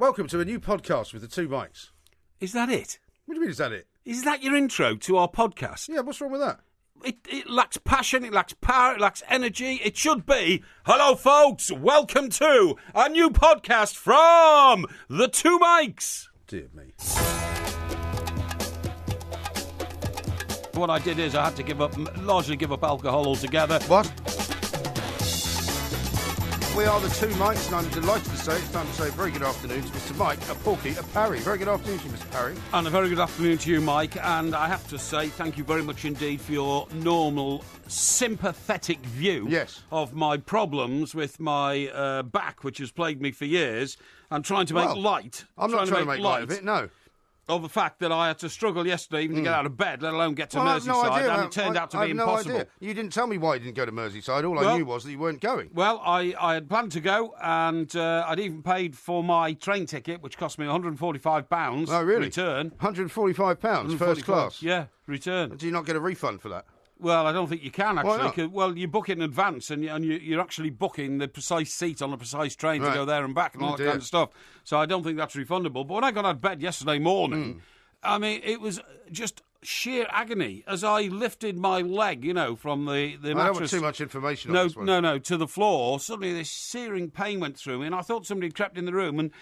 Welcome to a new podcast with the two mics. Is that it? What do you mean, is that it? Is that your intro to our podcast? Yeah, what's wrong with that? It lacks passion, it lacks power, it lacks energy. It should be, hello folks, welcome to a new podcast from the two mics. Dear me. What I did is I had to largely give up alcohol altogether. What? We are the two mics, and I'm delighted to say it's time to say very good afternoon to Mr. Mike, a Porky, a Parry. Very good afternoon to you, Mr. Parry. And a very good afternoon to you, Mike. And I have to say thank you very much indeed for your normal, sympathetic view of my problems with my back, which has plagued me for years. I'm trying to make light. I'm not trying to make light of it, no. Of the fact that I had to struggle yesterday even to get out of bed, let alone get to Merseyside, and it turned out to be impossible. Idea. You didn't tell me why you didn't go to Merseyside. All I knew was that you weren't going. Well, I had planned to go, and I'd even paid for my train ticket, which cost me £145. Oh, really? Return. £145, first class? Yeah, return. Do you not get a refund for that? Well, I don't think you can, actually. Why not? You book it in advance, and you're actually booking the precise seat on the precise train to go there and back and all that kind of stuff. So I don't think that's refundable. But when I got out of bed yesterday morning, I mean, it was just sheer agony as I lifted my leg, from the mattress. I don't want too much information on this one. No, to the floor. Suddenly this searing pain went through me, and I thought somebody had crept in the room and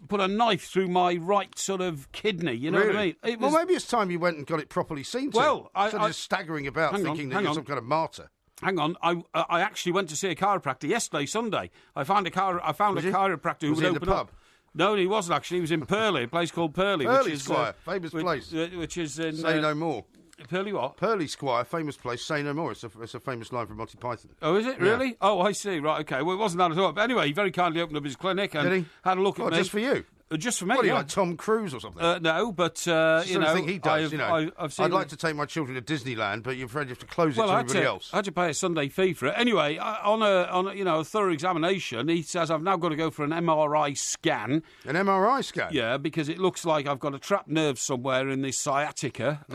put a knife through my right sort of kidney, you know what I mean? Well, maybe it's time you went and got it properly seen to. Well, instead of just staggering about thinking that you're some kind of martyr. Hang on, I actually went to see a chiropractor yesterday, Sunday. I found a chiropractor who would open open in the pub? up. No, he wasn't actually. He was in Purley, a place called Purley. Purley Squire, famous place. Which is in... Say no more. Purley what? Purley Squire, famous place, say no more. It's a famous line from Monty Python. Oh, is it? Really? Yeah. Oh, I see. Right, OK. Well, it wasn't that at all. But anyway, he very kindly opened up his clinic and had a look at me. Just for you? Just for me, What, are you like Tom Cruise or something? No, but, I think he does, I'd like to take my children to Disneyland, but you're afraid you have to close it to everybody else. I had to pay a Sunday fee for it. Anyway, on a thorough examination, he says I've now got to go for an MRI scan. An MRI scan? Yeah, because it looks like I've got a trapped nerve somewhere in the sciatica,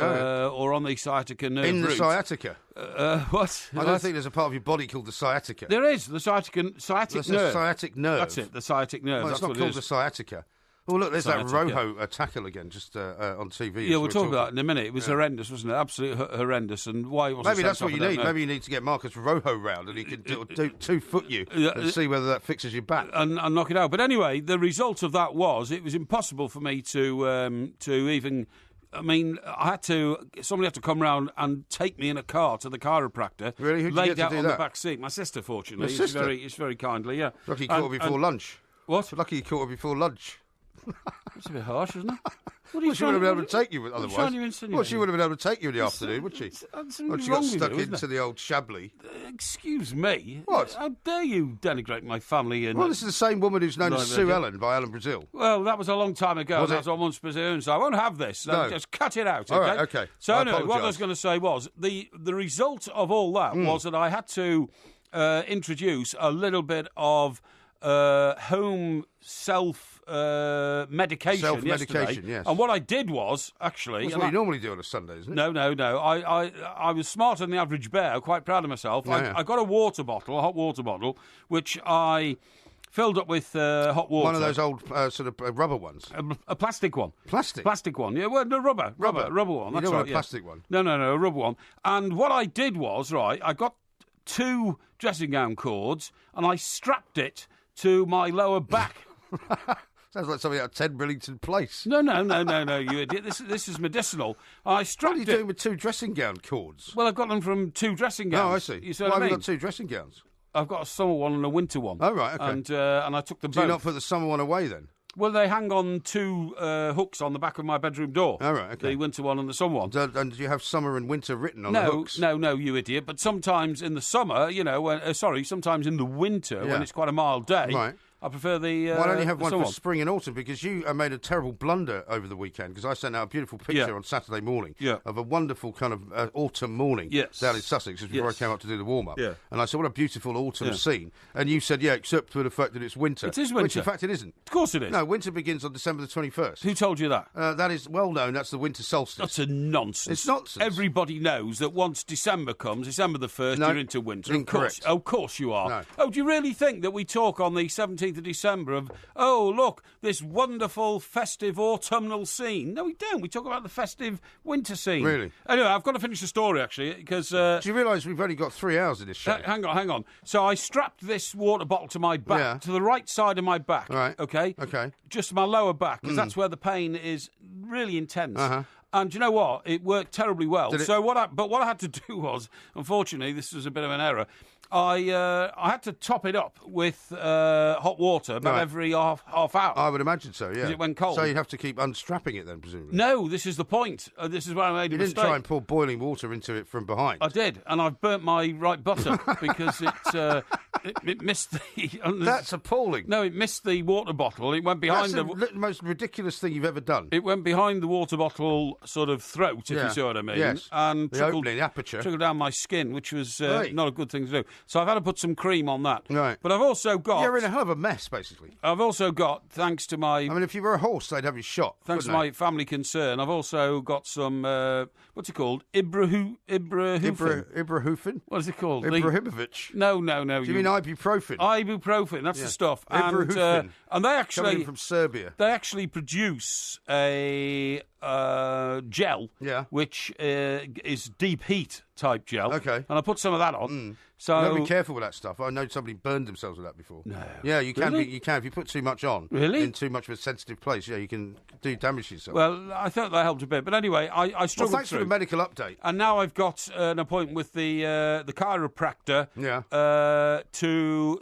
or on the sciatica nerve In the sciatica? What? I don't think there's a part of your body called the sciatica. There is, the sciatic nerve. The sciatic nerve. That's it, the sciatic nerve. Well, it's not called the sciatica. Oh, look, there's that Rojo tackle again, just on TV. Yeah, we'll talk about that in a minute. It was horrendous, wasn't it? Absolutely horrendous. And why wasn't Maybe that's what you need. Maybe you need to get Marcus Rojo round and he can do 2-foot you and see whether that fixes your back. And knock it out. But anyway, the result of that was it was impossible for me to even... I mean, somebody had to come round and take me in a car to the chiropractor. Really? Who'd you laid get out to do on that? the back seat. My sister, fortunately. Your sister? It's very kindly, yeah. Lucky you caught her before lunch. What? Lucky you caught her before lunch. That's a bit harsh, isn't it? What She would have been able to take you otherwise. Well, she would have been able to take you in the afternoon, would she? When she got stuck into the old Chablis. Excuse me. What? How dare you denigrate my family? Well, this is the same woman who's known as Sue Ellen by Alan Brazil. Well, that was a long time ago. Was it? That was on Once Presumed, so I won't have this. No. Just cut it out, okay? All right, okay. So I anyway, what I was apologise. going to say was, the result of all that was that I had to introduce a little bit of home self-medication yesterday. Yes. And what I did was, actually... That's what you normally do on a Sunday, isn't it? No. I was smarter than the average bear, quite proud of myself. Yeah. I got a hot water bottle, which I filled up with hot water. One of those old sort of rubber ones. A plastic one. Plastic? Plastic one. Yeah, well, no, rubber one. You That's don't right, want a plastic one? No, a rubber one. And what I did was, I got 2 dressing gown cords and I strapped it to my lower back. Sounds like something out of Ted Brillington Place. No, you idiot. This is medicinal. I strapped What are you doing with 2 dressing gown cords? Well, I got them from 2 dressing gowns. Oh, I see. You see Why what I have mean? you got 2 dressing gowns? I've got a summer one and a winter one. Oh, right, okay. And I took them Do both. you not put the summer one away then? Well, they hang on 2 hooks on the back of my bedroom door. Oh, right, okay. The winter one and the summer one. And do you have summer and winter written on the hooks? No, you idiot. But sometimes in the summer, sometimes in the winter, when it's quite a mild day, right. I prefer the Why don't you have one for summer. spring and autumn? Because you made a terrible blunder over the weekend, because I sent out a beautiful picture on Saturday morning of a wonderful kind of autumn morning down in Sussex, just before I came up to do the warm-up. Yeah. And I said, what a beautiful autumn scene. And you said, except for the fact that it's winter. It is winter. Which, in fact, it isn't. Of course it is. No, winter begins on December the 21st. Who told you that? That is well known. That's the winter solstice. That's a nonsense. It's nonsense. Everybody knows that once December comes, December the 1st, you're into winter. Incorrect. Of course you are. No. Oh, do you really think that we talk on the 17th 17th of December of, oh, look, this wonderful festive autumnal scene. No, we don't. We talk about the festive winter scene. Really? Anyway, I've got to finish the story, actually, because... Do you realise we've only got 3 hours of this show? Hang on. So I strapped this water bottle to my back, to the right side of my back, right. okay? Okay. Just my lower back, because that's where the pain is really intense. And you know what? It worked terribly well. So what I had to do was, unfortunately, this was a bit of an error. I had to top it up with hot water about every half hour. I would imagine so, yeah. Because it went cold. So you'd have to keep unstrapping it then, presumably. No, this is the point. This is where I made a mistake. You didn't try and pour boiling water into it from behind. I did, and I've burnt my right buttock because it missed the... That's appalling. No, it missed the water bottle. It went behind the most ridiculous thing you've ever done. It went behind the water bottle sort of throat, if you see what I mean. Yes. And the opening, the aperture. Trickled down my skin, which was not a good thing to do. So I've had to put some cream on that. Right. But I've also got... You're in a hell of a mess, basically. I've also got, thanks to my... I mean, if you were a horse, they'd have you shot. Thanks to my family concern, I've also got some, what's it called? Ibrahoofen. What is it called? Ibrahimovic. No. Do you mean ibuprofen? Ibuprofen, that's the stuff. And they actually... Coming from Serbia. They actually produce a gel, which is deep heat type gel. Okay. And I put some of that on. So you've got to be careful with that stuff. I know somebody burned themselves with that before. No. Yeah, you can. Really? You can if you put too much on. Really? In too much of a sensitive place. Yeah, you can do damage to yourself. Well, I thought that helped a bit, but anyway, I struggled thanks for the medical update. And now I've got an appointment with the chiropractor. Yeah. To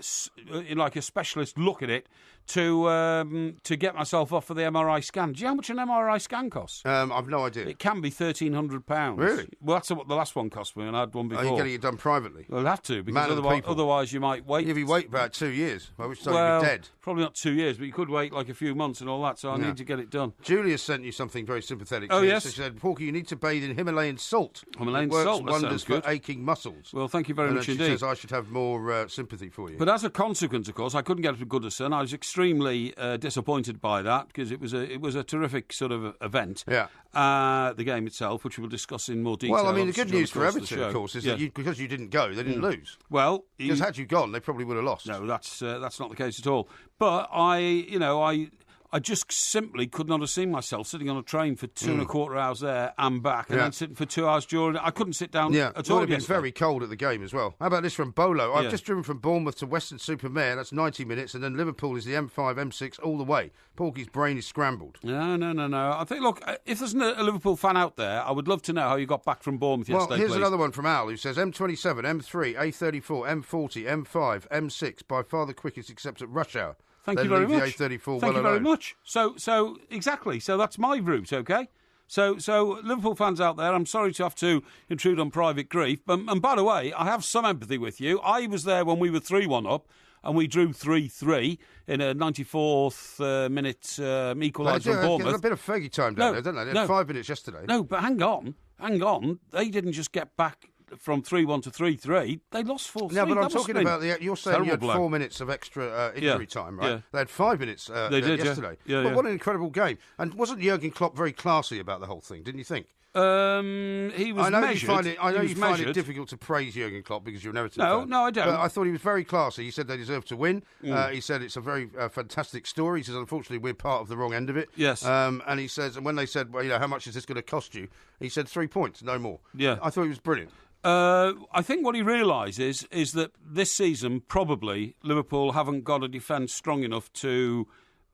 like a specialist look at it. To get myself off for the MRI scan. Do you know how much an MRI scan costs? I've no idea. It can be £1,300. Really? Well, that's what the last one cost me, and I had one before. Are you getting it done privately? Well, I'll have to, because otherwise you might wait. If you wait about 2 years, by which time you'll be dead. Probably not 2 years, but you could wait like a few months and all that, so I need to get it done. Julia sent you something very sympathetic. Oh, yes? She said, Porky, you need to bathe in Himalayan salt. Himalayan salt, that wonders sounds good. for aching muscles. Well, thank you very much indeed. She says I should have more sympathy for you. But as a consequence, of course, I couldn't get it to Goodison. I was extremely disappointed by that, because it was a terrific sort of event. Yeah. The game itself, which we'll discuss in more detail. Well, I mean, the good news for Everton, of course, is that because you didn't go, they didn't lose. Well, because had you gone, they probably would have lost. No, that's not the case at all. But I just simply could not have seen myself sitting on a train for 2.25 hours there and back, and then sitting for 2 hours during. I couldn't sit down at all. It would have been very cold at the game as well. How about this from Bolo? I've just driven from Bournemouth to Weston-super-Mare. That's 90 minutes, and then Liverpool is the M5, M6 all the way. Porky's brain is scrambled. No. I think, look, if there's a Liverpool fan out there, I would love to know how you got back from Bournemouth yesterday. Well, here's please. another one from Al, who says M27, M3, A34, M40, M5, M6, by far the quickest except at rush hour. Thank you very much. The A34 Thank you very much. So exactly. So that's my route, okay? So Liverpool fans out there, I'm sorry to have to intrude on private grief, and by the way, I have some empathy with you. I was there when we were 3-1 up, and we drew 3-3 in a 94th minute equaliser from Bournemouth. There's a bit of Fergie time down there, don't they? They had 5 minutes yesterday. No, but hang on. They didn't just get back from 3-1 to 3-3, they lost 4-3. No, but I'm talking about you're saying you had 4 minutes of extra injury time, right? Yeah. They had 5 minutes yesterday. Yeah. But what an incredible game. And wasn't Jurgen Klopp very classy about the whole thing, didn't you think? He was measured. I know you find it difficult to praise Jurgen Klopp because you're an Everton fan. No, I don't. But I thought he was very classy. He said they deserve to win. He said it's a very fantastic story. He says, unfortunately, we're part of the wrong end of it. Yes. And he says, and when they said, well, how much is this going to cost you? He said 3 points, no more. Yeah. I thought he was brilliant. I think what he realises is that this season, probably, Liverpool haven't got a defence strong enough to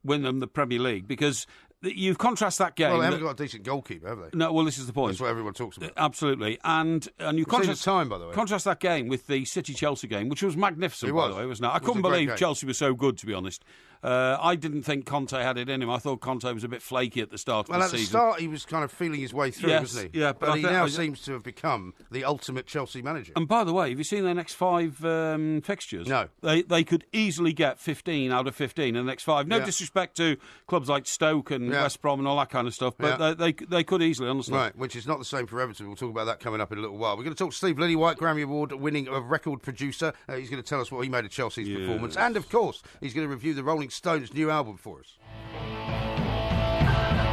win them the Premier League, because you contrast that game. Well, they haven't got a decent goalkeeper, have they? No, well, this is the point. That's what everyone talks about. Absolutely. And you contrast time, by the way. Contrast that game with the City-Chelsea game, which was magnificent, by the way, wasn't it? I couldn't believe Chelsea was so good, to be honest. I didn't think Conte had it in him. I thought Conte was a bit flaky at the start of the season. Well, at the start, he was kind of feeling his way through, wasn't he? Yeah, but he now seems to have become the ultimate Chelsea manager. And by the way, have you seen their next 5 fixtures? No. They could easily get 15 out of 15 in the next 5. No disrespect to clubs like Stoke and West Brom and all that kind of stuff, but they could easily, honestly. Right, which is not the same for Everton. We'll talk about that coming up in a little while. We're going to talk to Steve Lillywhite, Grammy Award-winning record producer. He's going to tell us what he made of Chelsea's performance. And, of course, he's going to review the Rolling Stones' new album for us.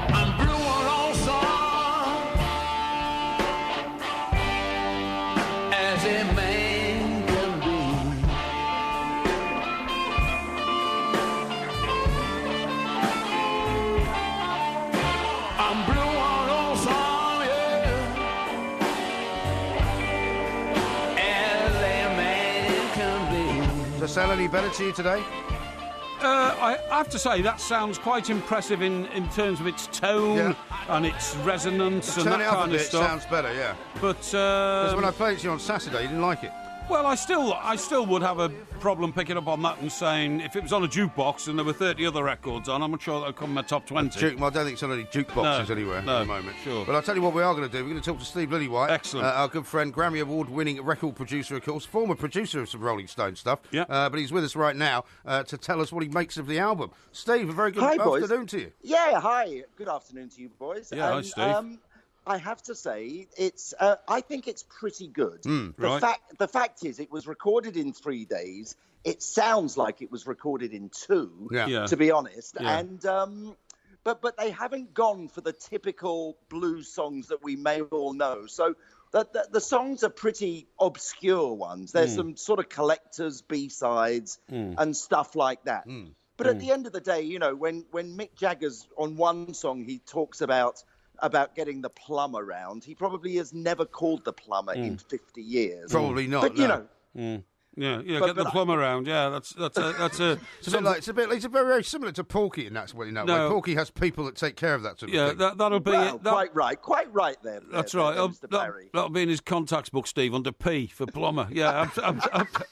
I'm blue on all songs, as a man can be. sound any better to you today? I have to say, that sounds quite impressive in terms of its tone and its resonance and that kind of stuff. It sounds better, yeah. But because when I played it to you on Saturday, you didn't like it. Well, I still would have a problem picking up on that and saying if it was on a jukebox and there were 30 other records on, I'm not sure that would come in my top 20. Well, I don't think it's on any jukeboxes anywhere at the moment. Sure. But I'll tell you what we are going to do. We're going to talk to Steve Lillywhite. Excellent. Our good friend, Grammy Award-winning record producer, of course, former producer of some Rolling Stone stuff. Yeah. But he's with us right now to tell us what he makes of the album. Steve, a very good afternoon to you. Yeah, hi. Good afternoon to you, boys. Yeah, hi, Steve. I have to say, I think it's pretty good. Right. The fact is, it was recorded in 3 days. It sounds like it was recorded in 2, to be honest. Yeah. And but they haven't gone for the typical blues songs that we may all know. So the songs are pretty obscure ones. There's some sort of collectors' B-sides and stuff like that. But at the end of the day, you know, when Mick Jagger's on one song, he talks about getting the plumber round. He probably has never called the plumber in 50 years. Probably not. But, you know. Get the plumber around. Yeah, that's a. It's very similar to Porky in that way. Porky has people that take care of that sort of thing. That'll be it. Quite right there. That's right. That'll be in his contacts book, Steve, under P for plumber. Yeah,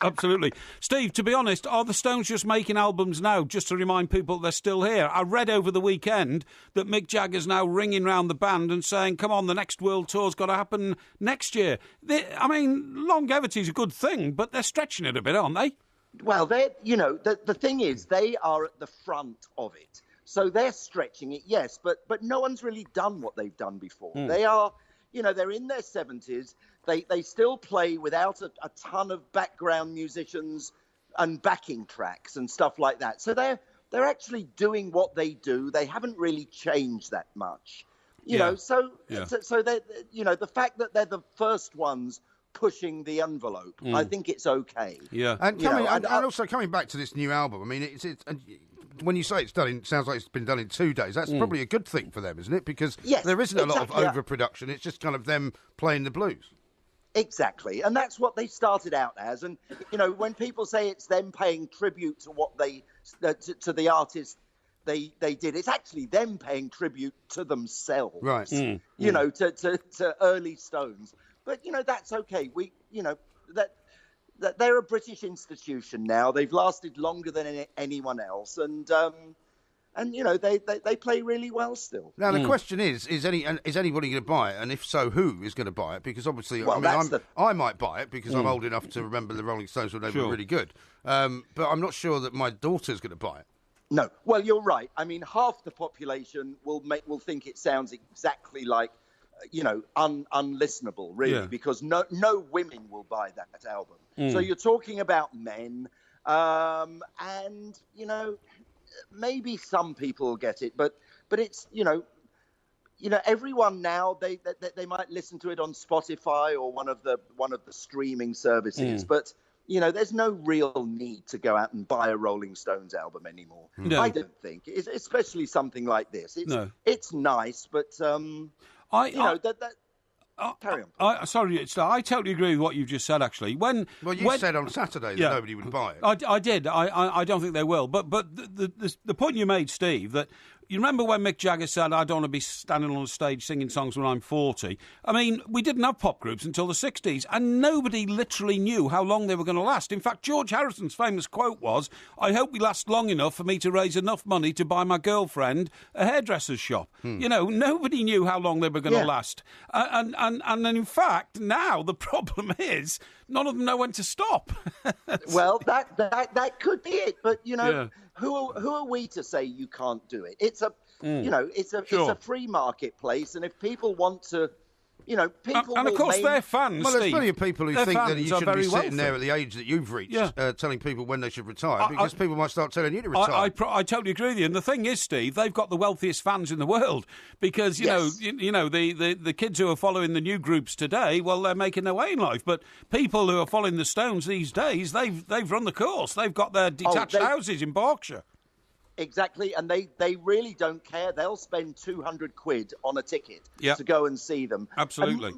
absolutely. Steve, to be honest, are the Stones just making albums now just to remind people they're still here? I read over the weekend that Mick Jagger's now ringing round the band and saying, "Come on, the next world tour's got to happen next year." Longevity's a good thing, but they're stretching it a bit, aren't they? Well, the thing is, they are at the front of it. So they're stretching it, yes, but no one's really done what they've done before. They are, they're in their 70s. They still play without a ton of background musicians and backing tracks and stuff like that. So they're actually doing what they do. They haven't really changed that much. So they the fact that they're the first ones pushing the envelope, I think it's okay. Yeah, and also coming back to this new album, I mean, it's when you say sounds like it's been done in 2 days. That's probably a good thing for them, isn't it? Because there isn't a lot of overproduction. It's just kind of them playing the blues. Exactly, and that's what they started out as. And when people say it's them paying tribute to what to the artist they did, it's actually them paying tribute to themselves. Right. To early Stones. But, that's okay. That they're a British institution now. They've lasted longer than anyone else. And they play really well still. Now, the question is anybody going to buy it? And if so, who is going to buy it? Because obviously, I might buy it because I'm old enough to remember the Rolling Stones when they were really good. But I'm not sure that my daughter's going to buy it. No. Well, you're right. I mean, half the population will think it sounds exactly like, unlistenable, really, because no women will buy that album. So you're talking about men, and maybe some people will get it, but it's everyone now they might listen to it on Spotify or one of the streaming services, but there's no real need to go out and buy a Rolling Stones album anymore. No. I don't think, especially something like this. It's nice, but carry on. Sorry, I totally agree with what you've just said, actually. You said on Saturday that nobody would buy it. I did. I don't think they will. But the point you made, Steve, that you remember when Mick Jagger said, "I don't want to be standing on a stage singing songs when I'm 40." I mean, we didn't have pop groups until the 60s, and nobody literally knew how long they were going to last. In fact, George Harrison's famous quote was, "I hope we last long enough for me to raise enough money to buy my girlfriend a hairdresser's shop." Nobody knew how long they were going to last. And in fact, now the problem is none of them know when to stop. Well, that could be it. But, who are we to say you can't do it? It's a free marketplace, and if people want to, people and of course they're fans. Well, there's Steve. plenty of people who think that you shouldn't be sitting there at the age that you've reached, telling people when they should retire, because people might start telling you to retire. I totally agree with you. And the thing is, Steve, they've got the wealthiest fans in the world because the kids who are following the new groups today, well, they're making their way in life. But people who are following the Stones these days, they've run the course. They've got their detached houses in Berkshire. Exactly, and they really don't care. They'll spend £200 on a ticket to go and see them. Absolutely.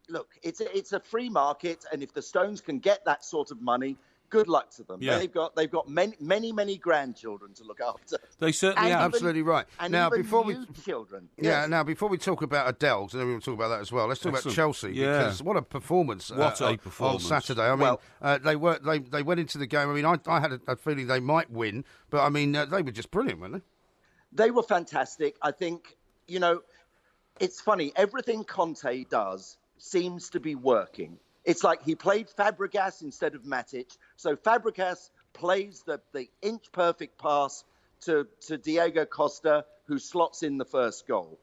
look, it's a free market, and if the Stones can get that sort of money, good luck to them. Yeah. They've got many grandchildren to look after. They certainly have. Absolutely right. And now, even before children. Yeah. Yes. Now, before we talk about Adele, because everyone will talk about that as well. Let's talk about Chelsea. Yeah. Because what a performance! What a performance on Saturday. I mean, they went into the game. I mean, I had a feeling they might win, but I mean, they were just brilliant, weren't they? They were fantastic. I think, it's funny. Everything Conte does seems to be working. It's like he played Fabregas instead of Matic. So Fabregas plays the inch-perfect pass to Diego Costa, who slots in the first goal.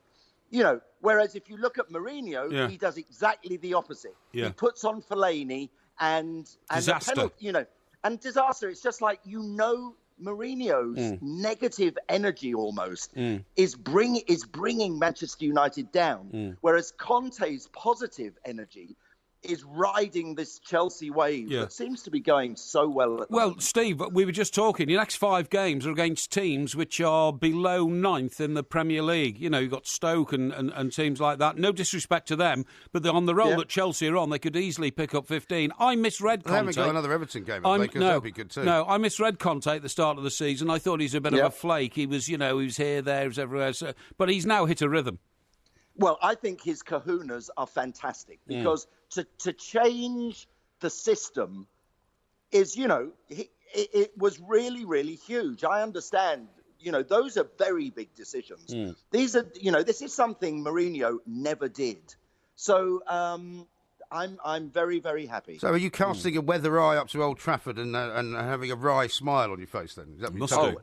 Whereas if you look at Mourinho, he does exactly the opposite. Yeah. He puts on Fellaini and disaster. The penalty, and disaster. It's just like, Mourinho's negative energy almost is bringing Manchester United down, whereas Conte's positive energy is riding this Chelsea wave that seems to be going so well at the moment. Steve, we were just talking. Your next 5 games are against teams which are below 9th in the Premier League. You've got Stoke and teams like that. No disrespect to them, but on the roll that Chelsea are on, they could easily pick up 15. I misread Conte. They haven't got another Everton game, because that would be good too. No, I misread Conte at the start of the season. I thought he's a bit of a flake. He was, he was here, there, he was everywhere. But he's now hit a rhythm. Well, I think his kahunas are fantastic because to change the system is, it was really, really huge. I understand, those are very big decisions. These are, this is something Mourinho never did. So I'm very, very happy. So are you casting a weather eye up to Old Trafford and having a wry smile on your face then? Is that what you're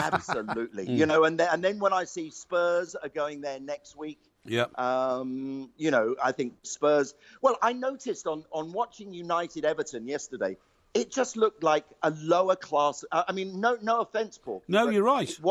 absolutely. And then when I see Spurs are going there next week, I think Spurs. Well, I noticed on watching United Everton yesterday, it just looked like a lower class. I mean, no offense, Paul. No, you're right. It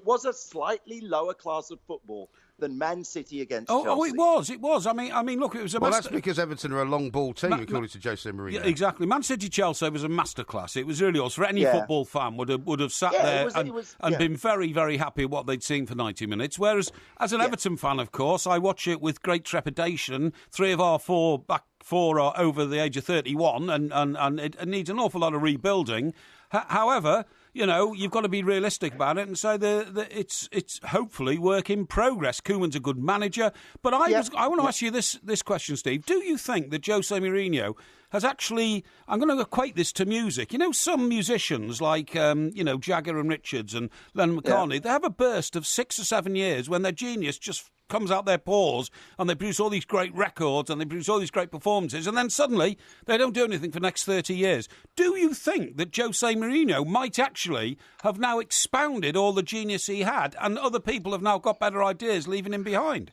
was a slightly lower class of football than Man City against Chelsea. Oh, it was. I mean, look, it was a. Well, that's because Everton are a long ball team, according to Jose Mourinho. Yeah, exactly. Man City Chelsea was a masterclass. It was really was for any football fan would have sat there and been very, very happy with what they'd seen for 90 minutes. Whereas, as an Everton fan, of course, I watch it with great trepidation. 3 of our 4 back 4 are over the age of 31, and it needs an awful lot of rebuilding. However, you've got to be realistic about it and say that it's hopefully work in progress. Koeman's a good manager, but I want to ask you this question, Steve. Do you think that Jose Mourinho has actually? I'm going to equate this to music. Some musicians like Jagger and Richards and Lennon McCartney. They have a burst of 6 or 7 years when their genius just comes out their pores and they produce all these great records and they produce all these great performances, and then suddenly they don't do anything for the next 30 years. Do you think that Jose Mourinho might actually have now expounded all the genius he had and other people have now got better ideas, leaving him behind?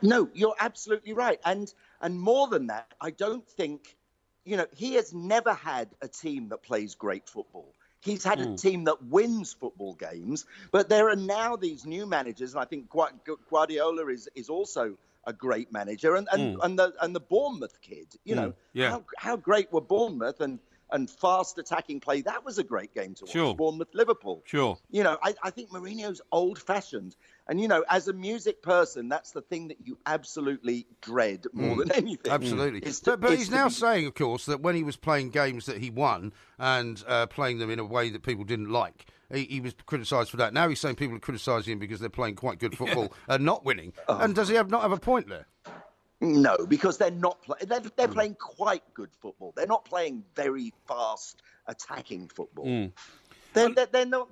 No, you're absolutely right. And more than that, I don't think, he has never had a team that plays great football. He's had a team that wins football games, but there are now these new managers, and I think Guardiola is also a great manager, and the Bournemouth kid, how great were Bournemouth and fast attacking play. That was a great game to watch. Sure. Bournemouth-Liverpool. Sure. I think Mourinho's old-fashioned. And, as a music person, that's the thing that you absolutely dread more than anything. Absolutely. But he's now saying, of course, that when he was playing games that he won and playing them in a way that people didn't like, he was criticised for that. Now he's saying people are criticising him because they're playing quite good football and not winning. And does he not have a point there? No, because they're not they're playing quite good football. They're not playing very fast attacking football. They're not,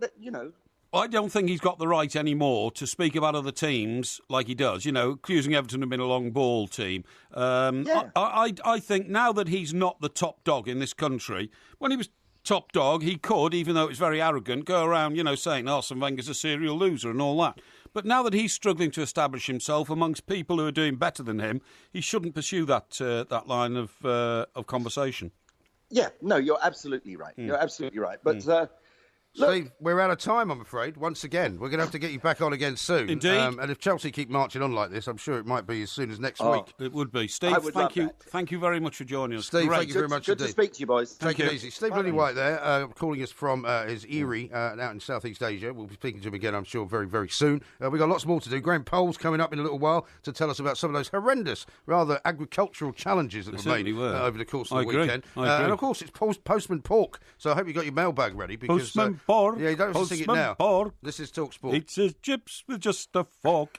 I don't think he's got the right anymore to speak about other teams like he does, accusing Everton of being a long ball team. I think now that he's not the top dog in this country, when he was top dog, he could, even though it was very arrogant, go around, saying Arsene Wenger's a serial loser and all that. But now that he's struggling to establish himself amongst people who are doing better than him, he shouldn't pursue that line of conversation. Yeah, no, you're absolutely right. You're absolutely right. But Steve, we're out of time, I'm afraid, once again. We're going to have to get you back on again soon. Indeed. And if Chelsea keep marching on like this, I'm sure it might be as soon as next week. It would be. Steve, thank you. Thank you very much for joining us. Steve, thank you very much indeed. Good to speak to you, boys. Take it easy. Steve Lillywhite there, calling us from his Erie out in Southeast Asia. We'll be speaking to him again, I'm sure, very, very soon. We've got lots more to do. Graham Poll's coming up in a little while to tell us about some of those horrendous, rather agricultural challenges that were made over the course of the weekend. And, of course, it's Postman Pork, so I hope you got your mailbag ready. Because, Postman Pork. Yeah, you don't have to sing it now. Pork. This is Talk Sport. Eats his chips with just a fork.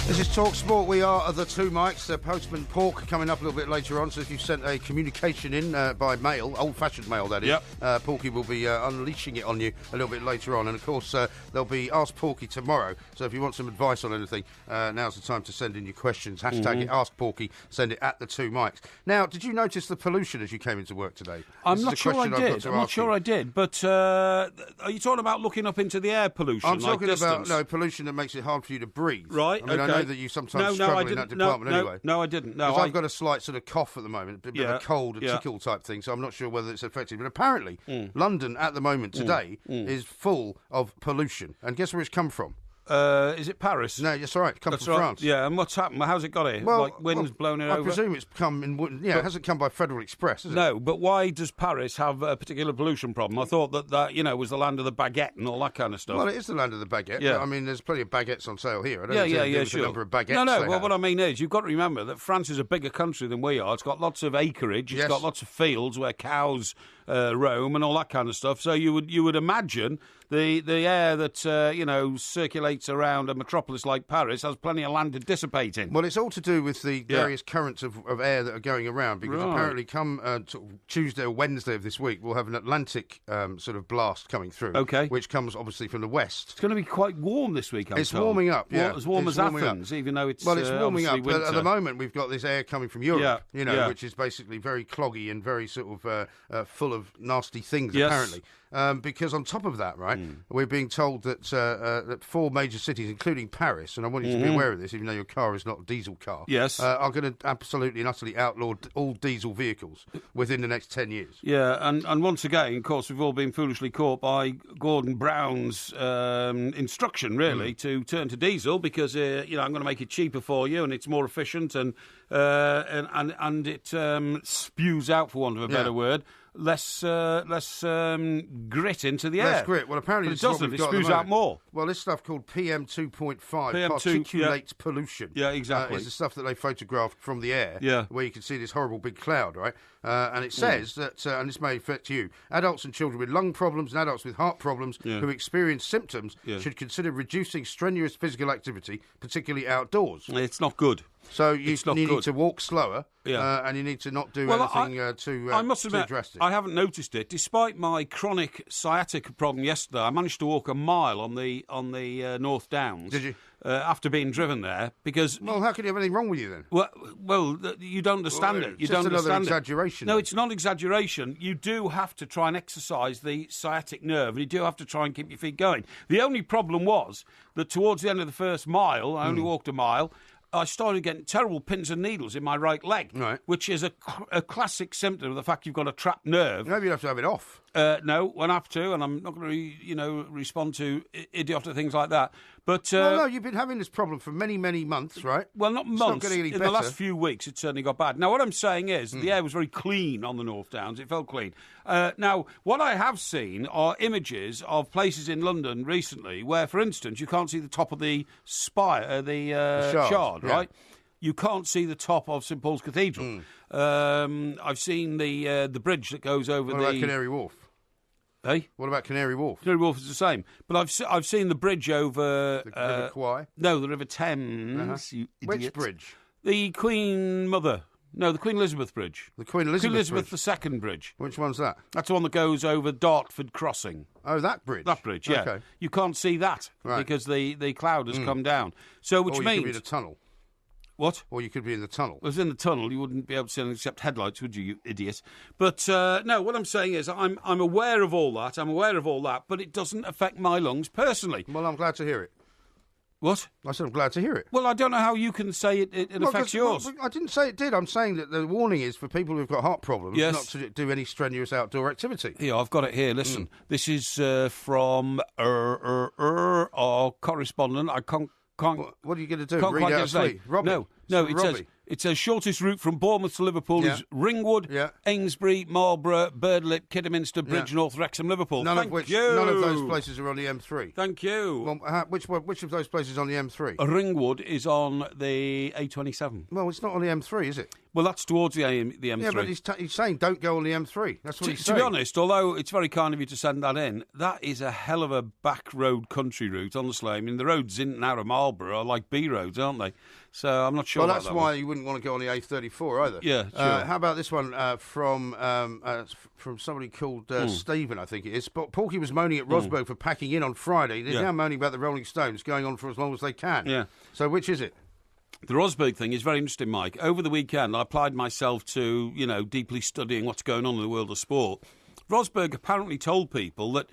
This is Talk Sport. We are the two mics. Postman Pork coming up a little bit later on. So if you've sent a communication in by mail, old-fashioned mail that is, Porky will be unleashing it on you a little bit later on. And of course, there'll be Ask Porky tomorrow. So if you want some advice on anything, now's the time to send in your questions. Hashtag it Ask Porky. Send it at the two mics. Now, did you notice the pollution as you came into work today? I'm not sure I did. But are you talking about looking up into the air pollution? I'm talking about pollution that makes it hard for you to breathe. Right. I mean, I know that you sometimes struggle in that department anyway. No, I didn't. No, I've got a slight sort of cough at the moment, a bit of a cold, a tickle type thing, so I'm not sure whether it's affected. But apparently, London at the moment today is full of pollution. And guess where it's come from? Is it Paris? No, that's right. It comes from France. Yeah, and what's happened? How's it got here? Well, like winds blowing it over? I presume it's come in... Yeah, it hasn't come by Federal Express, has it? No, but why does Paris have a particular pollution problem? I thought that was the land of the baguette and all that kind of stuff. Well, it is the land of the baguette. Yeah. But, I mean, there's plenty of baguettes on sale here. I don't sure. The number of baguettes well, what I mean is, you've got to remember that France is a bigger country than we are. It's got lots of acreage. It's got lots of fields where cows roam and all that kind of stuff. So you would imagine the air that circulates around a metropolis like Paris has plenty of land to dissipate in. Well, it's all to do with the various currents of air that are going around, because apparently come Tuesday or Wednesday of this week, we'll have an Atlantic sort of blast coming through, which comes obviously from the west. It's going to be quite warm this week, It's warming up, yeah. As warm as Athens, even though it's Well, it's warming up, winter. but at the moment we've got this air coming from Europe, which is basically very cloggy and very sort of full of nasty things, apparently. Because on top of that, we're being told that 4 major cities, including Paris, and I want you to be aware of this, even though your car is not a diesel car, are going to absolutely and utterly outlaw all diesel vehicles within the next 10 years. Yeah, and once again, of course, we've all been foolishly caught by Gordon Brown's instruction, really, to turn to diesel because, I'm going to make it cheaper for you and it's more efficient and it spews out, for want of a better word, less grit into the air. Less grit. Well, apparently it doesn't. It spews out more. Well, this stuff called PM 2.5, particulate pollution. Yeah, exactly. It's the stuff that they photographed from the air, where you can see this horrible big cloud, right? And it says that, and this may affect you, adults and children with lung problems and adults with heart problems who experience symptoms should consider reducing strenuous physical activity, particularly outdoors. It's not good. So you need to walk slower, and you need to not do anything too drastic. I haven't noticed it. Despite my chronic sciatica problem yesterday, I managed to walk a mile on the North Downs. Did you? After being driven there, because... Well, how can you have anything wrong with you then? Well, you don't understand it. You don't understand another exaggeration. No, it's not exaggeration. You do have to try and exercise the sciatic nerve, and you do have to try and keep your feet going. The only problem was that towards the end of the first mile, I only walked a mile, I started getting terrible pins and needles in my right leg, which is a classic symptom of the fact you've got a trapped nerve. Maybe you have to have it off. No, won't have to, and I'm not going to, respond to idiotic things like that. But no, you've been having this problem for many, many months, right? Well, not months. It's not getting any better. In the last few weeks, it certainly got bad. Now, what I'm saying is the air was very clean on the North Downs. It felt clean. Now, what I have seen are images of places in London recently where, for instance, you can't see the top of the spire, the shard, right? You can't see the top of St Paul's Cathedral. I've seen the bridge that goes over What about Canary Wharf? Hey? What about Canary Wharf? Canary Wharf is the same. But I've seen the bridge over... The River Kwai? No, the River Thames. You Which idiot. bridge? The Queen Mother. No, the Queen Elizabeth Bridge. The Queen Elizabeth Bridge. II bridge. Which one's that? That's the one that goes over Dartford Crossing. Oh, that bridge? That bridge, yeah. Okay. You can't see that because the cloud has come down. So, which means... Or you could be in a tunnel. What? Or you could be in the tunnel. If I was in the tunnel, you wouldn't be able to see anything except headlights, would you idiot? But, no, what I'm saying is I'm aware of all that, but it doesn't affect my lungs personally. Well, I'm glad to hear it. What? I said I'm glad to hear it. Well, I don't know how you can say it affects yours. Well, I didn't say it did. I'm saying that the warning is for people who've got heart problems not to do any strenuous outdoor activity. Yeah, I've got it here. Listen, this is from our correspondent. I can't. What are you going to do? Read out sleep? No, it says shortest route from Bournemouth to Liverpool is Ringwood, Amesbury, Marlborough, Birdlip, Kidderminster, Bridgnorth, Wrexham, Liverpool. None of those places are on the M3. Thank you. Well, which of those places is on the M3? Ringwood is on the A27. Well, it's not on the M3, is it? Well, that's towards the M3. Yeah, but he's saying don't go on the M3. That's what he's saying. To be honest, although it's very kind of you to send that in, that is a hell of a back road country route, honestly. I mean, the roads in and out of Marlborough are like B roads, aren't they? So I'm not sure. Well, that's why you wouldn't want to go on the A34 either. Yeah, sure. How about this one from somebody called Stephen, I think it is. But Porky was moaning at Rosberg for packing in on Friday. They're now moaning about the Rolling Stones going on for as long as they can. Yeah. So which is it? The Rosberg thing is very interesting, Mike. Over the weekend, I applied myself to, deeply studying what's going on in the world of sport. Rosberg apparently told people that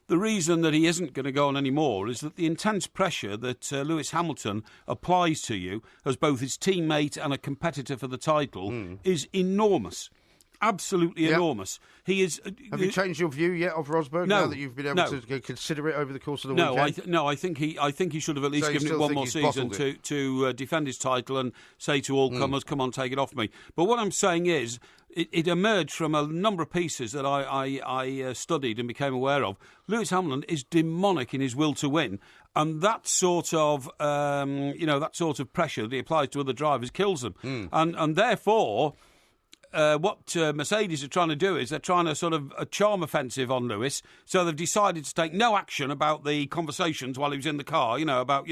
the reason that he isn't going to go on anymore is that the intense pressure that Lewis Hamilton applies to you as both his teammate and a competitor for the title is enormous. Absolutely enormous. He is. Have you changed your view yet of Rosberg now that you've been able to consider it over the course of the weekend? I think he should have at least given it one more season to defend his title and say to all comers, "Come on, take it off me." But what I'm saying is, it emerged from a number of pieces that I studied and became aware of. Lewis Hamilton is demonic in his will to win, and that sort of pressure that he applies to other drivers kills them, and therefore. What Mercedes are trying to do is they're trying to sort of a charm offensive on Lewis. So they've decided to take no action about the conversations while he was in the car, about,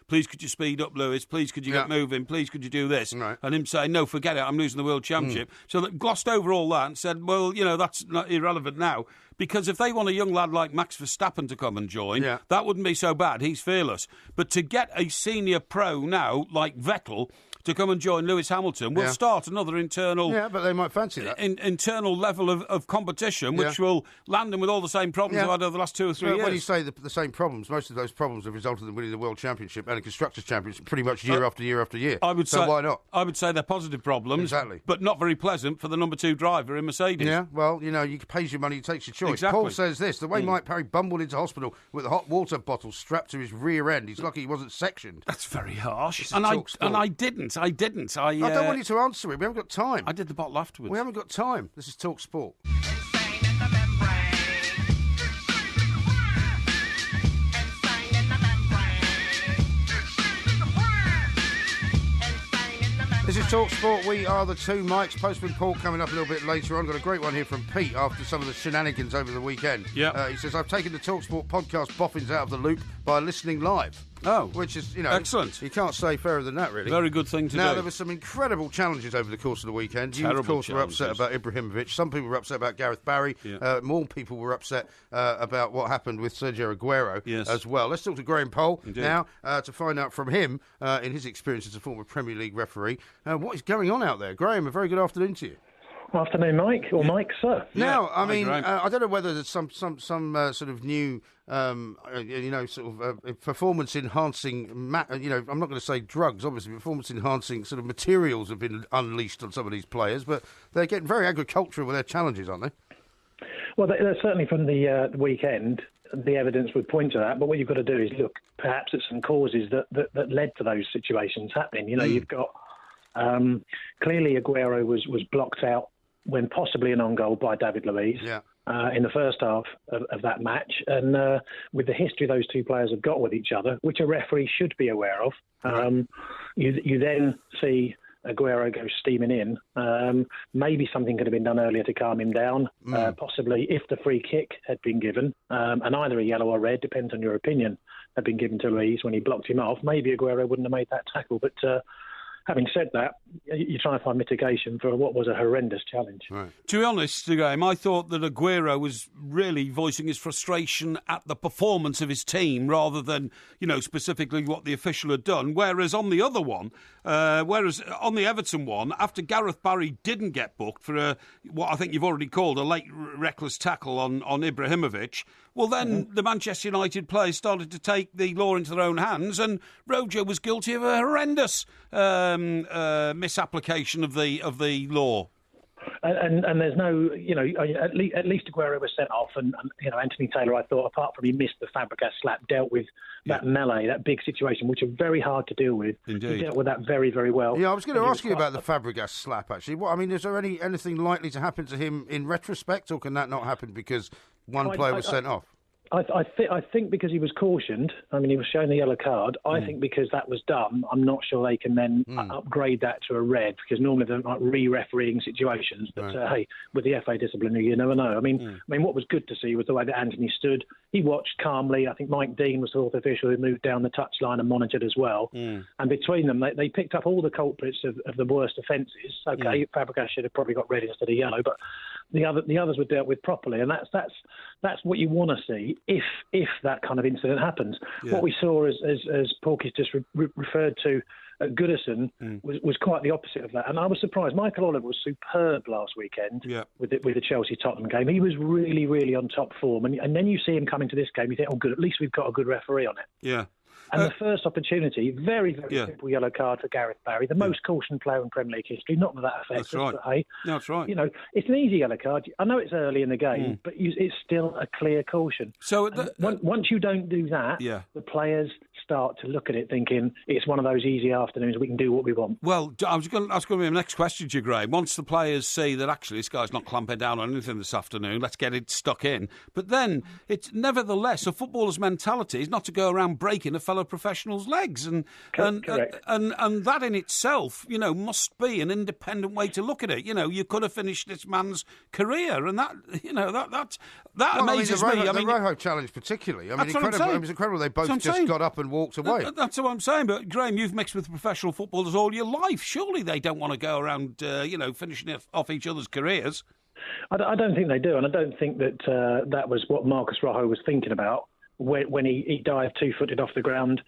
please could you speed up, Lewis? Please could you get moving? Please could you do this? Right. And him saying, no, forget it, I'm losing the World Championship. So they glossed over all that and said, well, that's not irrelevant now. Because if they want a young lad like Max Verstappen to come and join, that wouldn't be so bad. He's fearless. But to get a senior pro now, like Vettel, to come and join Lewis Hamilton will start another internal... Yeah, but they might fancy that. Internal level of competition, which will land them with all the same problems they've had over the last 2 or 3 years. When you say the same problems, most of those problems have resulted in winning the World Championship and a Constructors' Championship pretty much year after year after year. So why not? I would say they're positive problems, but not very pleasant for the number 2 driver in Mercedes. Yeah, well, you pays your money, takes your choice. Exactly. Paul says this, the way Mike Parry bumbled into hospital with a hot water bottle strapped to his rear end, he's lucky he wasn't sectioned. That's very harsh. And I didn't. I don't want you to answer it. We haven't got time. I did the bottle afterwards. We haven't got time. This is Talk Sport. This is Talk Sport. We are the two Mikes. Postman Paul coming up a little bit later on. Got a great one here from Pete after some of the shenanigans over the weekend. Yeah. He says, I've taken the Talk Sport podcast boffins out of the loop by listening live. Oh. Which is, excellent. You can't say fairer than that, really. Very good thing to do. Now, there were some incredible challenges over the course of the weekend. You, of course, were upset about Ibrahimovic. Some people were upset about Gareth Barry. Yeah. More people were upset about what happened with Sergio Aguero as well. Let's talk to Graham Poll now to find out from him, in his experience as a former Premier League referee, what is going on out there. Graham, a very good afternoon to you. Afternoon, Mike, or Mike, sir. Now, I mean, I don't know whether there's some sort of new, performance-enhancing, I'm not going to say drugs, obviously, performance-enhancing sort of materials have been unleashed on some of these players, but they're getting very agricultural with their challenges, aren't they? Well, they're certainly from the weekend, the evidence would point to that, but what you've got to do is look perhaps at some causes that led to those situations happening. You've got, clearly Aguero was blocked out when possibly an on goal by David Luiz in the first half of that match. And with the history those two players have got with each other, which a referee should be aware of, you then see Aguero go steaming in. Maybe something could have been done earlier to calm him down, possibly if the free kick had been given, and either a yellow or red, depends on your opinion, had been given to Luiz when he blocked him off. Maybe Aguero wouldn't have made that tackle, but... having said that, you're trying to find mitigation for what was a horrendous challenge. Right. To be honest, Graham, I thought that Aguero was really voicing his frustration at the performance of his team rather than, specifically what the official had done. Whereas on the other one, on the Everton one, after Gareth Barry didn't get booked for what I think you've already called a late reckless tackle on Ibrahimovic, well then the Manchester United players started to take the law into their own hands, and Rojo was guilty of a horrendous misapplication of the law. And there's no, at least Aguero was sent off, and Anthony Taylor, I thought, apart from he missed the Fabregas slap, dealt with that melee, that big situation, which are very hard to deal with. Indeed. He dealt with that very, very well. Yeah, I was going to ask you about the Fabregas slap, actually. Is there anything likely to happen to him in retrospect, or can that not happen because one player was sent off? I think because he was cautioned, he was shown the yellow card. I think because that was done, I'm not sure they can then upgrade that to a red, because normally they're like re-refereeing situations. But hey, with the FA disciplinary, you never know. What was good to see was the way that Anthony stood. He watched calmly. I think Mike Dean was the fourth official who moved down the touchline and monitored as well. And between them, they picked up all the culprits of the worst offences. Okay, Fabregas should have probably got red instead of yellow, but the others were dealt with properly, and that's what you want to see if that kind of incident happens. Yeah. What we saw, as Porky's just referred to, at Goodison was quite the opposite of that, and I was surprised. Michael Oliver was superb last weekend with the Chelsea-Tottenham game. He was really, really on top form, and then you see him coming to this game, you think, oh, good, at least we've got a good referee on it. Yeah. And the first opportunity, very, very simple yellow card for Gareth Barry, the most cautioned player in Premier League history. Not that affects us, but hey, that's right. It's an easy yellow card. I know it's early in the game, but it's still a clear caution. So once you don't do that, the players start to look at it thinking it's one of those easy afternoons, we can do what we want. Well, that's going to be my next question to you, Graham. Once the players see that actually this guy's not clamping down on anything this afternoon, let's get it stuck in. But then it's nevertheless a footballer's mentality is not to go around breaking a fellow professional's legs, and that in itself, must be an independent way to look at it. You could have finished this man's career, and that amazes me. The Rojo challenge, particularly. It was incredible. They both just got up and walked away. That's what I'm saying. But Graham, you've mixed with professional footballers all your life. Surely they don't want to go around, finishing off each other's careers. I don't think they do, and I don't think that that was what Marcus Rojo was thinking about when he dived 2-footed off the ground.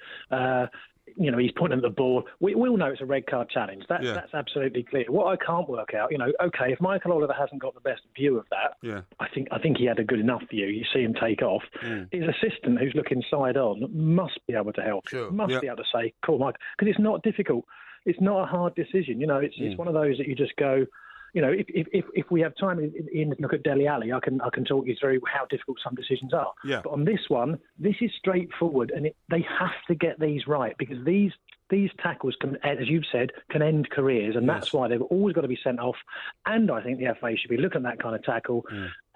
He's pointing at the ball. We all know it's a red card challenge. That's absolutely clear. What I can't work out, okay, if Michael Oliver hasn't got the best view of that, I think he had a good enough view. You see him take off. His assistant, who's looking side on, must be able to help. Sure. Must be able to say, "Cool, Mike," because it's not difficult. It's not a hard decision. It's one of those that you just go. If we have time in look at Dele Alli, I can talk you through how difficult some decisions are. Yeah. But on this one, this is straightforward, and they have to get these right, because these tackles can, as you've said, can end careers, and that's why they've always got to be sent off. And I think the FA should be looking at that kind of tackle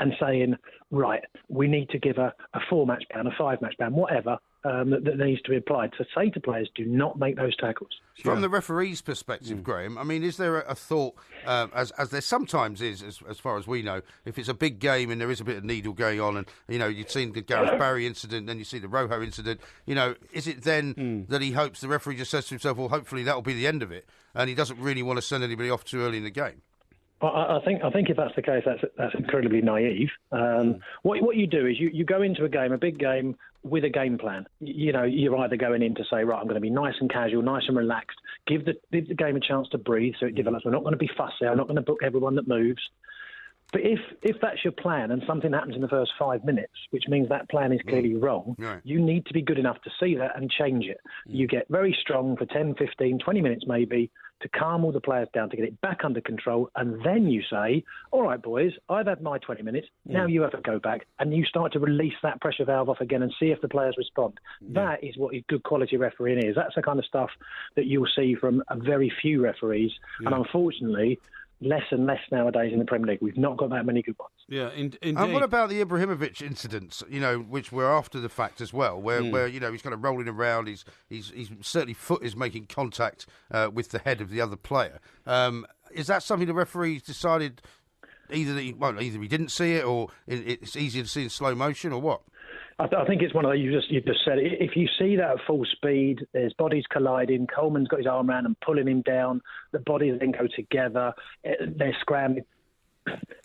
and saying, right, we need to give a 4-match ban, a 5-match ban, whatever. That needs to be applied. So say to players, do not make those tackles. From the referee's perspective, Graham, is there a thought, as there sometimes is, as far as we know, if it's a big game and there is a bit of needle going on, and you've seen the Gareth Barry incident, then you see the Rojo incident, is it then that he hopes the referee just says to himself, well, hopefully that'll be the end of it, and he doesn't really want to send anybody off too early in the game? I think if that's the case, that's incredibly naive. What you do is you go into a game, a big game, with a game plan. You're either going in to say, right, I'm going to be nice and casual, nice and relaxed, give the game a chance to breathe so it develops. We're not going to be fussy. I'm not going to book everyone that moves. But if that's your plan and something happens in the first 5 minutes, which means that plan is clearly wrong, you need to be good enough to see that and change it. You get very strong for 10, 15, 20 minutes maybe to calm all the players down, to get it back under control, and then you say, all right, boys, I've had my 20 minutes, now you have to go back, and you start to release that pressure valve off again and see if the players respond. That is what good quality refereeing is. That's the kind of stuff that you'll see from a very few referees, and unfortunately, less and less nowadays in the Premier League. We've not got that many good ones. Yeah, indeed. And what about the Ibrahimovic incidents, which were after the fact as well, where he's kind of rolling around, he's certainly foot is making contact with the head of the other player. Is that something the referees decided either he didn't see it, or it's easier to see in slow motion, or what? I think it's one of those, you just said it. If you see that at full speed, there's bodies colliding, Coleman's got his arm around and pulling him down, the bodies then go together, they're scrambling.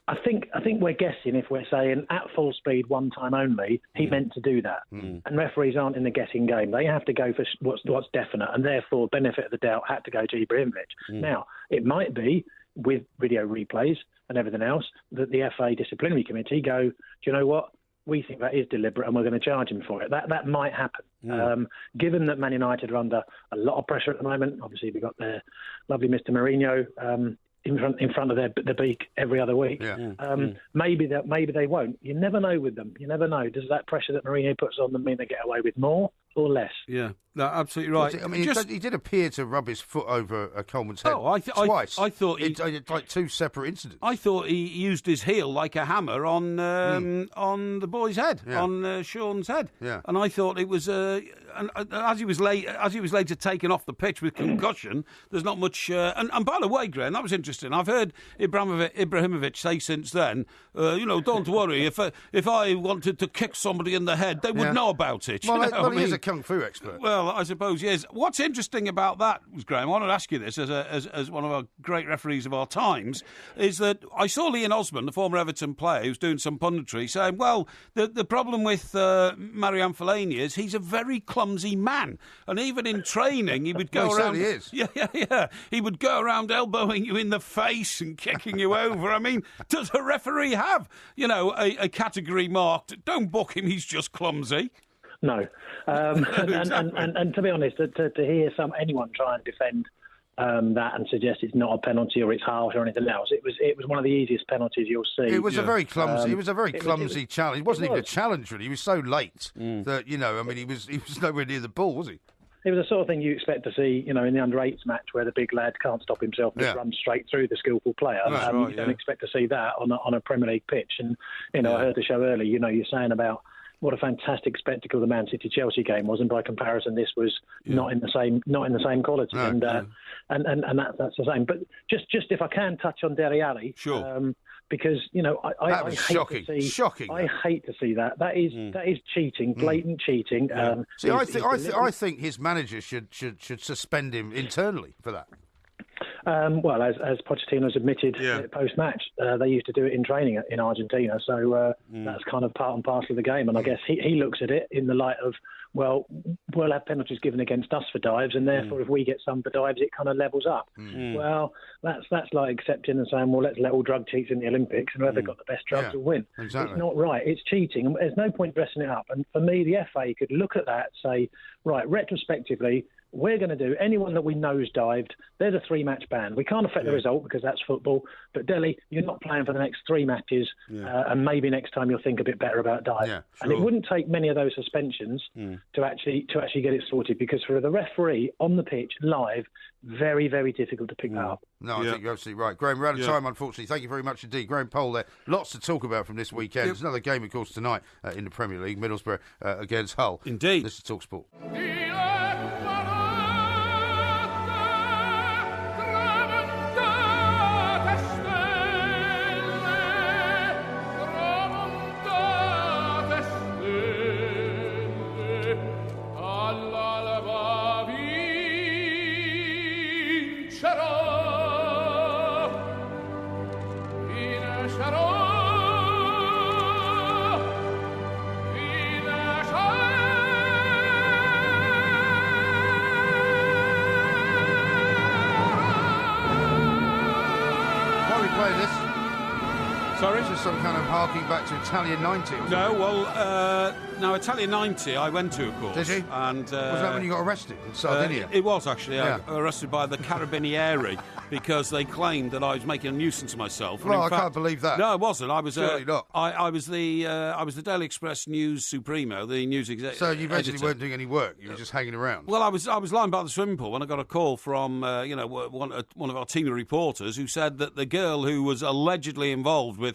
I think we're guessing if we're saying at full speed one time only, he meant to do that. And referees aren't in the guessing game. They have to go for what's definite, and therefore, benefit of the doubt had to go to Ibrahimovic. Now, it might be, with video replays and everything else, that the FA disciplinary committee go, do you know what? We think that is deliberate and we're going to charge him for it. That might happen. Given that Man United are under a lot of pressure at the moment, obviously we've got their lovely Mr. Mourinho in front of their beak every other week. Maybe they won't. You never know with them. You never know. Does that pressure that Mourinho puts on them mean they get away with more or less? Yeah, no, absolutely right. I mean, he did appear to rub his foot over Coleman's head twice. I thought like two separate incidents. I thought he used his heel like a hammer on the boy's head, on Sean's head. Yeah. And I thought it was as he was later taken off the pitch with concussion. There's not much. And by the way, Graham, that was interesting. I've heard Ibrahimovic say since then, don't worry. If I wanted to kick somebody in the head, they would know about it. Well, he is a kung fu expert. Well, I suppose he is. What's interesting about that, Graham, I want to ask you this as one of our great referees of our times, is that I saw Ian Osman, the former Everton player, who's doing some punditry, saying, well, the problem with Marian Fellaini is he's a very clumsy man. And even in training, he would go around... He is. Yeah. He would go around elbowing you in the face and kicking you over. I mean, does a referee have, a category marked, don't book him, he's just clumsy? No. And to be honest, to hear anyone try and defend that and suggest it's not a penalty or it's harsh or anything else, it was one of the easiest penalties you'll see. It was a very clumsy. It was a very clumsy challenge. It wasn't even a challenge, really. He was so late that he was nowhere near the ball, was he? It was the sort of thing you expect to see, in the under-8s match where the big lad can't stop himself and just runs straight through the skillful player. You don't expect to see that on a Premier League pitch. And, I heard the show earlier, you're saying about what a fantastic spectacle the Man City-Chelsea game was, and by comparison, this was not in the same quality. No, and that's the same. But just if I can touch on Dele Alli, sure. Because that was shocking. I hate to see that. That is cheating, blatant cheating. Yeah. I think his manager should suspend him internally for that. Well, as Pochettino's admitted post-match, they used to do it in training in Argentina, so that's kind of part and parcel of the game. And I guess he looks at it in the light of, well, we'll have penalties given against us for dives, and therefore if we get some for dives, it kind of levels up. Well, that's like accepting and saying, well, let's let all drug cheats in the Olympics, and whoever got the best drugs will win. Exactly. It's not right. It's cheating. There's no point dressing it up. And for me, the FA could look at that, say, right, retrospectively, we're going to do anyone that we nosedived. There's a 3-match ban. We can't affect the result because that's football. But Delhi, you're not playing for the next 3 matches, and maybe next time you'll think a bit better about dive. Yeah, sure. And it wouldn't take many of those suspensions to actually get it sorted, because for the referee on the pitch live, very, very difficult to pick that up. No, I think you're absolutely right. Graham, we're out of time, unfortunately. Thank you very much indeed. Graham Poll there. Lots to talk about from this weekend. There's another game, of course, tonight in the Premier League, Middlesbrough against Hull. Indeed. This is TalkSport. Sorry? Is this some kind of harking back to Italia 90 or something? No, well, now Italia 90 I went to, of course. Did you? And, was that when you got arrested in Sardinia? It was, actually. I got arrested by the Carabinieri because they claimed that I was making a nuisance of myself. Well, I can't believe that. No, I wasn't. I was Surely not. I was the Daily Express News Supremo, the news executive. So you basically weren't doing any work. You were just hanging around. Well, I was lying by the swimming pool when I got a call from one of our team of reporters who said that the girl who was allegedly involved with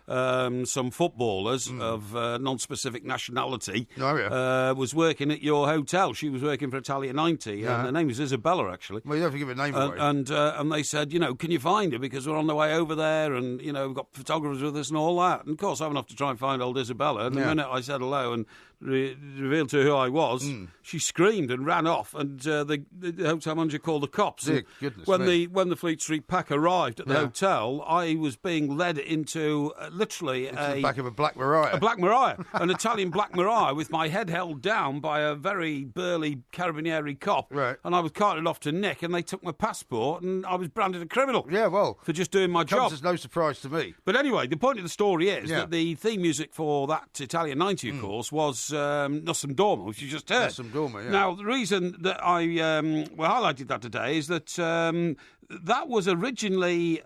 some footballers of non-specific nationality was working at your hotel. She was working for Italia 90, and her name is Isabella, actually. Well, you don't have to give her name away. And they said, can you find her? Because we're on the way over there, and, we've got photographers with us and all that. And, of course, I went off to try and find old Isabella, and the minute I said hello and revealed to her who I was, she screamed and ran off, and the hotel manager called the cops. Dear goodness when me. when the Fleet Street pack arrived at the hotel, I was being led into literally the back of a Black Mariah. A Black Mariah, an Italian Black Mariah, with my head held down by a very burly carabinieri cop. Right. And I was carted off to Nick, and they took my passport, and I was branded a criminal. Yeah, well, for just doing my job. Comes as no surprise to me. But anyway, the point of the story is that the theme music for that Italia 90, of course, was Nossum Dorma, which you just heard. Nossum Dorma, yeah. Now, the reason that I highlighted that today is that that was originally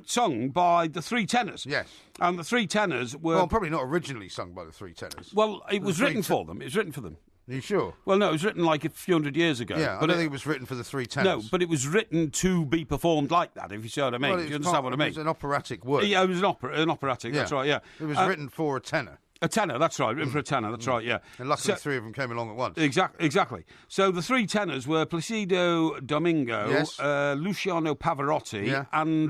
sung by the Three Tenors. Yes. And the Three Tenors were... Well, probably not originally sung by the Three Tenors. Well, it was written for them. It was written for them. Are you sure? Well, no, it was written like a few hundred years ago. Yeah, but I don't think it was written for the Three Tenors. No, but it was written to be performed like that, if you see what I mean. Well, Do you understand what I mean? It was an operatic work. Yeah, it was an operatic, that's right, yeah. It was written for a tenor. A tenor, that's right, written for a tenor, that's right, yeah. And luckily three of them came along at once. Exactly. So the three tenors were Placido Domingo, Luciano Pavarotti, and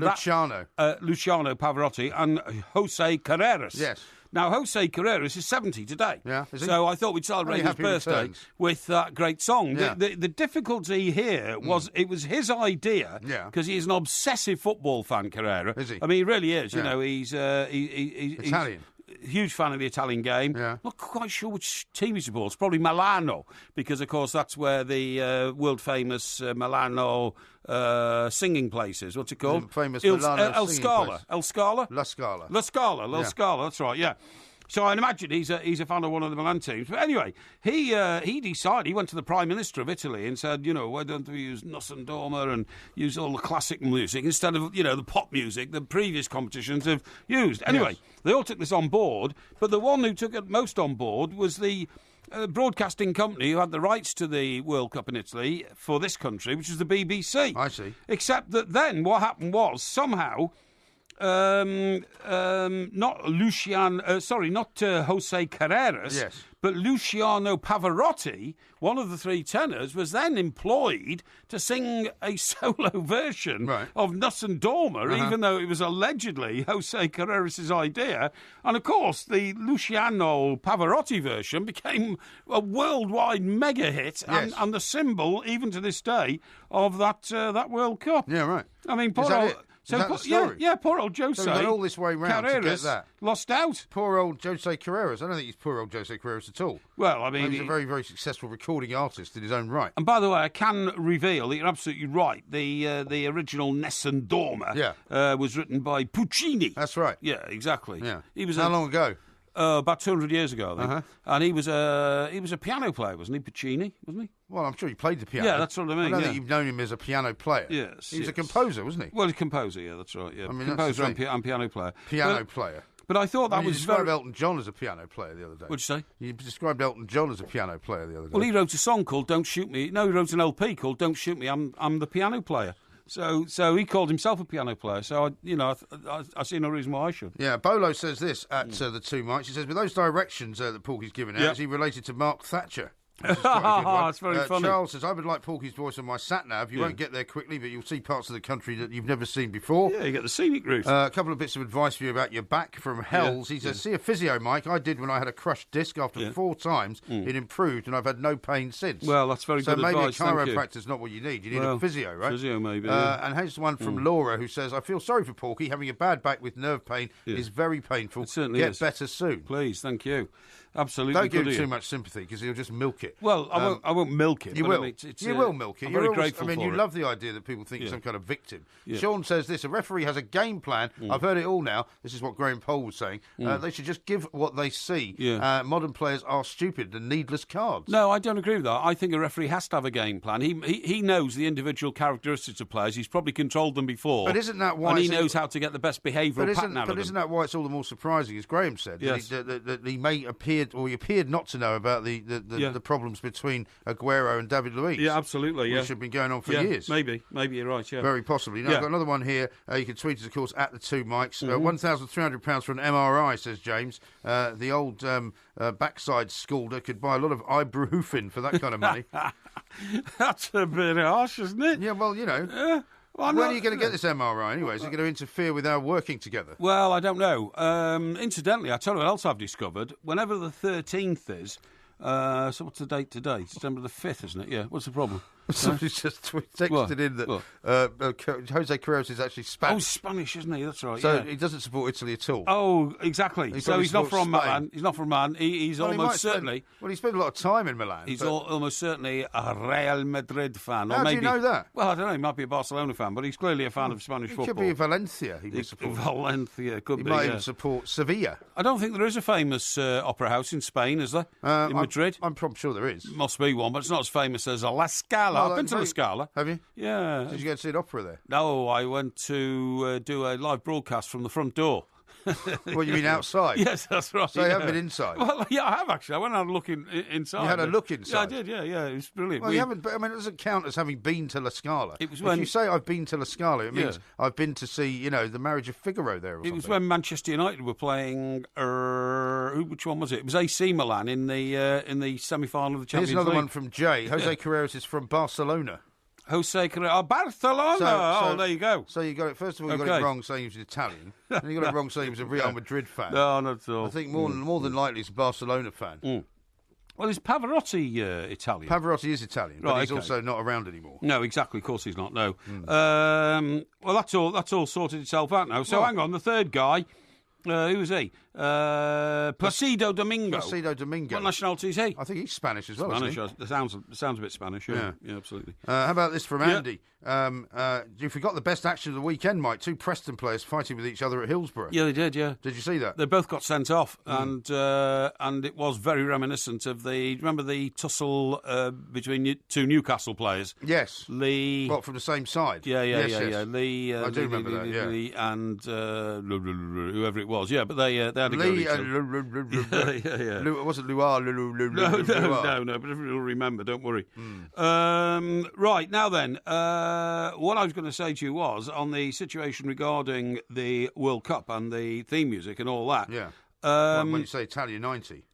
Luciano Pavarotti, and Jose Carreras. Yes. Now, Jose Carreras is 70 today. Yeah, is he? So I thought we'd celebrate his birthday with that great song. Yeah. The difficulty here was it was his idea, because he's an obsessive football fan, Carrera. Is he? I mean, he really is. Yeah. He's Italian. Huge fan of the Italian game. Yeah. Not quite sure which team he supports. Probably Milano, because, of course, that's where the world-famous Milano singing place is. What's it called? Famous Milano El singing Scala. place. El Scala? La Scala. La Scala, that's right, yeah. So I imagine he's a fan of one of the Milan teams. But anyway, he decided, he went to the Prime Minister of Italy and said, why don't we use Nossum Dorma and use all the classic music instead of, the pop music the previous competitions have used. Anyway, they all took this on board, but the one who took it most on board was the broadcasting company who had the rights to the World Cup in Italy for this country, which is the BBC. I see. Except that then what happened was somehow... not Jose Carreras, but Luciano Pavarotti, one of the three tenors, was then employed to sing a solo version of Nossum Dorma, even though it was allegedly Jose Carreras' idea. And of course, the Luciano Pavarotti version became a worldwide mega hit and the symbol, even to this day, of that World Cup. Yeah, right. I mean, poor old... So, poor old Jose. So we got all this way round to get that. Lost out. Poor old Jose Carreras. I don't think he's poor old Jose Carreras at all. Well, I mean... He's a very, very successful recording artist in his own right. And by the way, I can reveal that you're absolutely right. The original Nossum Dorma was written by Puccini. That's right. Yeah, exactly. Yeah. He was How long ago? About 200 years ago, I think. And he was a piano player, wasn't he? Puccini, wasn't he? Well, I'm sure he played the piano. Yeah, that's what I mean. I don't think you've known him as a piano player. Yes. He was a composer, wasn't he? Well, he's a composer, yeah, that's right. Yeah. I mean, composer and piano player. Piano player. But I thought that was you described Elton John as a piano player the other day. What'd you say? You described Elton John as a piano player the other day. Well, he wrote a song called "Don't Shoot Me." No, he wrote an LP called "Don't Shoot Me." I'm the piano player. So he called himself a piano player. So I see no reason why I should. Yeah, Bolo says this at the two mics. He says, with those directions that Porky's given out, is he related to Mark Thatcher? That's very funny. Charles says, I would like Porky's voice on my sat-nav. You won't get there quickly, but you'll see parts of the country that you've never seen before. Yeah, you get the scenic route. A couple of bits of advice for you about your back from Hells. He says, see a physio, Mike. I did when I had a crushed disc. After 4 times, it improved, and I've had no pain since. Well, that's very good advice. So maybe a chiropractor's not what you need. You need a physio, right? Physio, maybe. And here's one from Laura, who says, I feel sorry for Porky. Having a bad back with nerve pain is very painful. It certainly Get is. better soon. Please, thank you. Absolutely. Don't give him too much sympathy, because he'll just milk it. Well, I won't milk it. You will. I mean, you will milk it. I'm very grateful you for love the idea that people think you're some kind of victim. Yeah. Sean says this, a referee has a game plan. I've heard it all now. This is what Graham Poll was saying. They should just give what they see. Yeah. Modern players are stupid and needless cards. No, I don't agree with that. I think a referee has to have a game plan. He knows the individual characteristics of players. He's probably controlled them before. But isn't that why... And he knows how to get the best behavioural pattern out of them. But isn't that why it's all the more surprising, as Graham said, yes. that he may appear appeared not to know about the problems between Aguero and David Luiz. Yeah, absolutely. Which have been going on for years. Maybe you're right. Yeah, very possibly. Now I've got another one here. You can tweet us, of course, at the two mics. £1,300 for an MRI, says James. The old backside scalder could buy a lot of ibuprofen for that kind of money. That's a bit harsh, isn't it? Yeah, well, you know. When are you going to get this MRI anyway? Is it going to interfere with our working together? Well, I don't know. Incidentally, I tell you what else I've discovered. Whenever the 13th is, so what's the date today? December the 5th, isn't it? Yeah, what's the problem? Somebody's just texted in that Jose Carreras is actually Spanish. Oh, Spanish, isn't he? That's right. So he doesn't support Italy at all. Oh, exactly. So he's not from Milan. He's not from Milan. He's almost certainly. He spent a lot of time in Milan. He's almost certainly a Real Madrid fan. How do you know that? Well, I don't know. He might be a Barcelona fan, but he's clearly a fan of Spanish football. Could be Valencia. He would support. Valencia could be. He might even support Sevilla. I don't think there is a famous opera house in Spain, is there? In Madrid? I'm probably sure there is. Must be one, but it's not as famous as La Scala. I've been to La Scala. Have you? Yeah. Did you go to see an opera there? No, I went to do a live broadcast from the front door. What, you mean outside? Yes, that's right. So you haven't been inside? Well, yeah, I have actually. I went and had a look inside. You had a look inside? Yeah, I did, yeah. It was brilliant. Well, you haven't, but I mean, it doesn't count as having been to La Scala. It was if you say I've been to La Scala, it means I've been to see, the Marriage of Figaro there or something. It was when Manchester United were playing, which one was it? It was AC Milan in the semi-final of the Champions League. Here's another one from Jay. Jose Carreras is from Barcelona. Jose Carreras, Barcelona. There you go. So you got it. First of all, you got it wrong saying he was Italian. And you got it wrong saying he was a Real Madrid fan. No, not at all. I think more than likely he's a Barcelona fan. Well, is Pavarotti Italian? Pavarotti is Italian, but he's also not around anymore. No, exactly. Of course he's not. No. Well, that's all sorted itself out now. So hang on, the third guy. Who was he? Placido Domingo. Placido Domingo. What nationality is he? I think he's Spanish as well. Spanish. It sounds a bit Spanish. Yeah, absolutely. How about this from Andy? You forgot the best action of the weekend, Mike. Two Preston players fighting with each other at Hillsborough. Yeah, they did. Yeah. Did you see that? They both got sent off, and it was very reminiscent of remember the tussle between two Newcastle players. Yes. Lee. What, from the same side? Yeah. Lee. I do remember that. Yeah. Lee and whoever it was. Yeah, but they had a Lee go at each other. It wasn't Luar. No, but everyone will remember, don't worry. Right, now then, what I was going to say to you was, on the situation regarding the World Cup and the theme music and all that. Yeah. When you say Italia 90.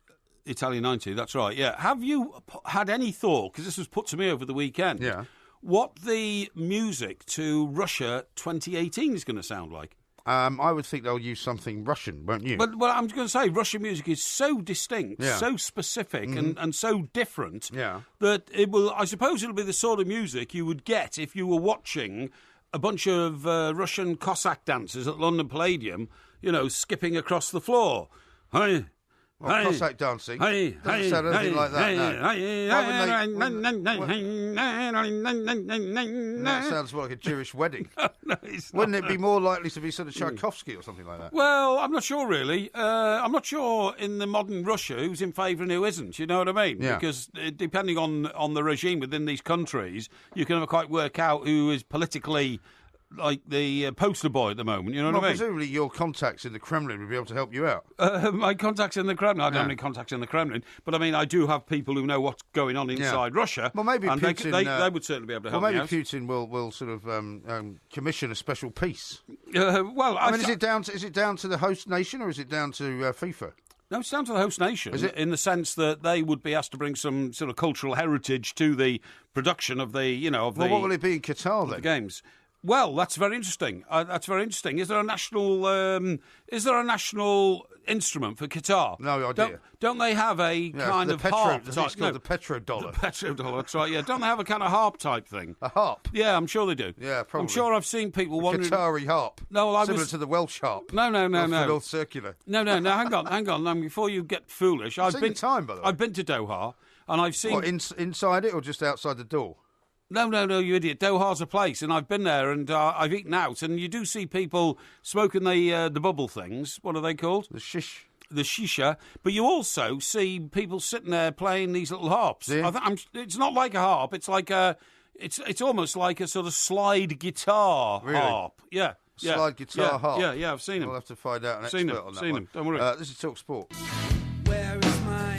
Italia 90, that's right, yeah. Have you had any thought, because this was put to me over the weekend, what the music to Russia 2018 is going to sound like? I would think they'll use something Russian, won't you? But I'm going to say Russian music is so distinct, so specific, and so different that it will. I suppose it'll be the sort of music you would get if you were watching a bunch of Russian Cossack dancers at London Palladium, skipping across the floor. Hey. Well, Cossack dancing doesn't sound anything like that, no. That sounds more like a Jewish wedding. No, it's not. Wouldn't it be more likely to be sort of Tchaikovsky or something like that? Well, I'm not sure, really. I'm not sure in the modern Russia who's in favour and who isn't, you know what I mean? Yeah. Because depending on the regime within these countries, you can never quite work out who is politically like the poster boy at the moment, you know what I mean? Presumably your contacts in the Kremlin would be able to help you out. My contacts in the Kremlin? I don't have any contacts in the Kremlin, but I mean, I do have people who know what's going on inside Russia. Well, maybe and Putin... They would certainly be able to help me out. Maybe Putin will sort of commission a special piece. Well, I mean, is it down to the host nation or is it down to FIFA? No, it's down to the host nation, in the sense that they would be asked to bring some sort of cultural heritage to the production of the, Well, what will it be in Qatar then? The games. Well, that's very interesting. Is there a national instrument for Qatar? No idea. Don't they have a kind of harp? It's called the petrodollar. The petrodollar, that's right, yeah. Don't they have a kind of harp type thing? A harp? Yeah, I'm sure they do. Yeah, probably. I'm sure I've seen people wondering... Qatari harp. No, similar to the Welsh harp. No. North Circular. No, hang on. Before you get foolish... I've been to Doha, and I've seen... What, inside it or just outside the door? No, you idiot. Doha's a place, and I've been there, and I've eaten out, and you do see people smoking the bubble things. What are they called? The shish. The shisha. But you also see people sitting there playing these little harps. Yeah. It's not like a harp. It's like it's almost like a sort of slide guitar harp. Yeah. Slide guitar harp. Yeah, I've seen them. We'll have to find out an expert on that one. Seen them. Don't worry. This is Talk Sport. Where is my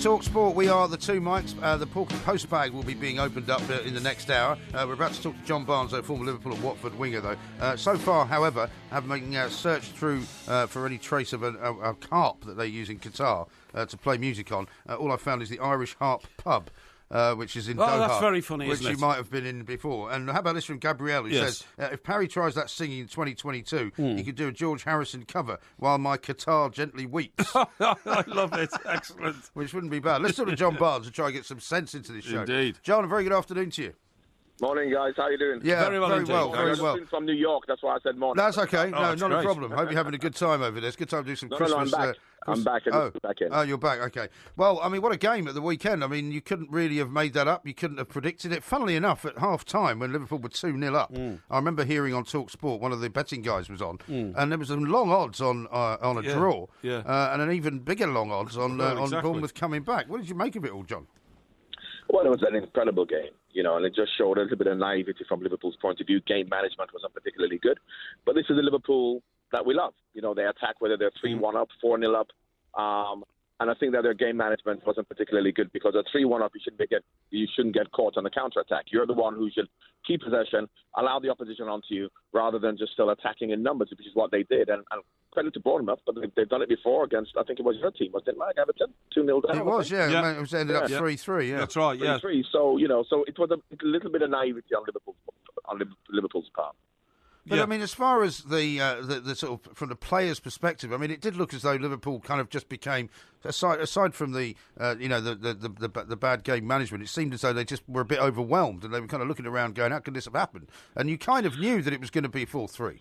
Talk Sport. We are the two mics. The Porky Postbag will be being opened up in the next hour. We're about to talk to John Barnes, former Liverpool and Watford winger, though. So far, however, having searched through for any trace of a harp that they use in Qatar to play music on, all I found is the Irish Harp Pub. Which is in Doha. That's very funny, which isn't it? you might have been in before. And how about this from Gabrielle, who says, if Parry tries that singing in 2022, he could do a George Harrison cover, While My Qatar Gently Weeps. I love it. Excellent. Which wouldn't be bad. Let's talk to John Barnes and try and get some sense into this show. Indeed. John, a very good afternoon to you. Morning, guys. How you doing? Yeah, very well. Very well. From New York, that's why I said morning. That's okay. No, not great. a problem. Hope you're having a good time over there. It's a good time to do some Christmas. No, I'm back. I'm back. Back in. Oh, you're back. Okay. Well, I mean, what a game at the weekend. I mean, you couldn't really have made that up. You couldn't have predicted it. Funnily enough, at half-time, when Liverpool were 2-0 up, I remember hearing on Talk Sport, one of the betting guys was on, and there was some long odds on a draw, and an even bigger long odds on Bournemouth coming back. What did you make of it all, John? Well, it was an incredible game, and it just showed a little bit of naivety from Liverpool's point of view. Game management wasn't particularly good, but this is the Liverpool that we love. They attack whether they're 3-1 up, 4-0 up, and I think that their game management wasn't particularly good because at 3-1 up, you shouldn't get caught on the counter-attack. You're the one who should keep possession, allow the opposition onto you, rather than just still attacking in numbers, which is what they did. And credit to Bournemouth, but they've done it before against, I think it was your team, wasn't it, Mike? Everton, 2-0 down. It was, yeah. It was ended up 3-3, yeah. That's right, yeah. 3-3. So, so it was a little bit of naivety on Liverpool's part. But I mean, as far as the sort of from the players' perspective, I mean, it did look as though Liverpool kind of just became aside from the bad game management, it seemed as though they just were a bit overwhelmed and they were kind of looking around, going, "How could this have happened?" And you kind of knew that it was going to be 4-3.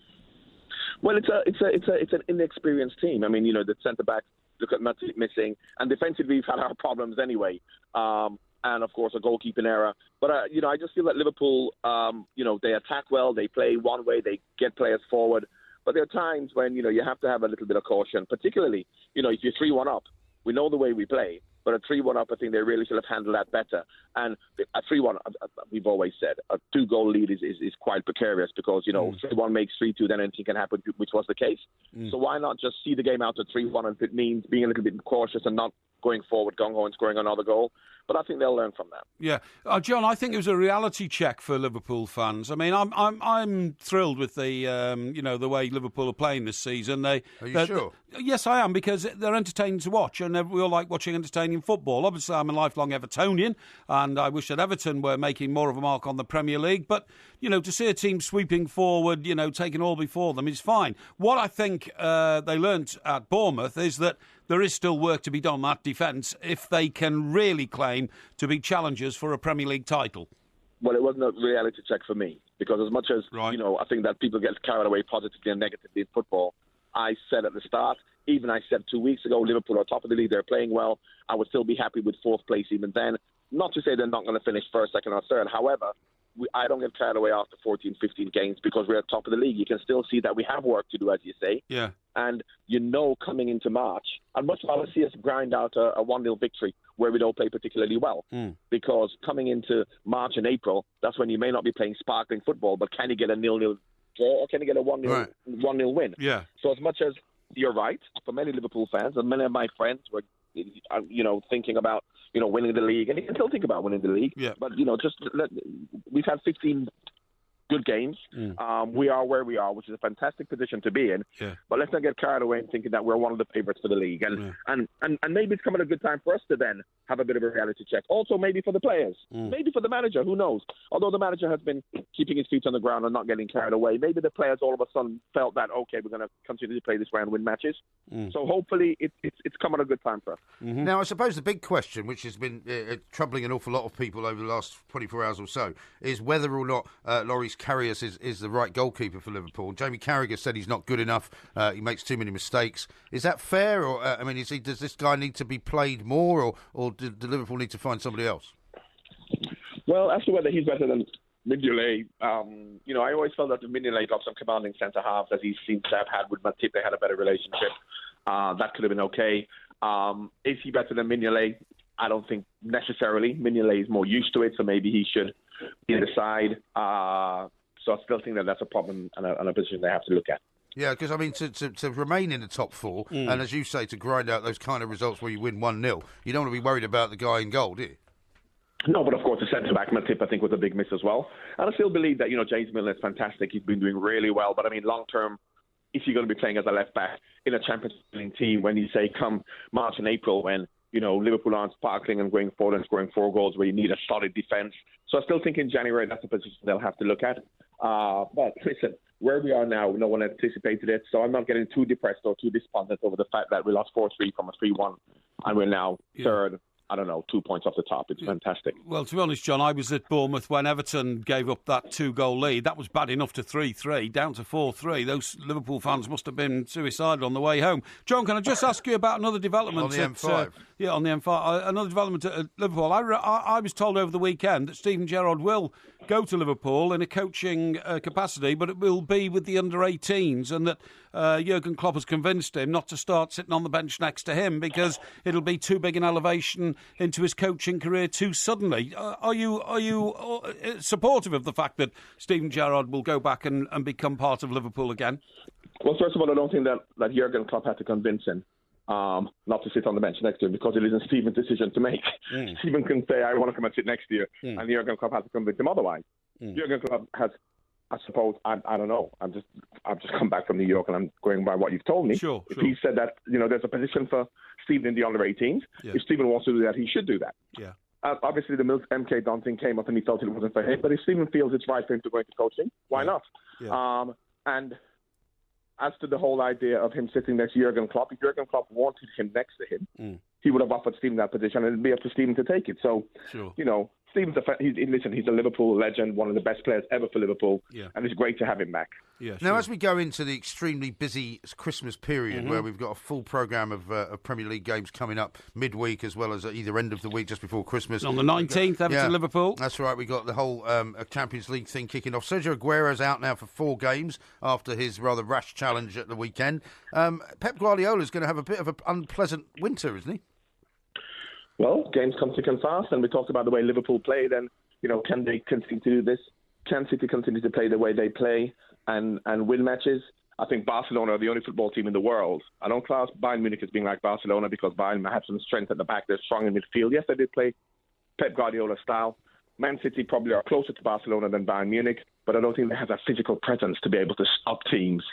Well, it's an inexperienced team. I mean, the centre backs look at Matip missing, and defensively we've had our problems anyway. And, of course, a goalkeeping error. But, I just feel that Liverpool, they attack well, they play one way, they get players forward. But there are times when, you have to have a little bit of caution, particularly, if you're 3-1 up. We know the way we play. But at 3-1 up, I think they really should have handled that better. And at 3-1, we've always said, a 2-goal lead is quite precarious because, 3-1 makes 3-2, then anything can happen, which was the case. So why not just see the game out at 3-1 if it means being a little bit cautious and not going forward, gung-ho and scoring another goal? But I think they'll learn from that. Yeah, John, I think it was a reality check for Liverpool fans. I mean, I'm thrilled with the the way Liverpool are playing this season. Are you sure? Yes, I am, because they're entertaining to watch, and we all like watching entertaining football. Obviously, I'm a lifelong Evertonian, and I wish that Everton were making more of a mark on the Premier League. But to see a team sweeping forward, taking all before them is fine. What I think they learnt at Bournemouth is that there is still work to be done on that defence if they can really claim to be challengers for a Premier League title. Well, it wasn't a reality check for me because as much as, I think that people get carried away positively and negatively in football, I said at the start, even I said 2 weeks ago, Liverpool are top of the league, they're playing well. I would still be happy with fourth place even then. Not to say they're not going to finish first, second or third. However, I don't get carried away after 14, 15 games because we're at top of the league. You can still see that we have work to do, as you say. Yeah. And coming into March, I'd much rather see us grind out a 1-0 victory where we don't play particularly well. Because coming into March and April, that's when you may not be playing sparkling football, but can you get a 0-0 draw or can you get a 1-0 win? Yeah. So as much as you're right, for many Liverpool fans, and many of my friends were, thinking about, winning the league, and you can still think about winning the league. Yeah. But, we've had 15 good games. We are where we are, which is a fantastic position to be in. Yeah. But let's not get carried away in thinking that we're one of the favourites for the league. And maybe it's coming a good time for us to then have a bit of a reality check. Also, maybe for the players, maybe for the manager, who knows? Although the manager has been keeping his feet on the ground and not getting carried away, maybe the players all of a sudden felt that, okay, we're going to continue to play this way and win matches. So hopefully it's coming a good time for us. Now, I suppose the big question, which has been troubling an awful lot of people over the last 24 hours or so, is whether or not Loris Karius is the right goalkeeper for Liverpool. Jamie Carragher said he's not good enough. He makes too many mistakes. Is that fair? Or does this guy need to be played more, or do Liverpool need to find somebody else? Well, as to whether he's better than Mignolet, I always felt that the Mignolet got some commanding centre halves as he seems to have had with Matip. They had a better relationship. That could have been okay. Is he better than Mignolet? I don't think necessarily. Mignolet is more used to it, so maybe he should be in the side. So I still think that that's a problem and a position they have to look at. Yeah, because, I mean, to remain in the top four, and as you say, to grind out those kind of results where you win 1-0, you don't want to be worried about the guy in goal, do you? No, but of course the centre-back, Matip, I think, was a big miss as well. And I still believe that, James Milner is fantastic. He's been doing really well. But, I mean, long-term, if you're going to be playing as a left-back in a Champions League team, when you say come March and April, when, Liverpool aren't sparkling and going forward and scoring 4 goals, where you need a solid defence. So I still think in January that's a position they'll have to look at. But listen, where we are now, no one anticipated it. So I'm not getting too depressed or too despondent over the fact that we lost 4-3 from a 3-1, and we're now third. I don't know, 2 points off the top. It's fantastic. Well, to be honest, John, I was at Bournemouth when Everton gave up that 2-goal lead. That was bad enough to 3-3, down to 4-3. Those Liverpool fans must have been suicidal on the way home. John, can I just ask you about another development? On the M5. On the M5. Another development at Liverpool. I was told over the weekend that Steven Gerrard will go to Liverpool in a coaching capacity, but it will be with the under-18s, and that Jurgen Klopp has convinced him not to start sitting on the bench next to him because it'll be too big an elevation into his coaching career too suddenly. Are you supportive of the fact that Steven Gerrard will go back and become part of Liverpool again? Well, first of all, I don't think that Jurgen Klopp had to convince him not to sit on the bench next to him, because it isn't Steven's decision to make. Steven can say, I want to come and sit next to you, and Jurgen Klopp has to convince him otherwise. Jurgen Klopp has, I suppose, I don't know. I've just come back from New York and I'm going by what you've told me. Sure. He said that, there's a position for Steven in the under-18s. If Steven wants to do that, he should do that. Yeah. Obviously, the MK Don thing came up and he felt it wasn't for him. But if Steven feels it's right for him to go into coaching, why not? Yeah. And as to the whole idea of him sitting next to Jurgen Klopp, if Jurgen Klopp wanted him next to him, he would have offered Steven that position, and it'd be up to Steven to take it. So, Steven's he's a Liverpool legend, one of the best players ever for Liverpool, and it's great to have him back. Yeah, now, as we go into the extremely busy Christmas period, where we've got a full programme of Premier League games coming up midweek, as well as at either end of the week just before Christmas. On the 19th, Everton-Liverpool. That's right, we've got the whole Champions League thing kicking off. Sergio Aguero's out now for 4 games after his rather rash challenge at the weekend. Pep Guardiola's going to have a bit of an unpleasant winter, isn't he? Well, games come thick and fast, and we talked about the way Liverpool played, and, can they continue to do this? Can City continue to play the way they play and win matches? I think Barcelona are the only football team in the world. I don't class Bayern Munich as being like Barcelona, because Bayern have some strength at the back. They're strong in midfield. Yes, they did play Pep Guardiola style. Man City probably are closer to Barcelona than Bayern Munich, but I don't think they have that physical presence to be able to stop teams.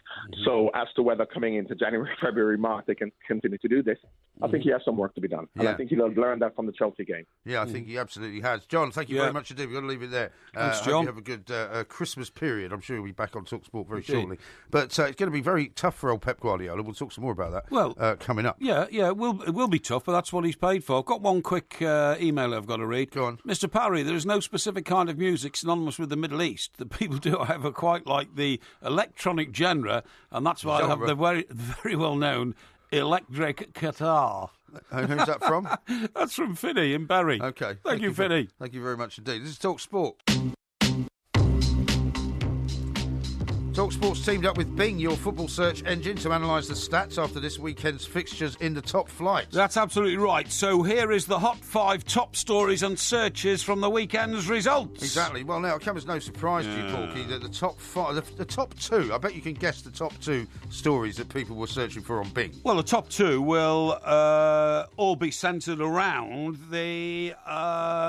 So as to whether coming into January, February, March, they can continue to do this, I think he has some work to be done. And I think he'll learn that from the Chelsea game. Yeah, I think he absolutely has. John, thank you very much indeed. We've got to leave it there. Thanks, John. Hope you have a good Christmas period. I'm sure he'll be back on TalkSport very shortly. But it's going to be very tough for old Pep Guardiola. We'll talk some more about that coming up. Yeah, it will be tough, but that's what he's paid for. I've got one quick email I've got to read. Go on. Mr. Parry, there is no specific kind of music synonymous with the Middle East. The people do, however, quite like the electronic genre, and that's why I have the very, very well-known electric guitar. And who's that from? That's from Finney in Barry. Okay. Thank you, Finney. Thank you very much indeed. This is TalkSport. TalkSport's teamed up with Bing, your football search engine, to analyse the stats after this weekend's fixtures in the top flight. That's absolutely right. So here is the hot 5 top stories and searches from the weekend's results. Exactly. Well, now, it comes as no surprise to you, Porky, that the top 5, the top 2, I bet you can guess the top 2 stories that people were searching for on Bing. Well, the top 2 will all be centred around the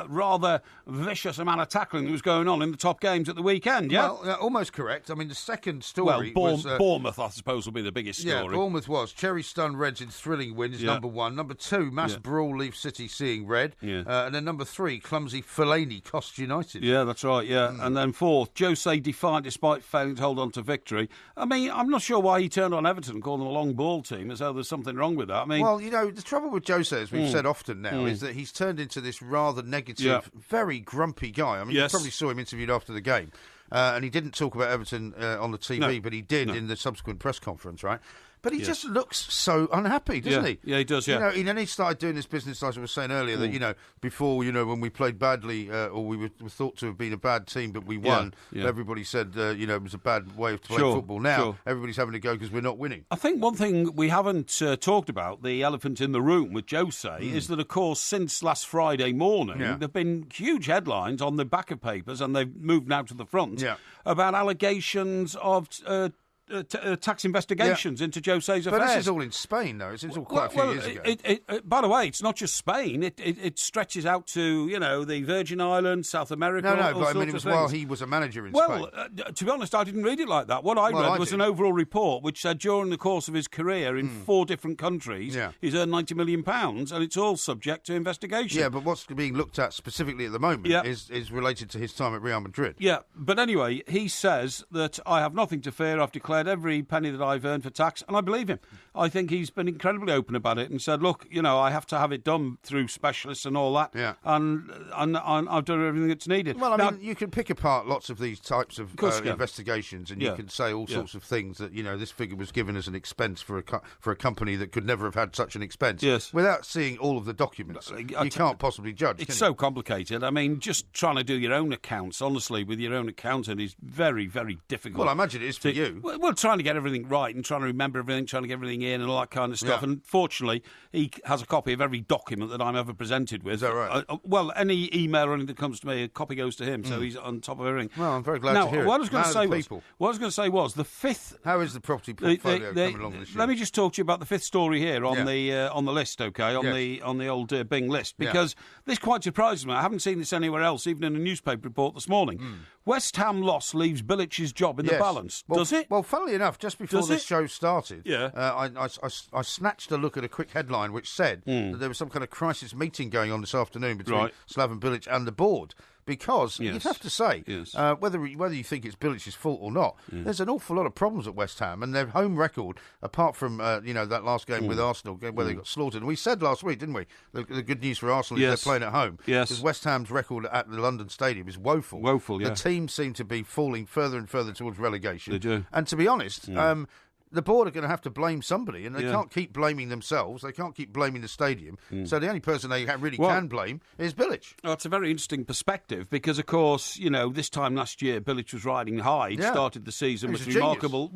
rather vicious amount of tackling that was going on in the top games at the weekend, yeah? Well, almost correct. I mean, the second story was... Bournemouth, I suppose, will be the biggest story. Yeah, Bournemouth was. Cherry Stun Reds in thrilling wins, number 1. Number 2, mass brawl leaves City seeing red. Yeah. And then number 3, clumsy Fellaini cost United. Yeah, that's right, yeah. And then 4th, Jose defiant despite failing to hold on to victory. I mean, I'm not sure why he turned on Everton and called them a long ball team, as though there's something wrong with that. I mean... Well, the trouble with Jose, as we've said often now, is that he's turned into this rather negative, very grumpy guy. I mean, you probably saw him interviewed after the game. And he didn't talk about Everton on the TV, but he did in the subsequent press conference, right? But he just looks so unhappy, doesn't he? Yeah, he does, yeah. And then he started doing this business, like I was saying earlier, that, before, when we played badly, or we were thought to have been a bad team, but we won, everybody said, it was a bad way of playing football. Now, everybody's having to go because we're not winning. I think one thing we haven't talked about, the elephant in the room with Jose, is that, of course, since last Friday morning, there have been huge headlines on the back of papers, and they've moved now to the front, about allegations of... tax investigations into Jose's affairs. But this is all in Spain, though. It's all quite a few years ago. By the way, it's not just Spain. It stretches out to, the Virgin Islands, South America. No, but I mean, it was while he was a manager in Spain. Well, to be honest, I didn't read it like that. What I read was an overall report which said during the course of his career in 4 different countries, he's earned £90 million, and it's all subject to investigation. Yeah, but what's being looked at specifically at the moment is related to his time at Real Madrid. Yeah, but anyway, he says that I have nothing to fear. I've declared every penny that I've earned for tax, and I believe him. I think he's been incredibly open about it and said, look, I have to have it done through specialists and all that, and I've done everything that's needed. Well, I mean, you can pick apart lots of these types of investigations, and you can say all sorts of things that, this figure was given as an expense for a company that could never have had such an expense. Yes. Without seeing all of the documents, you can't possibly judge. It's so complicated. I mean, just trying to do your own accounts, honestly, with your own accountant is very, very difficult. Well, I imagine it is for you. Well, trying to get everything right and trying to remember everything, trying to get everything in and all that kind of stuff. And fortunately, he has a copy of every document that I'm ever presented with. Is that right? Well, any email or anything that comes to me, a copy goes to him, so he's on top of everything. Well, I'm very glad to hear it. What I was going to say was the fifth. How is the property portfolio coming along this year? Let me just talk to you about the fifth story here on the list, okay? On the old Bing list, because this quite surprises me. I haven't seen this anywhere else, even in a newspaper report this morning. West Ham loss leaves Bilic's job in the balance. Does it? Well, funnily enough, just before this show started, I snatched a look at a quick headline which said that there was some kind of crisis meeting going on this afternoon between Slaven Bilic and the board. Because you'd have to say, whether you think it's Bilic's fault or not, there's an awful lot of problems at West Ham, and their home record, apart from that last game with Arsenal, where they got slaughtered. And we said last week, didn't we? The good news for Arsenal is they're playing at home. Yes. Because West Ham's record at the London Stadium is woeful. Woeful, yeah. The team seem to be falling further and further towards relegation. They do. And to be honest, the board are going to have to blame somebody, and they can't keep blaming themselves. They can't keep blaming the stadium. So the only person they really can blame is Bilic. Well, it's a very interesting perspective because, of course, this time last year, Bilic was riding high. He started the season with remarkable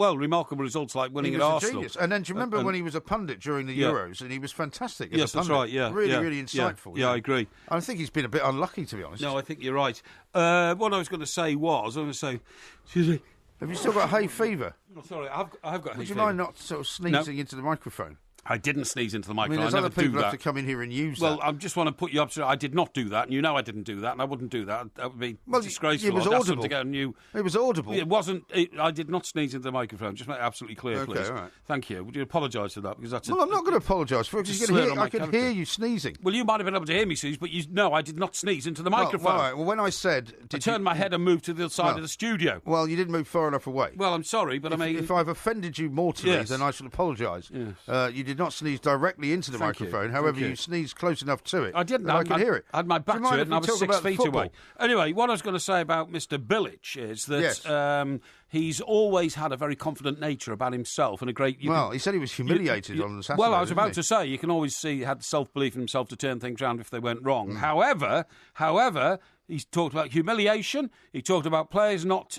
results like winning at Arsenal. Genius. And then do you remember when he was a pundit during the Euros, and he was fantastic as a pundit? That's right, yeah. Really insightful. Yeah, I agree. I think he's been a bit unlucky, to be honest. No, I think you're right. What I was going to say was, excuse me. Have you still got hay fever? Oh, sorry, I've got hay fever. Would you mind not sort of sneezing into the microphone? I didn't sneeze into the microphone. I mean, there's other people have to come in here and use that. Well, I just want to put you up to I did not do that, and you know I didn't do that, and I wouldn't do that. That would be disgraceful. It was audible. To get It was audible. It wasn't. I did not sneeze into the microphone. Just make it absolutely clear, please. All right. Thank you. Would you apologise for that? Because that's I'm not going to apologise for it. I could hear you sneezing. Well, you might have been able to hear me sneeze, but I did not sneeze into the microphone. All right. Well, when I said... I turned my head and moved to the other side of the studio. Well, you didn't move far enough away. Well, I'm sorry, but if I've offended you mortally, then I should apologise. Yes. You did not sneeze directly into the microphone. However, you sneezed close enough to it. I didn't. I could hear it. I had my back to it, and I was 6 feet away. Anyway, what I was going to say about Mr. Bilic is that he's always had a very confident nature about himself and a great... he said he was humiliated on Saturday. Well, I was about to say, you can always see he had self-belief in himself to turn things around if they went wrong. However, he's talked about humiliation. He talked about players not...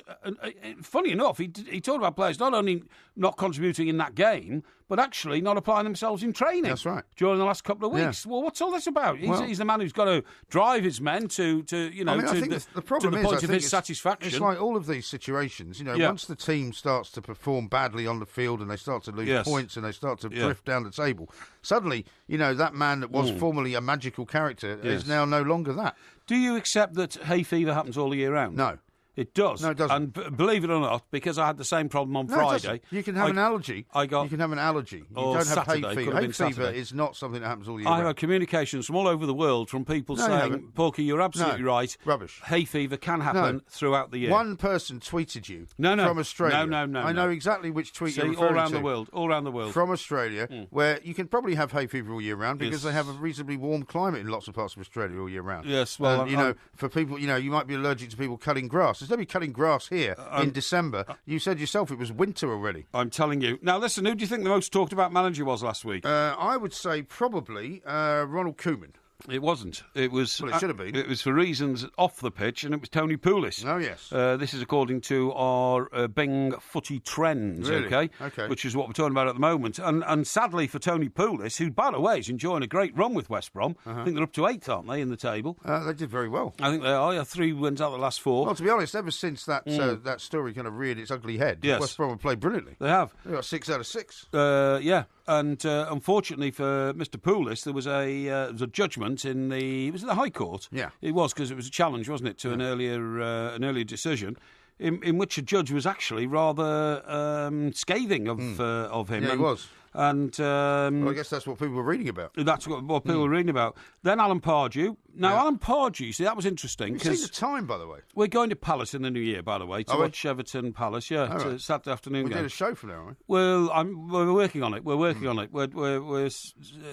funny enough, he talked about players not only not contributing in that game, but actually not applying themselves in training. That's right. During the last couple of weeks. Yeah. Well, what's all this about? He's the man who's got to drive his men to the point of his satisfaction. It's like all of these situations, once the team starts to perform badly on the field and they start to lose points and they start to drift down the table, suddenly, that man that was formerly a magical character is now no longer that. Do you accept that hay fever happens all year round? No. It does. No, it doesn't. And believe it or not, because I had the same problem on Friday... You can have an allergy. You can have an allergy. You don't have hay fever. Hay fever is not something that happens all year round. I have communications from all over the world from people saying, Porky, you're absolutely right. Rubbish. Hay fever can happen throughout the year. One person tweeted you from Australia. No. I know exactly which tweet you're referring to. All around the world. From Australia, where you can probably have hay fever all year round because they have a reasonably warm climate in lots of parts of Australia all year round. Yes, well... for people, you might be allergic to people cutting grass. There's nobody cutting grass here in December. You said yourself it was winter already. I'm telling you. Now, listen, who do you think the most talked about manager was last week? I would say probably Ronald Koeman. It wasn't. It was. Well, it should have been. It was for reasons off the pitch, and it was Tony Pulis. Oh, yes. This is according to our Bing footy trends, really? Okay, which is what we're talking about at the moment. And sadly for Tony Pulis, who, by the way, is enjoying a great run with West Brom. I think they're up to 8th, aren't they, in the table? They did very well. I think they are. Yeah, 3 wins out of the last 4. Well, to be honest, ever since that story kind of reared its ugly head, West Brom have played brilliantly. They have. They got 6 out of 6. Yeah. And unfortunately for Mr. Pulis, there was a judgment in the High Court. Yeah, it was, because it was a challenge, wasn't it, to an earlier decision, in which a judge was actually rather scathing of him. Yeah, he was. And well, I guess that's what people were reading about. That's what people were reading about. Then Alan Pardew. Now, Alan Pardew, see, that was interesting. Have you seen the time, by the way? We're going to Palace in the new year, by the way, to watch Everton Palace. Yeah, it's a Saturday afternoon game. We're doing a show from there, aren't we? Well, we're working on it. We're working on it. We're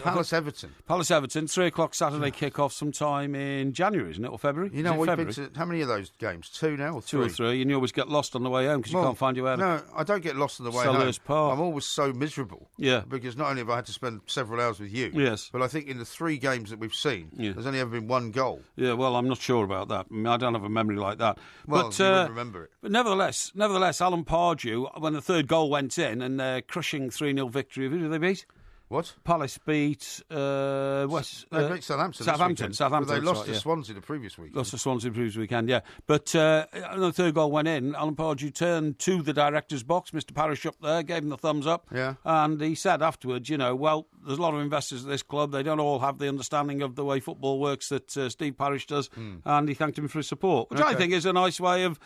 Palace Everton. Palace Everton, 3 o'clock Saturday kick-off sometime in January, isn't it, or February? You know, we've been to how many of those games? 2 now, or 3? 2 or 3, and you always get lost on the way home because you can't find your way. No, I don't get lost on the way home. I'm always so miserable. Yeah, because not only have I had to spend several hours with you, yes, but I think in the 3 games that we've seen, there's only ever been 1 goal. Yeah, well, I'm not sure about that. I mean, I don't have a memory like that. Well, but, you wouldn't remember it. But nevertheless, Alan Pardew, when the 3rd goal went in, and their crushing 3-0 victory, who did they beat? What? Palace beat they beat Southampton. Southampton. But they lost to Swansea the previous week. Lost to Swansea the previous weekend, yeah. But the 3rd goal went in. Alan Pardew turned to the director's box. Mr. Parrish up there gave him the thumbs up. Yeah. And he said afterwards, well, there's a lot of investors at this club. They don't all have the understanding of the way football works that Steve Parrish does. And he thanked him for his support, which I think is a nice way of,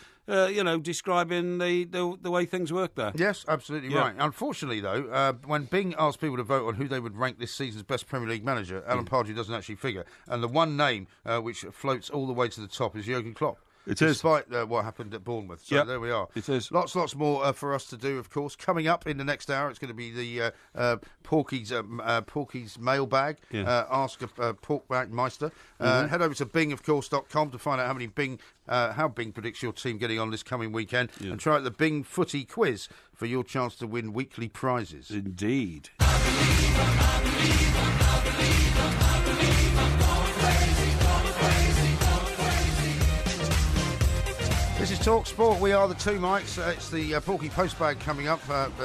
describing the way things work there. Yes, absolutely right. Unfortunately, though, when Bing asked people to vote on who they would rank this season's best Premier League manager, Alan Pardew doesn't actually figure. And the one name which floats all the way to the top is Jurgen Klopp. Despite what happened at Bournemouth. So there we are. It is. Lots more for us to do, of course. Coming up in the next hour, it's going to be the Porky's mailbag. Ask a Porkbag Meister. Head over to bingofcourse.com to find out how Bing predicts your team getting on this coming weekend. And try out the Bing Footy Quiz for your chance to win weekly prizes. Indeed. This is Talk Sport. We are the 2 mics. It's the Porky Postbag coming up.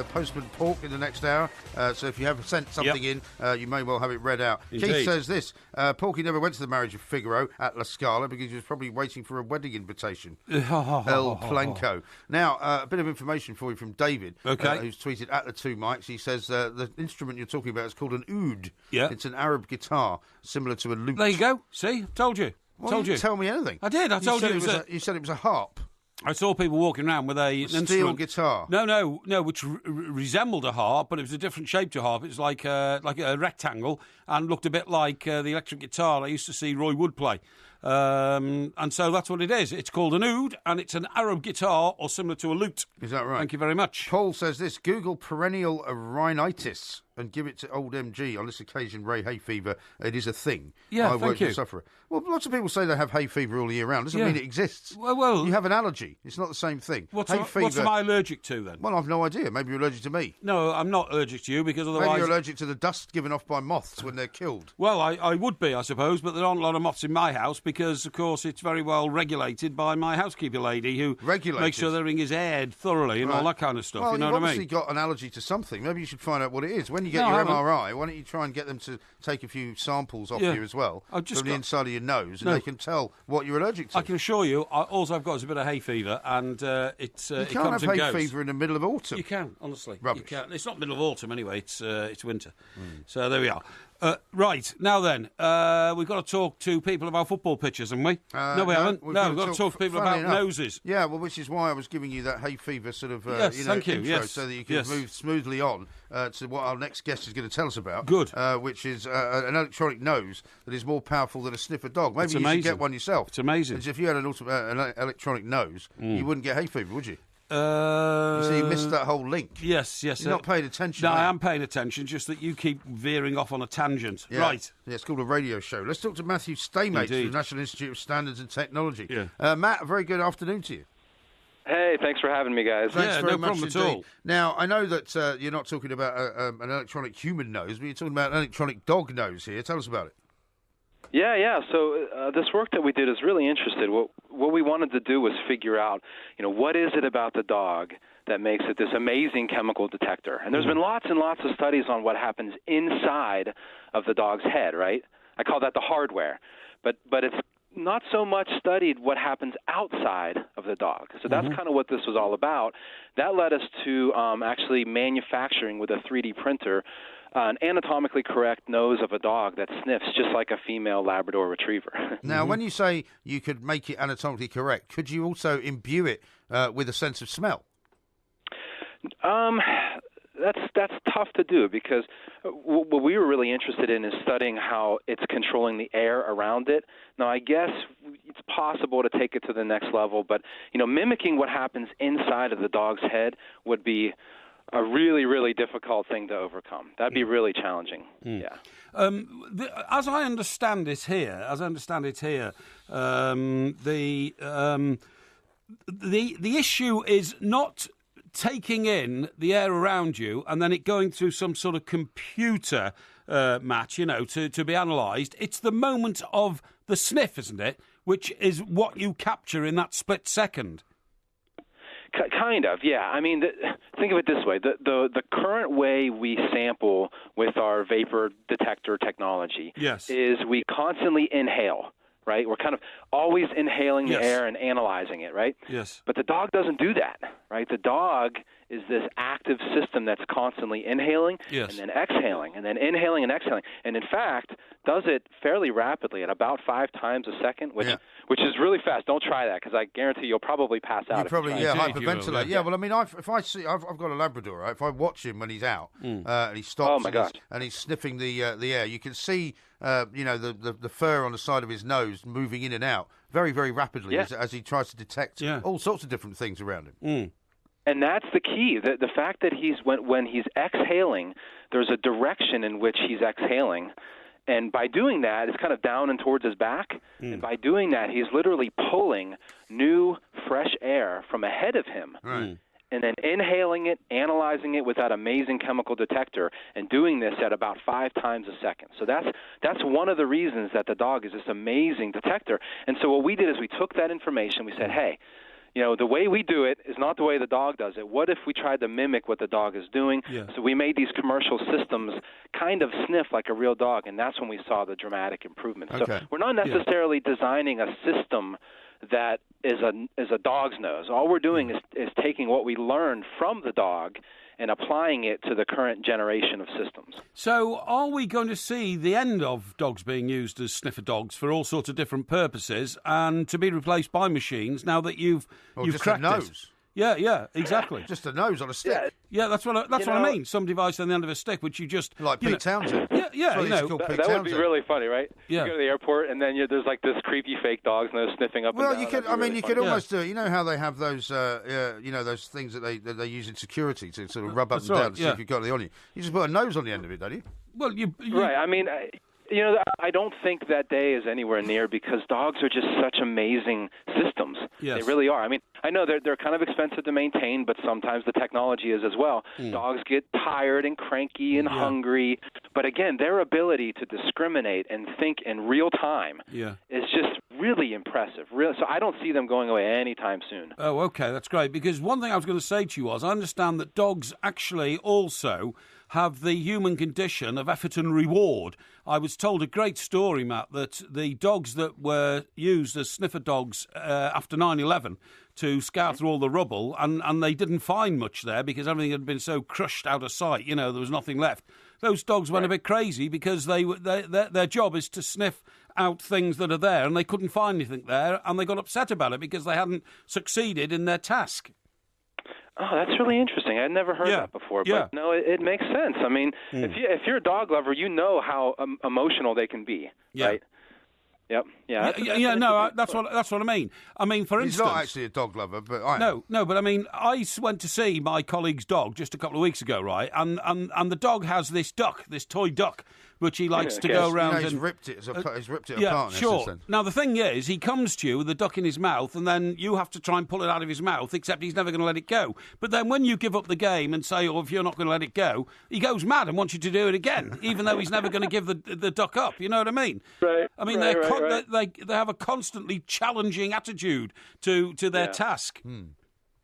Postman Pork in the next hour. So if you have sent something in, you may well have it read out. Indeed. Keith says this. Porky never went to the marriage of Figaro at La Scala because he was probably waiting for a wedding invitation. El Planco. Now, a bit of information for you from David, who's tweeted at the 2 mics. He says the instrument you're talking about is called an oud. Yeah. It's an Arab guitar similar to a lute. There you go. See? Told you. Well, you didn't tell me anything. I did. I told you. You said it was a harp. I saw people walking around with a steel guitar. No, which resembled a harp, but it was a different shape to a harp. It was like a rectangle and looked a bit like the electric guitar I used to see Roy Wood play. And so that's what it is. It's called an oud, and it's an Arab guitar or similar to a lute. Is that right? Thank you very much. Paul says this. Google perennial rhinitis and give it to old MG. On this occasion, Ray hay fever. It is a thing. Yeah, thank you. Sufferer. Well, lots of people say they have hay fever all year round. Doesn't mean it exists. Well, you have an allergy. It's not the same thing. What am I allergic to then? Well, I've no idea. Maybe you're allergic to me. No, I'm not allergic to you because otherwise... Maybe you're allergic to the dust given off by moths when they're killed. Well, I would be, I suppose, but there aren't a lot of moths in my house because, of course, it's very well regulated by my housekeeper lady who makes sure the ring is aired thoroughly and all that kind of stuff. Well, you know what I mean? You've obviously got an allergy to something. Maybe you should find out what it is. When you get your MRI, why don't you try and get them to take a few samples off you as well from the inside of your nose, and they can tell what you're allergic to. I can assure you, all I've got is a bit of hay fever, and you can't have hay fever in the middle of autumn. You can, honestly. Rubbish. You can. It's not middle of autumn anyway. It's winter. So there we are. Right, now then, we've got to talk to people about football pitches, haven't we? No, we haven't. We've got to talk to people about noses. Yeah, well, which is why I was giving you that hay fever sort of intro, so that you can move smoothly on to what our next guest is going to tell us about. Good. Which is an electronic nose that is more powerful than a sniffer dog. Maybe you should get one yourself. It's amazing. Because if you had an electronic nose, you wouldn't get hay fever, would you? You see, you missed that whole link. Yes. You're not paying attention. No, I am paying attention, just that you keep veering off on a tangent. Yeah. Right. Yeah, it's called a radio show. Let's talk to Matthew Staymates from the National Institute of Standards and Technology. Yeah. Matt, a very good afternoon to you. Hey, thanks for having me, guys. Thanks very no much problem indeed. at all. Now, I know that you're not talking about an electronic human nose, but you're talking about an electronic dog nose here. Tell us about it. Yeah. So this work that we did is really interesting. What we wanted to do was figure out, what is it about the dog that makes it this amazing chemical detector? And there's been lots and lots of studies on what happens inside of the dog's head, right? I call that the hardware. But it's not so much studied what happens outside of the dog. So that's kind of what this was all about. That led us to actually manufacturing with a 3D printer an anatomically correct nose of a dog that sniffs just like a female Labrador Retriever. Now, when you say you could make it anatomically correct, could you also imbue it with a sense of smell? That's tough to do because what we were really interested in is studying how it's controlling the air around it. Now, I guess it's possible to take it to the next level, but mimicking what happens inside of the dog's head would be a really, really difficult thing to overcome. That'd be really challenging. Yeah. As I understand it here, the issue is not taking in the air around you and then it going through some sort of computer match, to be analysed. It's the moment of the sniff, isn't it? Which is what you capture in that split second. Kind of, yeah. I mean, think of it this way. The current way we sample with our vapor detector technology is we constantly inhale, right? We're kind of always inhaling the air and analyzing it, right? Yes. But the dog doesn't do that, right? The dog is this active system that's constantly inhaling and then exhaling and then inhaling and exhaling. And in fact, does it fairly rapidly at about 5 times a second, which is really fast. Don't try that because I guarantee you'll probably pass out. You probably, hyperventilate. Yeah, well, I mean, if I see, I've got a Labrador, right? If I watch him when he's out and he stops and he's sniffing the air, you can see, the fur on the side of his nose moving in and out very, very rapidly as he tries to detect all sorts of different things around him. And that's the key. The fact that when he's exhaling, there's a direction in which he's exhaling. And by doing that, it's kind of down and towards his back. And by doing that, he's literally pulling new, fresh air from ahead of him. Right. And then inhaling it, analyzing it with that amazing chemical detector, and doing this at about 5 times a second. So that's one of the reasons that the dog is this amazing detector. And so what we did is we took that information, we said, hey, the way we do it is not the way the dog does it. What if we tried to mimic what the dog is doing? Yeah. So we made these commercial systems kind of sniff like a real dog, and that's when we saw the dramatic improvement. Okay. So we're not necessarily designing a system that is a dog's nose. All we're doing is taking what we learned from the dog and applying it to the current generation of systems. So are we going to see the end of dogs being used as sniffer dogs for all sorts of different purposes and to be replaced by machines now that you've cracked a nose? It? Yeah, exactly. Just a nose on a stick. Yeah, that's what I mean. Some device on the end of a stick, which you just... Like Pete Townsend. Yeah. That would be really funny, right? Yeah. You go to the airport, and then there's like this creepy fake dogs, and they're sniffing up and down. You could almost do it. You know how they have those, those things that they use in security to sort of rub up and down to see if you've got it on you. You just put a nose on the end of it, don't you? Well, you right. I mean... I don't think that day is anywhere near because dogs are just such amazing systems. Yes. They really are. I mean, I know they're kind of expensive to maintain, but sometimes the technology is as well. Dogs get tired and cranky and hungry. But again, their ability to discriminate and think in real time is just really impressive. So I don't see them going away anytime soon. Oh, okay. That's great. Because one thing I was going to say to you was I understand that dogs actually also have the human condition of effort and reward. I was told a great story, Matt, that the dogs that were used as sniffer dogs after 9/11 to scour through all the rubble, and they didn't find much there because everything had been so crushed out of sight, there was nothing left. Those dogs went a bit crazy because their job is to sniff out things that are there, and they couldn't find anything there, and they got upset about it because they hadn't succeeded in their task. Oh, that's really interesting. I'd never heard that before. But no, it makes sense. I mean, if you're a dog lover, you know how emotional they can be, right? Yep. That's what I mean. I mean, for instance, he's not actually a dog lover, but I am. No, but I mean, I went to see my colleague's dog just a couple of weeks ago, right? And the dog has this toy duck, which he likes to go around he's and... ripped it apart. Sure. Now, the thing is, he comes to you with a duck in his mouth, and then you have to try and pull it out of his mouth, except he's never going to let it go. But then when you give up the game and say, if you're not going to let it go, he goes mad and wants you to do it again, even though he's never going to give the duck up. You know what I mean? Right. I mean, they have a constantly challenging attitude to their task.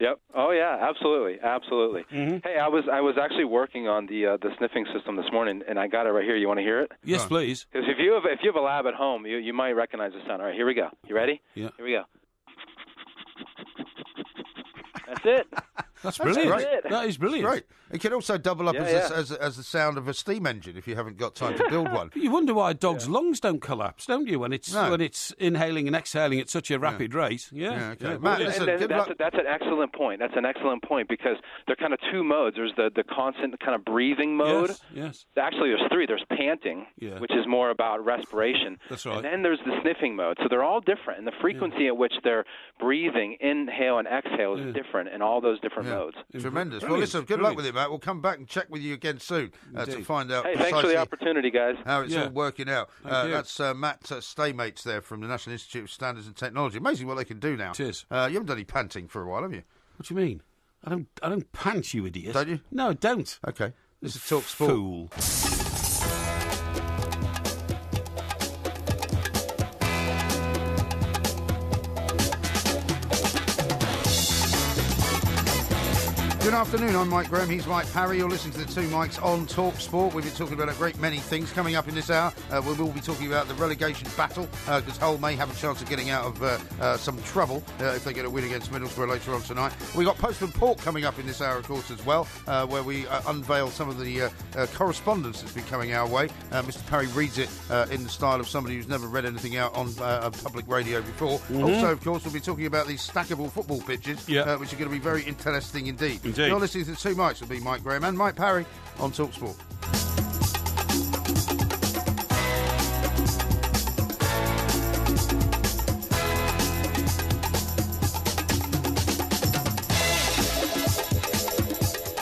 Yep. Oh yeah, absolutely. Mm-hmm. Hey, I was actually working on the sniffing system this morning, and I got it right here. You want to hear it? Yes, please. Because if you have a lab at home, you might recognize the sound. All right, here we go. You ready? Yeah. Here we go. That's it. That's brilliant. That is brilliant. Great. It can also double up as the sound of a steam engine if you haven't got time to build one. You wonder why a dog's lungs don't collapse, don't you, when it's inhaling and exhaling at such a rapid rate? Yeah. Okay. Matt, listen, that's an excellent point. That's an excellent point because there are kind of two modes. There's the constant kind of breathing mode. Yes. Actually, there's three. There's panting, which is more about respiration. That's right. And then there's the sniffing mode. So they're all different, and the frequency at which they're breathing, inhale and exhale, is different in all those different modes. Tremendous. Well, listen, good luck with it, Matt. We'll come back and check with you again soon to find out. Hey, thanks for the opportunity, guys. How it's all working out. That's Matt Staymates there from the National Institute of Standards and Technology. Amazing what they can do now. Cheers. You haven't done any panting for a while, have you? What do you mean? I don't pant, you idiot. Don't you? No, I don't. Okay. This is Talk Sport. Fool. Good afternoon, I'm Mike Graham, he's Mike Parry. You're listening to the Two Mikes on Talk Sport. We've been talking about a great many things. Coming up in this hour, we will be talking about the relegation battle, because Hull may have a chance of getting out of some trouble if they get a win against Middlesbrough later on tonight. We've got Postman Pork coming up in this hour, of course, as well, where we unveil some of the correspondence that's been coming our way. Mr. Parry reads it in the style of somebody who's never read anything out on public radio before. Also, of course, we'll be talking about these stackable football pitches, which are going to be very interesting indeed. You're listening to the Two Mikes. It'll be Mike Graham and Mike Parry on Talk Sport.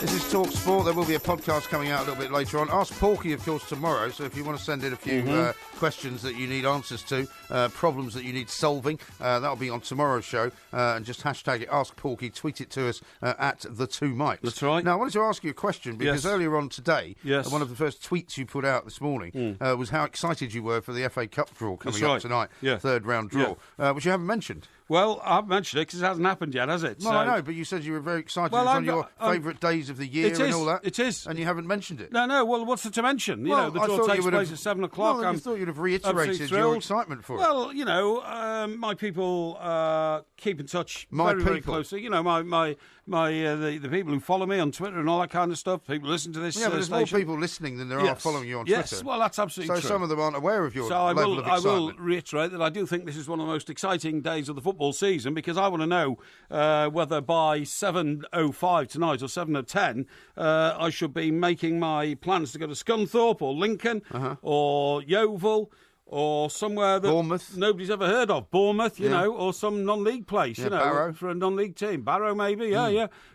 This is Talk Sport. There will be a podcast coming out a little bit later on. Ask Porky, of course, tomorrow. So if you want to send in a few questions that you need answers to, problems that you need solving, that'll be on tomorrow's show. And just hashtag it, Ask Porky, tweet it to us at the Two Mikes. That's right. Now, I wanted to ask you a question because earlier on today, one of the first tweets you put out this morning was how excited you were for the FA Cup draw coming up tonight, third round draw, which you haven't mentioned. Well, I've mentioned it because it hasn't happened yet, has it? Well, I know, but you said you were very excited. Well, it was one of your favourite days of the year and all that. It is. And you haven't mentioned it. No, well, what's there to mention? You know, the draw takes place at 7 o'clock. Well, I thought you'd have reiterated your excitement for it. Well, you know, my people keep in touch very closely. You know, the people who follow me on Twitter and all that kind of stuff, people listen to this but there's station. more people listening than there are following you on Twitter. Yes, well, that's absolutely true. So some of them aren't aware of your level of excitement. I will reiterate that I do think this is one of the most exciting days of the football season because I want to know whether by 7:05 tonight or 7:10 I should be making my plans to go to Scunthorpe or Lincoln or Yeovil or somewhere that Bournemouth. Nobody's ever heard of. Bournemouth, you know, or some non-league place, you know, Barrow. for a non-league team. Barrow, maybe,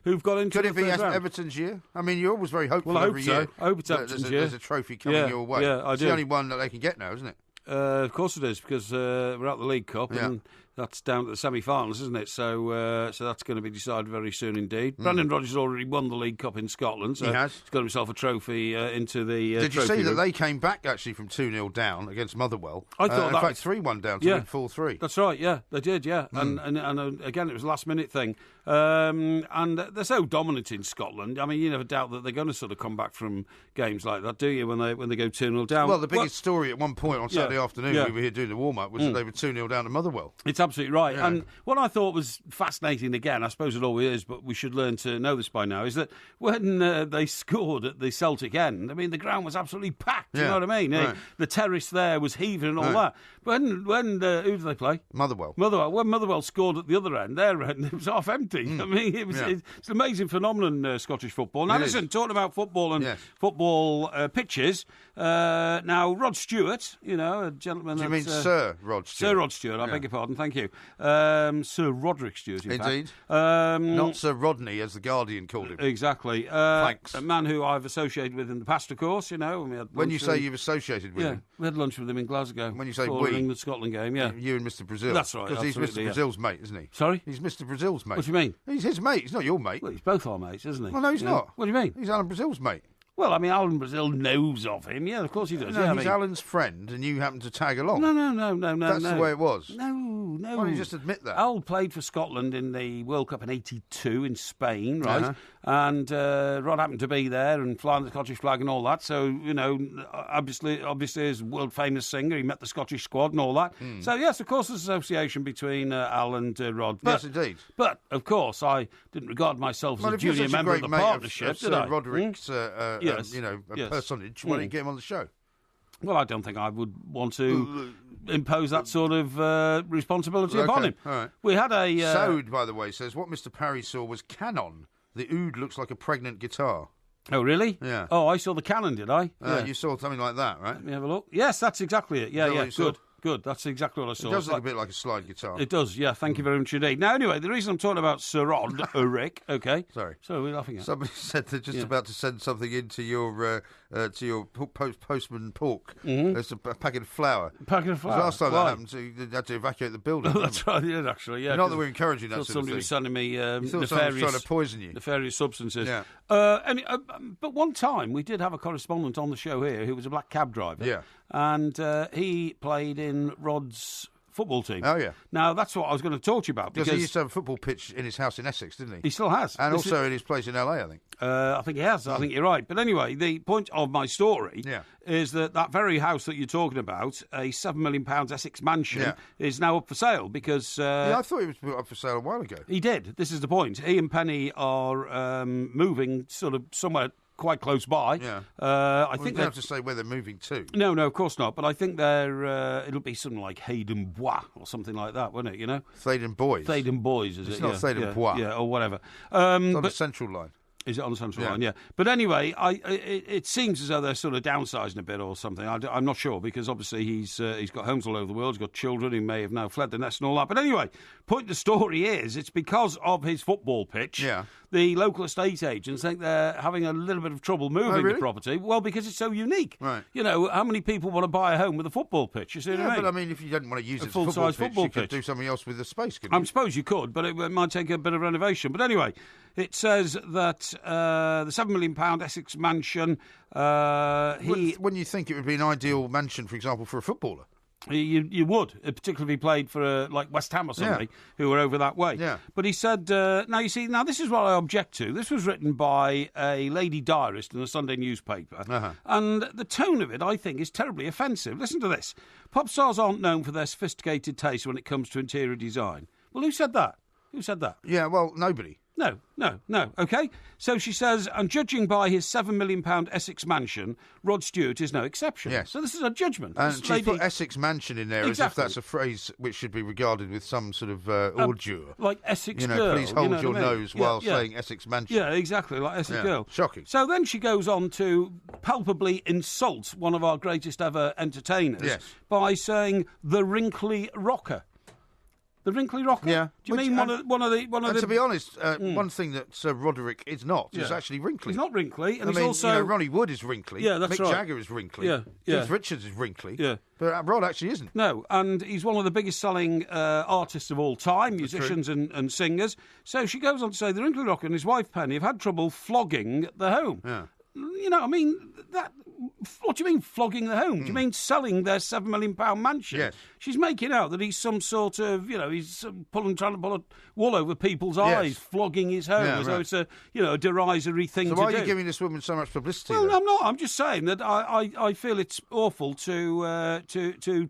who've got into Could it be round. Everton's year? I mean, you're always very hopeful every year. So. I hope it's Everton's year. There's a trophy coming your way. Yeah, I do. It's the only one that they can get now, isn't it? Of course it is, because we're at the League Cup and that's down to the semi-finals, isn't it? So that's going to be decided very soon indeed. Brendan Rodgers already won the League Cup in Scotland, so he has. He's got himself a trophy into the Did you trophy see that room. they came back actually from 2-0 down against Motherwell? I thought in fact, 3-1 down to win 4-3. That's right, they did, and again, it was a last-minute thing. And they're so dominant in Scotland. I mean, you never doubt that they're going to sort of come back from games like that, do you, when they go 2-0 down? Well, the biggest story at one point on Saturday afternoon, we were here doing the warm-up, was that they were 2-0 down to Motherwell. It's absolutely right. Yeah. And what I thought was fascinating, again, I suppose it always is, but we should learn to know this by now, is that when they scored at the Celtic end, I mean, the ground was absolutely packed, you know what I mean? Right. The terrace there was heaving and all that. When who did they play? Motherwell. When Motherwell scored at the other end, their end, it was half empty. I mean, it's an amazing phenomenon, Scottish football. Now, listen, talking about football and football pitches, now, Rod Stewart, you know, a gentleman... Do you mean Sir Rod Stewart? Sir Rod Stewart, I beg your pardon, thank thank you. Sir Roderick Stewart, in Indeed. fact. Not Sir Rodney, as The Guardian called him. Exactly. Thanks. A man who I've associated with in the past, of course, you know. When you say you've associated with him? We had lunch with him in Glasgow. When you say for we? England-Scotland game, yeah. You and Mr. Brazil. That's right, because he's Mr. Brazil's mate, isn't he? Sorry? He's Mr. Brazil's mate. What do you mean? He's his mate. He's not your mate. Well, he's both our mates, isn't he? Well, no, he's not. What do you mean? He's Alan Brazil's mate. Well, I mean, Alan Brazil knows of him. Yeah, of course he does. No, he's Alan's friend, and you happen to tag along. No. That's the way it was. No. Why don't you just admit that? Al played for Scotland in the World Cup in '82 in Spain, right? Uh-huh. And Rod happened to be there and flying the Scottish flag and all that. So, you know, obviously as a world-famous singer, he met the Scottish squad and all that. So, yes, of course, there's association between Al and Rod. Yes, indeed. But, of course, I didn't regard myself as a junior member of the partnership, did I? Roderick's, personage. Why don't you get him on the show? Well, I don't think I would want to impose that sort of responsibility upon him. All right. We had a... Soud, by the way, says, what Mr. Parry saw was Canon. The oud looks like a pregnant guitar. Oh, really? Yeah. Oh, I saw the Canon, did I? Yeah. You saw something like that, right? Let me have a look. Yes, that's exactly it. Yeah, Saw? Good. That's exactly what I saw. It does look a bit like a slide guitar. It does, yeah. Thank you very much indeed. Now, anyway, the reason I'm talking about Sir Roderick, okay. Sorry. So we're laughing at. Somebody said they're just about to send something into your postman pork. There's a packet of flour. Last time that happened, you had to evacuate the building. That's right, yeah, actually, yeah. Not that we're encouraging that sort of thing. Somebody was sending me nefarious, trying to poison you. Nefarious substances. Yeah. But one time we did have a correspondent on the show here who was a black cab driver. Yeah. And he played in Rod's football team. Oh, yeah. Now, that's what I was going to talk to you about. Because he used to have a football pitch in his house in Essex, didn't he? He still has. And also in his place in LA, I think. I think he has. I think you're right. But anyway, the point of my story is that very house that you're talking about, a £7 million Essex mansion, is now up for sale because... I thought it was put up for sale a while ago. He did. This is the point. He and Penny are moving sort of somewhere quite close by. Yeah. I think they have to say where they're moving to. No, of course not. But I think it'll be something like Hayden Bois or something like that, won't it? You know, Thaden Boys. Thaden Boys, is it's it? Not Thaden Bois. Yeah, or whatever. It's on the central line. Is it on the central line? Yeah. But anyway, it seems as though they're sort of downsizing a bit or something. I'm not sure because obviously he's got homes all over the world. He's got children who may have now fled the nest and all that. But anyway, point of the story is it's because of his football pitch. Yeah. The local estate agents think they're having a little bit of trouble moving the property. Well, because it's so unique. Right. You know, how many people want to buy a home with a football pitch? You see what I mean? But I mean, if you didn't want to use it as a full-size football pitch, you could do something else with the space, couldn't you? I suppose you could, but it might take a bit of renovation. But anyway, it says that the £7 million Essex mansion... Wouldn't you think it would be an ideal mansion, for example, for a footballer? You would, particularly if he played for like West Ham or somebody who were over that way. Yeah. But he said, now this is what I object to. This was written by a lady diarist in a Sunday newspaper. And the tone of it, I think, is terribly offensive. Listen to this. Pop stars aren't known for their sophisticated taste when it comes to interior design. Well, who said that? Yeah, well, nobody. No. OK? So she says, and judging by his £7 million Essex mansion, Rod Stewart is no exception. Yes. So this is a judgment. And she's put Essex mansion in there as if that's a phrase which should be regarded with some sort of ordure. Like Essex girl. You know, please hold your nose while saying Essex mansion. Yeah, exactly, like Essex girl. Shocking. So then she goes on to palpably insult one of our greatest ever entertainers by saying the wrinkly rocker. The wrinkly rocker? Yeah. Do you mean one of the... To be honest, one thing that Sir Roderick is not is actually wrinkly. He's not wrinkly, and I mean, also... you know, Ronnie Wood is wrinkly. Yeah, that's Mick right. Jagger is wrinkly. Yeah. Keith Richards is wrinkly. Yeah. But Rod actually isn't. No, and he's one of the biggest selling artists of all time, musicians and singers. So she goes on to say the wrinkly rocker and his wife Penny have had trouble flogging the home. Yeah. You know, I mean, what do you mean flogging the home? Do you mean selling their £7 million mansion? Yes. She's making out that he's some sort of, he's trying to pull a wool over people's eyes, flogging his home as though it's a derisory thing to do. So why are you giving this woman so much publicity? Well, I'm not. I'm just saying that I feel it's awful to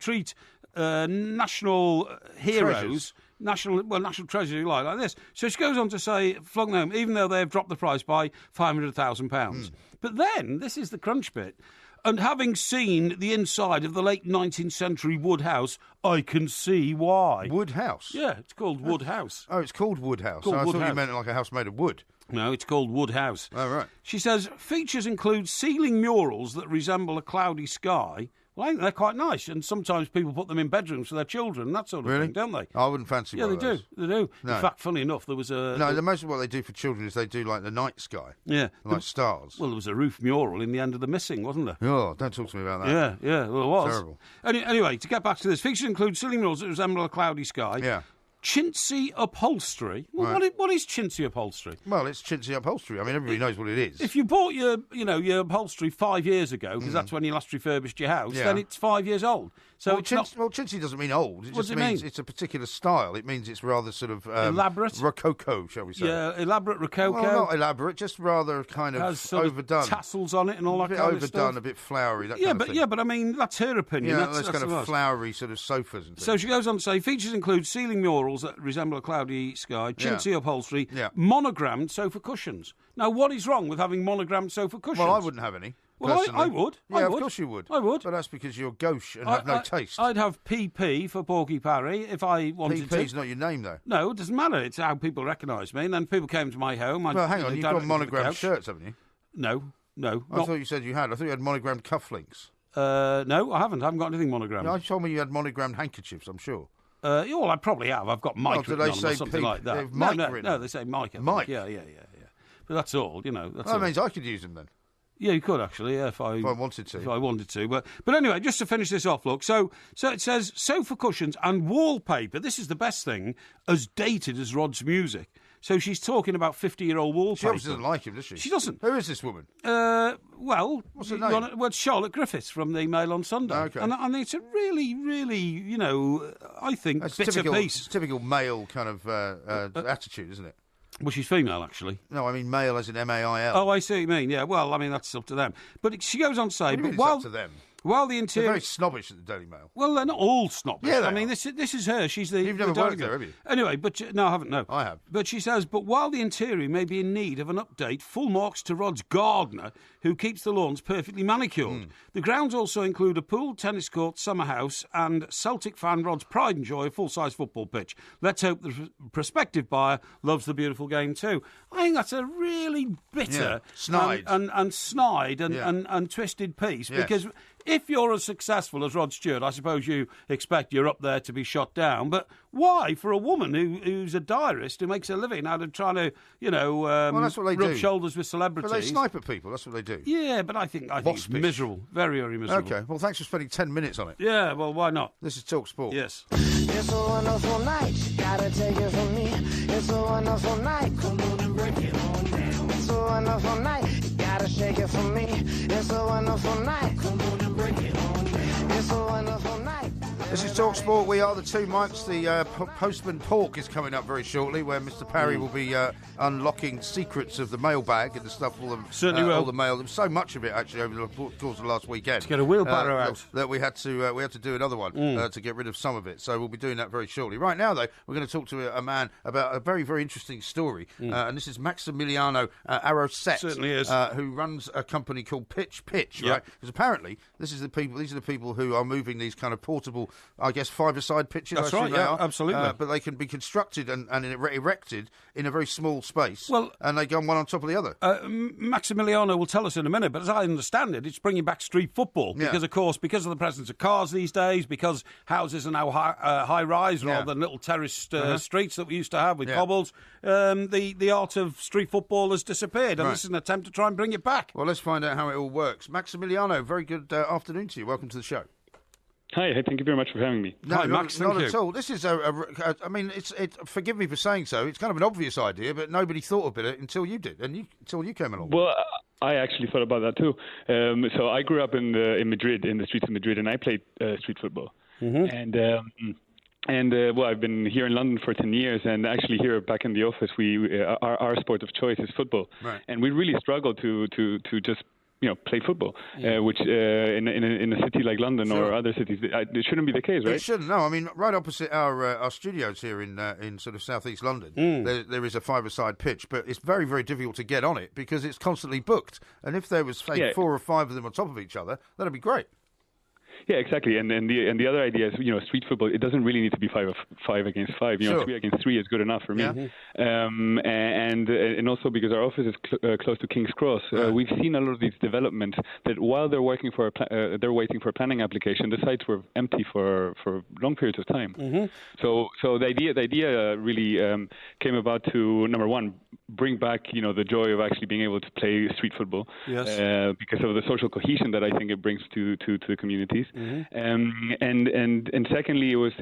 treat national heroes. National treasure, you like this. So she goes on to say, flog them home, even though they have dropped the price by £500,000. But then, this is the crunch bit, and having seen the inside of the late 19th century Wood House, I can see why. Wood House? Yeah, it's called Wood House. Oh, it's called Wood House. I thought you meant like a house made of wood. No, it's called Wood House. Oh, right. She says, features include ceiling murals that resemble a cloudy sky, Well, I think they're quite nice, and sometimes people put them in bedrooms for their children and that sort of thing, don't they? I wouldn't fancy one of those. They do. No. In fact, funny enough, there was a... No, most of what they do for children is they do, like, the night sky. Yeah. Like stars. Well, there was a roof mural in the end of The Missing, wasn't there? Oh, don't talk to me about that. Yeah, well, it was. Terrible. Anyway, to get back to this, features include ceiling murals that resemble a cloudy sky. Yeah. Chintzy upholstery. Well, Right. what is chintzy upholstery? Well, it's chintzy upholstery. I mean, everybody knows what it is. If you bought your upholstery 5 years ago, because that's when you last refurbished your house, then it's 5 years old. So it's not... Well, chintzy doesn't mean old. It What just does it means mean? it's a particular style. It means it's rather sort of... elaborate? Rococo, shall we say. Yeah, elaborate rococo. Well, not elaborate, just rather kind of has sort overdone. Of tassels on it and all that a bit kind overdone, of stuff. a bit flowery, that kind of thing. Yeah, but I mean, that's her opinion. Yeah, that's kind the of flowery sort of sofas and things. So she goes on to say, features include ceiling murals that resemble a cloudy sky, chintzy upholstery, monogrammed sofa cushions. Now, what is wrong with having monogrammed sofa cushions? Well, I wouldn't have any. Well, I would. Yeah, I of would. course you would. I would. But that's because you're gauche and have no taste. I'd have PP for Porky Parry if I wanted to. PP's not your name, though. No, it doesn't matter. It's how people recognise me. And then people came to my home. Well, hang on. You've got monogrammed shirts, haven't you? No. I thought you said you had. I thought you had monogrammed cufflinks. No, I haven't. I haven't got anything monogrammed. No, you told me you had monogrammed handkerchiefs, I'm sure. Well, I probably have. I've got Mike written on them or something like that. No, they say Mike. Mike? Yeah. But that's all, That means I could use them then. Yeah, you could actually, if I wanted to. If I wanted to. But anyway, just to finish this off, look. So it says sofa cushions and wallpaper. This is the best thing, as dated as Rod's music. So she's talking about 50-year-old wallpaper. She obviously doesn't like him, does she? She doesn't. Who is this woman? Well, what's her name? Well, it's Charlotte Griffiths from the Mail on Sunday. Okay. And it's a really, really, I think, That's bitter piece. It's typical male kind of attitude, isn't it? Well, she's female, actually. No, I mean male as in M-A-I-L. Oh, I see what you mean. Yeah, well, I mean, that's up to them. But she goes on to say... What do you mean it's up to them? While the interior... They're very snobbish at the Daily Mail. Well, they're not all snobbish. Yeah, I mean, this is her. She's the... You've never worked there, have you? Anyway, no, I haven't, no. I have. But she says, but while the interior may be in need of an update, full marks to Rod's gardener, who keeps the lawns perfectly manicured. The grounds also include a pool, tennis court, summer house, and Celtic fan Rod's pride and joy, a full-size football pitch. Let's hope the prospective buyer loves the beautiful game too. I think that's a really bitter... snide. And snide and twisted piece, because... If you're as successful as Rod Stewart, I suppose you expect you're up there to be shot down. But why, for a woman who's a diarist who makes a living out of trying to, well, that's what they rub do. shoulders with celebrities? But they snipe at people. That's what they do. Yeah, but I think it's miserable. Very, very miserable. Okay, well, thanks for spending 10 minutes on it. Yeah, well, why not? This is Talk Sport. Yes. It's a wonderful night, you gotta take it from me. It's a wonderful night, come on and break it on down. It's a wonderful night, you gotta shake it from me. It's a wonderful night, come on and break it on down. It's a wonderful night. This is Talk Sport. We are the two mics. The Postman Pork is coming up very shortly, where Mr. Parry will be unlocking secrets of the mailbag and the stuff. Certainly will. All the mail. There was so much of it actually over the course of last weekend. To get a wheelbarrow out. That we had to do another one to get rid of some of it. So we'll be doing that very shortly. Right now, though, we're going to talk to a man about a very, very interesting story. And this is Maximiliano Arrocet. Certainly is. Who runs a company called Pitch, Yep. right? Because apparently these are the people who are moving these kind of portable, I guess, five-a-side pitches. That's right, yeah, absolutely. But they can be constructed and erected in a very small space. Well, and they go one on top of the other. Maximiliano will tell us in a minute, but as I understand it, it's bringing back street football. Yeah. Because, of course, because of the presence of cars these days, because houses are now high-rise rather than little terraced streets that we used to have with cobbles, the art of street football has disappeared, and this is an attempt to try and bring it back. Well, let's find out how it all works. Maximiliano, very good afternoon to you. Welcome to the show. Hi, thank you very much for having me. No, Hi, Max, not thank you. at all. This is I mean, forgive me for saying so. It's kind of an obvious idea, but nobody thought of it until you did, until you came along. Well, I actually thought about that too. So I grew up in Madrid, in the streets of Madrid, and I played street football. Mm-hmm. And well, I've been here in London for 10 years, and actually here back in the office, our sport of choice is football, right. And we really struggle to just play football, which in a city like London or other cities, it shouldn't be the case, right? It shouldn't. No, I mean, right opposite our studios here in sort of southeast London, there is a five-a-side pitch, but it's very, very difficult to get on it because it's constantly booked. And if there was, say, 4 or 5 of them on top of each other, that'd be great. Yeah, exactly. And the other idea is, street football, it doesn't really need to be 5 against 5. 3 against 3 is good enough for me. And also because our office is close to King's Cross, we've seen a lot of these developments that while they're waiting for a planning application, the sites were empty for long periods of time. So the idea really came about to, number one, bring back the joy of actually being able to play street football, because of the social cohesion that I think it brings to the communities. And secondly, it was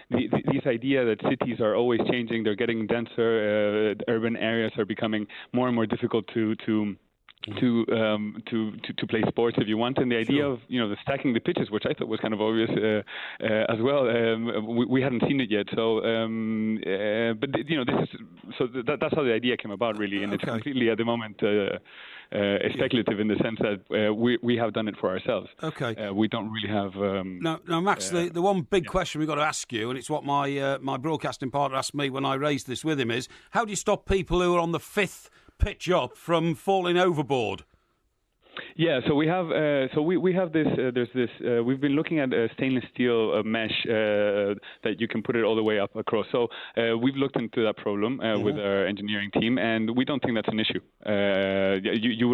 this idea that cities are always changing; they're getting denser. Urban areas are becoming more and more difficult to play sports if you want, and the idea of the stacking the pitches, which I thought was kind of obvious as well. We hadn't seen it yet, so but this is that's how the idea came about, really, and it's completely at the moment speculative in the sense that we have done it for ourselves. We don't really have. Now, Max, the one big question we've got to ask you, and it's what my broadcasting partner asked me when I raised this with him, is how do you stop people who are on the 5th pitch up from falling overboard? Yeah, so we have we have this. There's this. We've been looking at stainless steel mesh that you can put it all the way up across. So we've looked into that problem with our engineering team, and we don't think that's an issue. It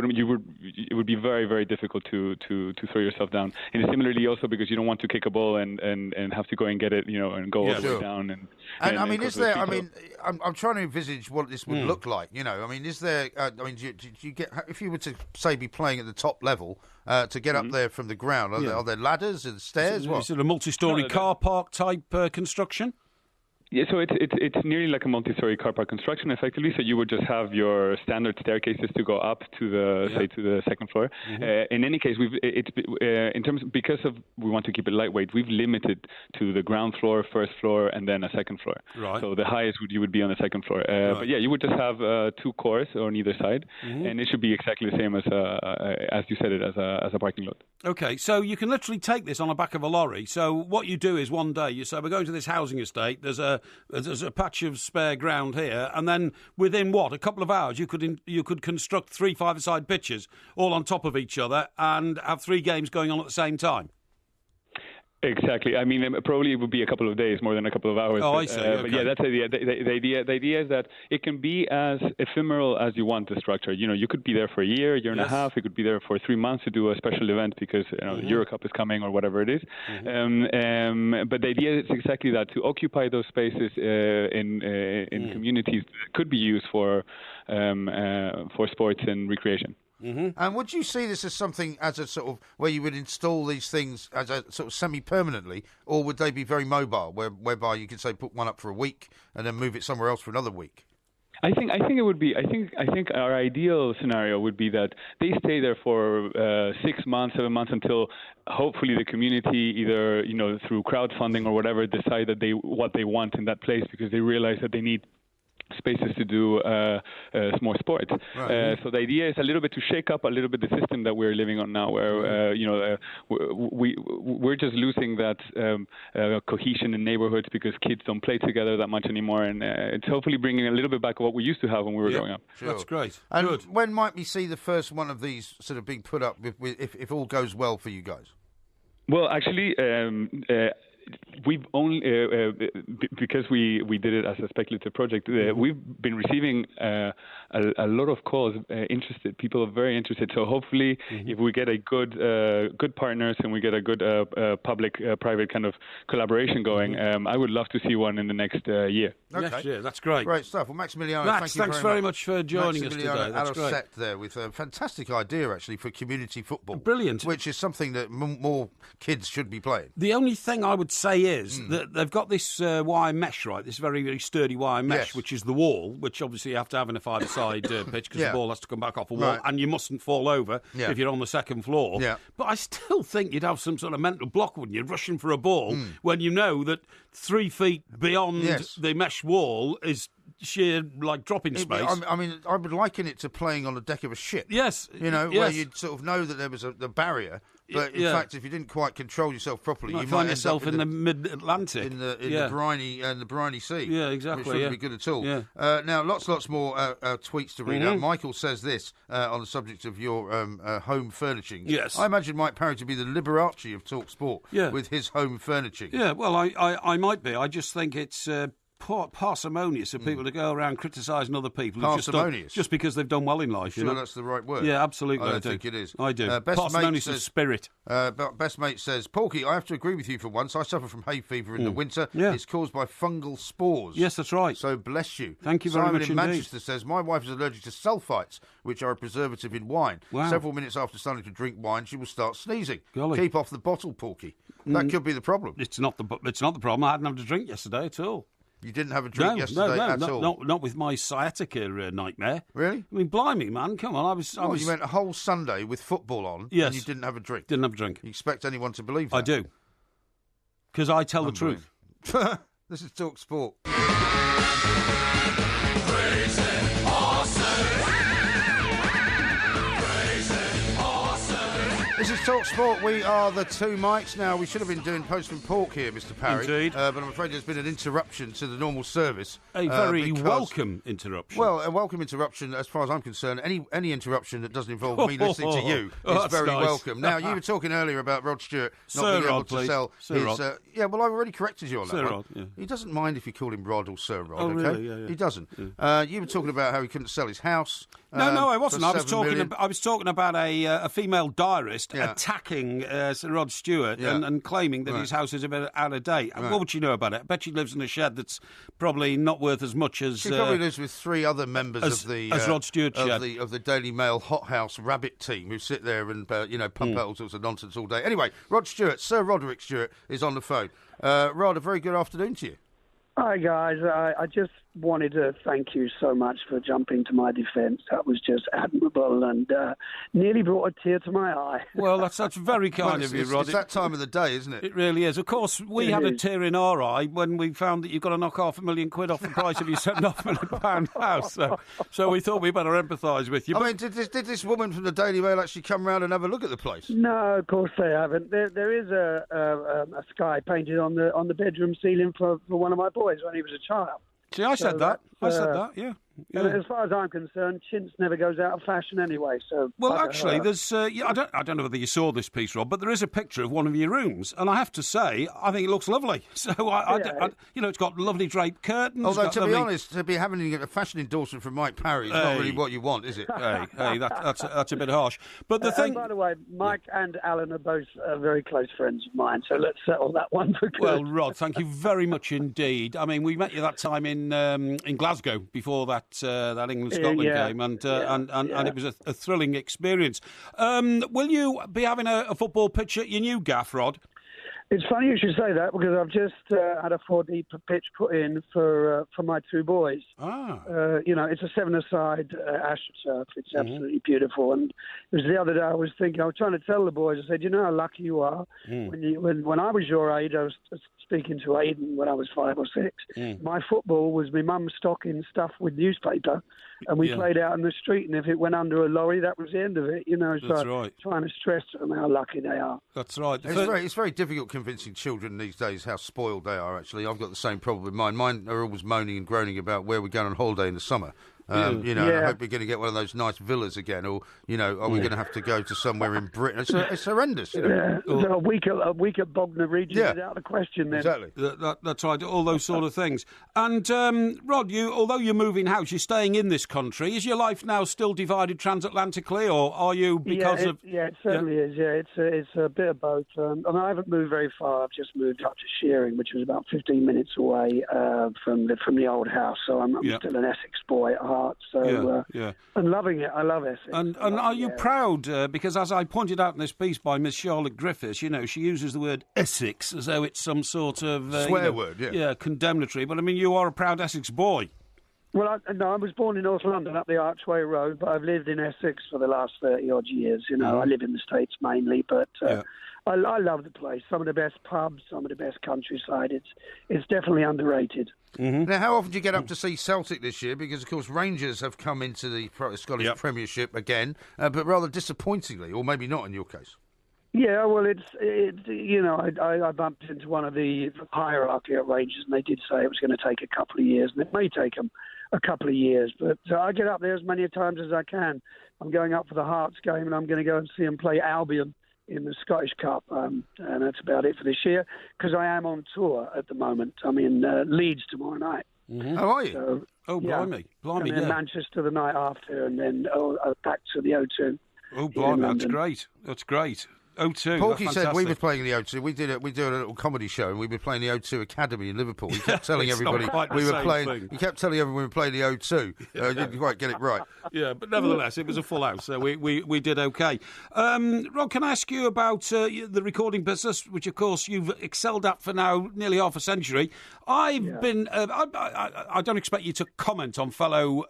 would be very, very difficult to throw yourself down. And similarly, also because you don't want to kick a ball and have to go and get it, and go all the way down. And I mean, is there? I mean, I'm trying to envisage what this would look like. I mean, is there? I mean, do you get, if you were to say be playing at the top level to get up there from the ground? Are there ladders and stairs? Is it a multi-storey car park type construction? Yeah, so it's nearly like a multi-story car park construction, effectively. So you would just have your standard staircases to go up to the second floor. In any case, because we want to keep it lightweight, we've limited to the ground floor, first floor, and then a second floor. Right. So the highest you would be on the second floor. But yeah, you would just have 2 cores on either side, and it should be exactly the same as you said it, as a parking lot. Okay, so you can literally take this on the back of a lorry. So what you do is one day you say, we're going to this housing estate. There's a patch of spare ground here, and then within a couple of hours, you could construct 3 5-a-side pitches all on top of each other and have 3 games going on at the same time. Exactly. I mean, probably it would be a couple of days more than a couple of hours. I see. Okay. But yeah, that's the idea. The idea is that it can be as ephemeral as you want the structure. You could be there for a year and a half. You could be there for 3 months to do a special event because the Euro Cup is coming or whatever it is. But the idea is exactly that, to occupy those spaces in communities that could be used for sports and recreation. And would you see this as something, as a sort of, where you would install these things as a sort of semi-permanently, or would they be very mobile, whereby you could say put one up for a week and then move it somewhere else for another week? I think it would be. I think our ideal scenario would be that they stay there for 6 months, 7 months, until hopefully the community, either through crowdfunding or whatever, decide that what they want in that place, because they realize that they need spaces to do more sport. Right. So the idea is a little bit to shake up a little bit the system that we're living on now, where we're just losing that cohesion in neighborhoods because kids don't play together that much anymore, and it's hopefully bringing a little bit back of what we used to have when we were growing up. Sure. That's great. And good. When might we see the first one of these sort of being put up, if all goes well for you guys? Well, actually, we've only because we did it as a speculative project. We've been receiving a lot of calls. Interested people are very interested. So hopefully, if we get a good partners and we get a good public-private kind of collaboration going, I would love to see one in the next year. Okay. Next year, that's great. Great stuff. Well, Maximiliano, Max, thanks very much for joining us today. That's great. Set there with a fantastic idea actually for community football. Brilliant. Which is something that more kids should be playing. The only thing I would say is that they've got this wire mesh, right? This very, very sturdy wire mesh, which is the wall, which obviously you have to have in a 5-a-side pitch because the ball has to come back off a wall, and you mustn't fall over if you're on the second floor. Yeah. But I still think you'd have some sort of mental block, wouldn't you, rushing for a ball when you know that 3 feet beyond the mesh wall is sheer dropping space. I mean, I would liken it to playing on the deck of a ship. Yes, where you'd sort of know that there was the barrier, But in fact, if you didn't quite control yourself properly, you might find yourself in the mid-Atlantic, in the briny sea. Yeah, exactly. Which wouldn't be good at all. Yeah. Now, lots more tweets to read out. Michael says this on the subject of your home furnishing. Yes. I imagine Mike Parry to be the Liberace of Talk Sport with his home furnishing. Yeah, well, I might be. I just think it's parsimonious of people to go around criticising other people just because they've done well in life. Sure, that's the right word. Yeah, absolutely. I think it is. I do. Parsimonious of spirit. Best mate says, Porky, I have to agree with you for once. I suffer from hay fever in the winter. Yeah. It's caused by fungal spores. Yes, that's right. So bless you. Thank you very much Simon in indeed. Manchester says, my wife is allergic to sulphites, which are a preservative in wine. Wow. Several minutes after starting to drink wine, she will start sneezing. Golly. Keep off the bottle, Porky. That could be the problem. It's not the problem. I hadn't had a drink yesterday at all. You didn't have a drink yesterday at all? Not with my sciatica nightmare. Really? I mean, blimey, man, come on. You went a whole Sunday with football on and you didn't have a drink? Didn't have a drink. You expect anyone to believe that? I do. Because I tell the truth. This is Talk Sport. This is Talk Sport. We are the two mics now. We should have been doing Postman Pork here, Mr. Parry. Indeed. But I'm afraid there's been an interruption to the normal service. A very welcome interruption. Well, a welcome interruption, as far as I'm concerned. Any interruption that doesn't involve me listening to you is very welcome. Now, you were talking earlier about Rod Stewart not being able to sell his... yeah, well, I've already corrected you on that one. Yeah. He doesn't mind if you call him Rod or Sir Rod, okay? Really? Yeah. He doesn't. Yeah. You were talking about how he couldn't sell his house. No, I wasn't. I was talking about a female diarist attacking Sir Rod Stewart and claiming that his house is a bit out of date. What would she know about it? I bet she lives in a shed that's probably not worth as much as... She probably lives with three other members of the... As Rod Stewart's shed. Of the Daily Mail hothouse rabbit team who sit there and, pump out all sorts of nonsense all day. Anyway, Rod Stewart, Sir Roderick Stewart, is on the phone. Rod, a very good afternoon to you. Hi, guys. I just wanted to thank you so much for jumping to my defence. That was just admirable and nearly brought a tear to my eye. Well, that's very kind of you, Rod. It's that time of the day, isn't it? It really is. Of course, we had a tear in our eye when we found that you've got to knock £500,000 off the price of your £7.5 million house. So we thought we'd better empathise with you. I mean, did this woman from the Daily Mail actually come round and have a look at the place? No, of course they haven't. There is a sky painted on the bedroom ceiling for one of my boys when he was a child. See, I said that. Yeah. And as far as I'm concerned, chintz never goes out of fashion anyway. So well, actually, there's I don't know whether you saw this piece, Rob, but there is a picture of one of your rooms, and I have to say, I think it looks lovely. So it's got lovely draped curtains. Although to be honest, to be having a fashion endorsement from Mike Parry is not really what you want, is it? Hey, that's a bit harsh. But the thing, by the way, Mike and Alan are both very close friends of mine, so let's settle that one for good. Well, Rod, thank you very much indeed. I mean, we met you that time in Glasgow before that England-Scotland game, and it was a thrilling experience. Will you be having a football pitch at your new gaff, Rod? It's funny you should say that because I've just had a 4D pitch put in for my two boys. It's a 7-a-side AstroTurf. It's absolutely beautiful. And it was the other day I was trying to tell the boys, I said, you know how lucky you are. When I was your age, I was speaking to Aidan when I was 5 or 6. My football was my mum's stocking stuffed with newspaper, and we played out in the street, and if it went under a lorry, that was the end of it. That's right. Trying to stress to them how lucky they are. That's right. It's very difficult convincing children these days how spoiled they are, actually. I've got the same problem with mine. Mine are always moaning and groaning about where we're going on holiday in the summer. I hope we're going to get one of those nice villas again, or are we going to have to go to somewhere in Britain? It's horrendous. So a week at Bognor Regis is out of the question. Then exactly. That's right. All those sort of things. And Rod, although you're moving house, you're staying in this country. Is your life now still divided transatlantically, or are you because of? Yeah, it certainly is. Yeah, it's a bit of both. I haven't moved very far. I've just moved up to Shearing, which is about 15 minutes away from the old house. So I'm still an Essex boy at heart. So I'm loving it. I love Essex. And are you proud? Because as I pointed out in this piece by Miss Charlotte Griffiths, she uses the word Essex as though it's some sort of swear word. Yeah, condemnatory. But I mean, you are a proud Essex boy. Well, I was born in North London up the Archway Road, but I've lived in Essex for the last 30-odd years. I live in the States mainly, but I love the place. Some of the best pubs, some of the best countryside. It's definitely underrated. Mm-hmm. Now, how often do you get up to see Celtic this year? Because, of course, Rangers have come into the Scottish Premiership again, but rather disappointingly, or maybe not in your case. Yeah, well, it's I bumped into one of the hierarchy at Rangers, and they did say it was going to take a couple of years, and it may take them a couple of years. But I get up there as many times as I can. I'm going up for the Hearts game, and I'm going to go and see them play Albion in the Scottish Cup, and that's about it for this year, because I am on tour at the moment. I'm in Leeds tomorrow night. Mm-hmm. How are you? So, blimey. And then Manchester the night after, and then back to the O2. Oh, blimey, that's great. O2. Porky said we were playing the O2. We did a little comedy show, and we were playing the O2 Academy in Liverpool. He kept telling everybody we were playing. He kept telling everyone we were playing the O2. Didn't quite get it right. Yeah, but nevertheless, it was a full house, so we did okay. Rod, can I ask you about the recording business, which of course you've excelled at for now nearly half a century? I've been. I don't expect you to comment on fellow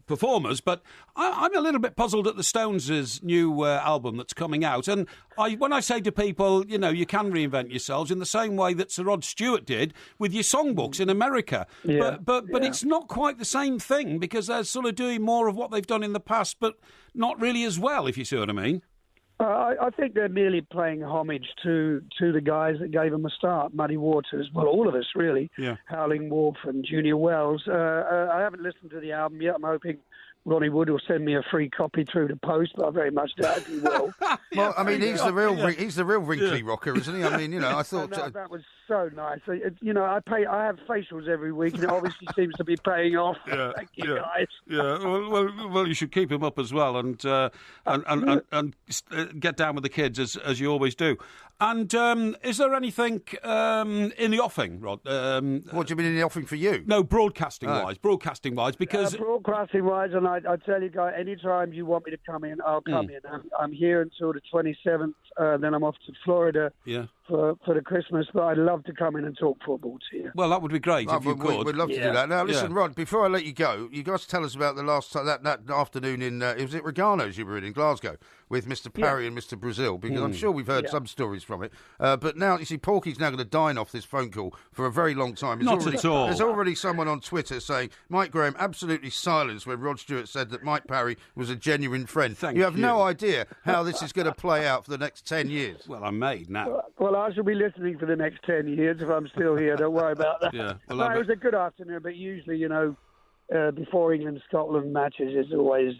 performers, but I'm a little bit puzzled at the Stones' new album that's coming out. And when I say to people, you can reinvent yourselves in the same way that Sir Rod Stewart did with your songbooks in America. Yeah. But it's not quite the same thing, because they're sort of doing more of what they've done in the past, but not really as well, if you see what I mean. I think they're merely playing homage to the guys that gave them a start. Muddy Waters, well, all of us, really. Yeah. Howling Wolf and Junior Wells. I haven't listened to the album yet. I'm hoping Ronnie Wood will send me a free copy through the post, but I very much doubt he will. Well, I mean, he's the real wrinkly rocker, isn't he? I mean, I thought that was so nice. I have facials every week, and it obviously seems to be paying off. Thank you, guys. Yeah. Well, you should keep him up as well, and get down with the kids as you always do. And is there anything in the offing, Rod? What do you mean in the offing for you? No, broadcasting-wise, because broadcasting-wise, and I tell you guys, anytime you want me to come in, I'll come in. I'm here until the 27th, then I'm off to Florida for the Christmas, but I'd love to come in and talk football to you. Well, that would be great if you could. We'd love to do that. Now, listen, Rod, before I let you go, you got to tell us about the last time, that afternoon in, was it Regano's you were in Glasgow with Mr. Parry and Mr. Brazil, because I'm sure we've heard some stories from it. But now, you see, Porky's now going to dine off this phone call for a very long time. At all. There's already someone on Twitter saying, Mike Graham absolutely silenced when Rod Stewart said that Mike Parry was a genuine friend. Thank you have no idea how this is going to play out for the next 10 years. Well, I'm made now. Well, I shall be listening for the next 10 years if I'm still here. Don't worry about that. Yeah. Well, it was a good afternoon, but usually, before England-Scotland matches, it's always,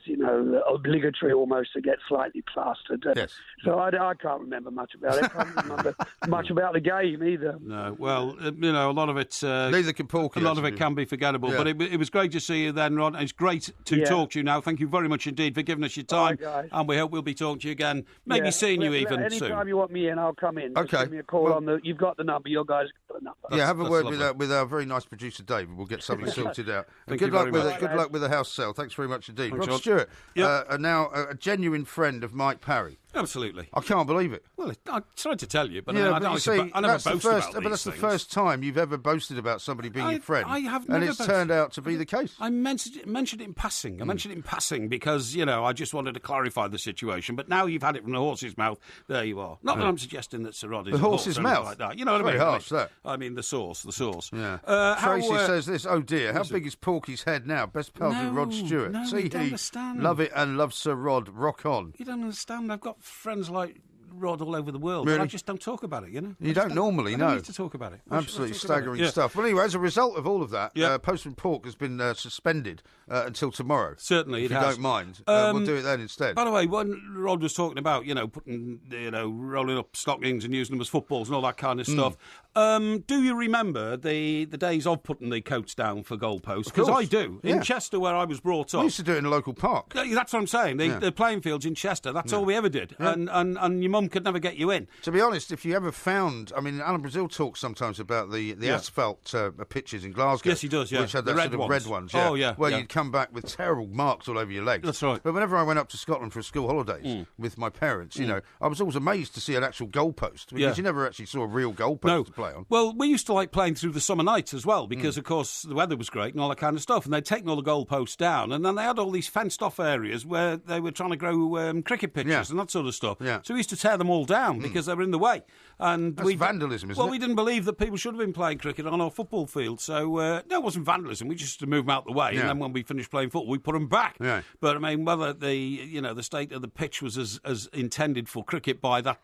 obligatory almost to get slightly plastered. Yes. So I can't remember much about it. I can't remember much about the game either. No, well, a lot of it... neither can Porky. A lot of it can be forgettable, but it was great to see you then, Rod. It's great to talk to you now. Thank you very much indeed for giving us your time. Right, and we hope we'll be talking to you again, maybe seeing you even soon. Anytime you want me in, I'll come in. Okay. Just give me a call on the... You've got the number. Your guys got the number. Yeah, have a word with our very nice producer, David. We'll get something sorted out. And good luck with the house sale. Thanks very much indeed. Rod Stewart, now a genuine friend of Mike Parry. Absolutely. I can't believe it. Well, I'm sorry to tell you, but I never boast about these But that's the first time you've ever boasted about somebody being your friend. I have never and it's turned out to be the case. I mentioned it in passing. I mentioned it in passing because, I just wanted to clarify the situation. But now you've had it from the horse's mouth. There you are. Not that I'm suggesting that Sir Rod is the horse's mouth. Like that. You know what I mean? Very harsh, that. I mean, the sauce. Yeah. Tracy says this, oh dear, how big is Porky's head now? Best pals with Rod Stewart. No, you don't understand. Love it and love Sir Rod. Rock on. You don't understand. I've got friends like Rod all over the world, really? but I just don't talk about it, You don't normally, no. I need to talk about it. Absolutely staggering stuff. Well, anyway, as a result of all of that, Postman Pork has been suspended until tomorrow. Certainly, if you don't mind. We'll do it then instead. By the way, when Rod was talking about, putting, rolling up stockings and using them as footballs and all that kind of stuff, do you remember the days of putting the coats down for goalposts? Because I do. In Chester, where I was brought up. We used to do it in a local park. That's what I'm saying. The playing fields in Chester, that's all we ever did. Yeah. And your mum could never get you in. To be honest, if you ever found... I mean, Alan Brazil talks sometimes about the asphalt pitches in Glasgow. Yes, he does, which had that sort of red ones. Yeah. Oh, yeah. Where you'd come back with terrible marks all over your legs. That's right. But whenever I went up to Scotland for school holidays with my parents, I was always amazed to see an actual goalpost because you never actually saw a real goalpost to play play on? Well, we used to like playing through the summer nights as well because, of course, the weather was great and all that kind of stuff. And they'd taken all the goalposts down, and then they had all these fenced-off areas where they were trying to grow cricket pitches and that sort of stuff. Yeah. So we used to tear them all down because they were in the way. And that's vandalism, isn't it? Well, we didn't believe that people should have been playing cricket on our football field. So, no, it wasn't vandalism. We just used to move them out the way, and then when we finished playing football, we put them back. Yeah. But, I mean, whether the state of the pitch was as intended for cricket by that,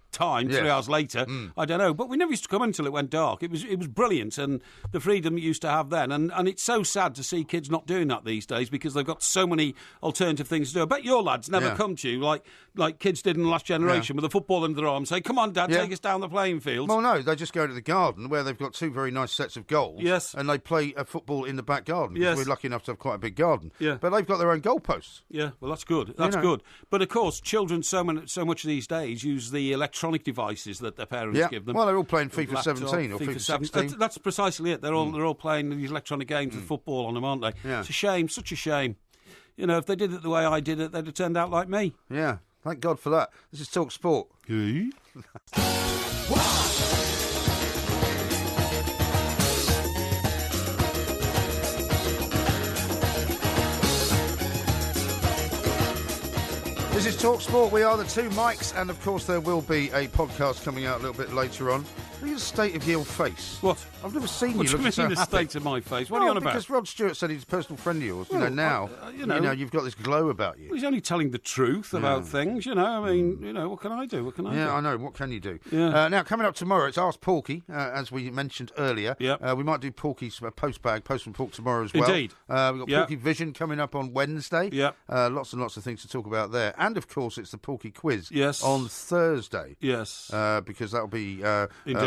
time, 3 hours later, I don't know. But we never used to come until it went dark. It was brilliant, and the freedom you used to have then. And it's so sad to see kids not doing that these days because they've got so many alternative things to do. I bet your lads never come to you like kids did in the last generation with a football under their arm and say, come on, Dad, take us down the playing field. Well, no, they just go to the garden where they've got 2 very nice sets of goals. Yes. And they play a football in the back garden. Yes. We're lucky enough to have quite a big garden. Yeah. But they've got their own goalposts. Yeah, well, that's good. That's good. But, of course, children so much these days use the electronic devices that their parents give them. Well, they're all playing FIFA 17 or FIFA 16. That's precisely it. They're all playing these electronic games with football on them, aren't they? Yeah. It's a shame, such a shame. If they did it the way I did it, they'd have turned out like me. Yeah, thank God for that. This is Talk Sport. This is Talk Sport. We are the 2 mics, and of course there will be a podcast coming out a little bit later on. Look at the state of your face. What? I've never seen you looking so happy. What do you mean the state of my face? What are you on about? Because Rod Stewart said he's a personal friend of yours. Well, now you've got this glow about you. Well, he's only telling the truth about things, I mean, what can I do? What can I do? Yeah, I know. What can you do? Yeah. Now, coming up tomorrow, it's Ask Porky, as we mentioned earlier. Yep. We might do Porky's postbag, Postman Pork tomorrow as well. Indeed. We've got Porky Vision coming up on Wednesday. Yep. Lots and lots of things to talk about there. And, of course, it's the Porky Quiz on Thursday. Yes. Because that'll be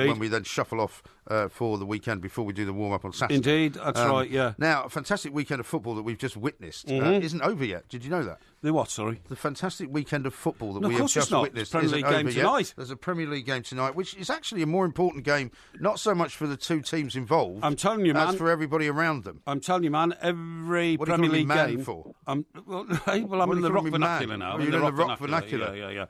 when we then shuffle off for the weekend before we do the warm-up on Saturday. Indeed, that's right, yeah. Now, a fantastic weekend of football that we've just witnessed isn't over yet. Did you know that? The what, sorry? The fantastic weekend of football that we have just witnessed isn't over yet. There's a Premier League game tonight, which is actually a more important game, not so much for the 2 teams involved, I'm telling you, man, as for everybody around them. I'm telling you, man, every what Premier League game... for? I'm in the rock vernacular now. You're in the rock vernacular? Yeah.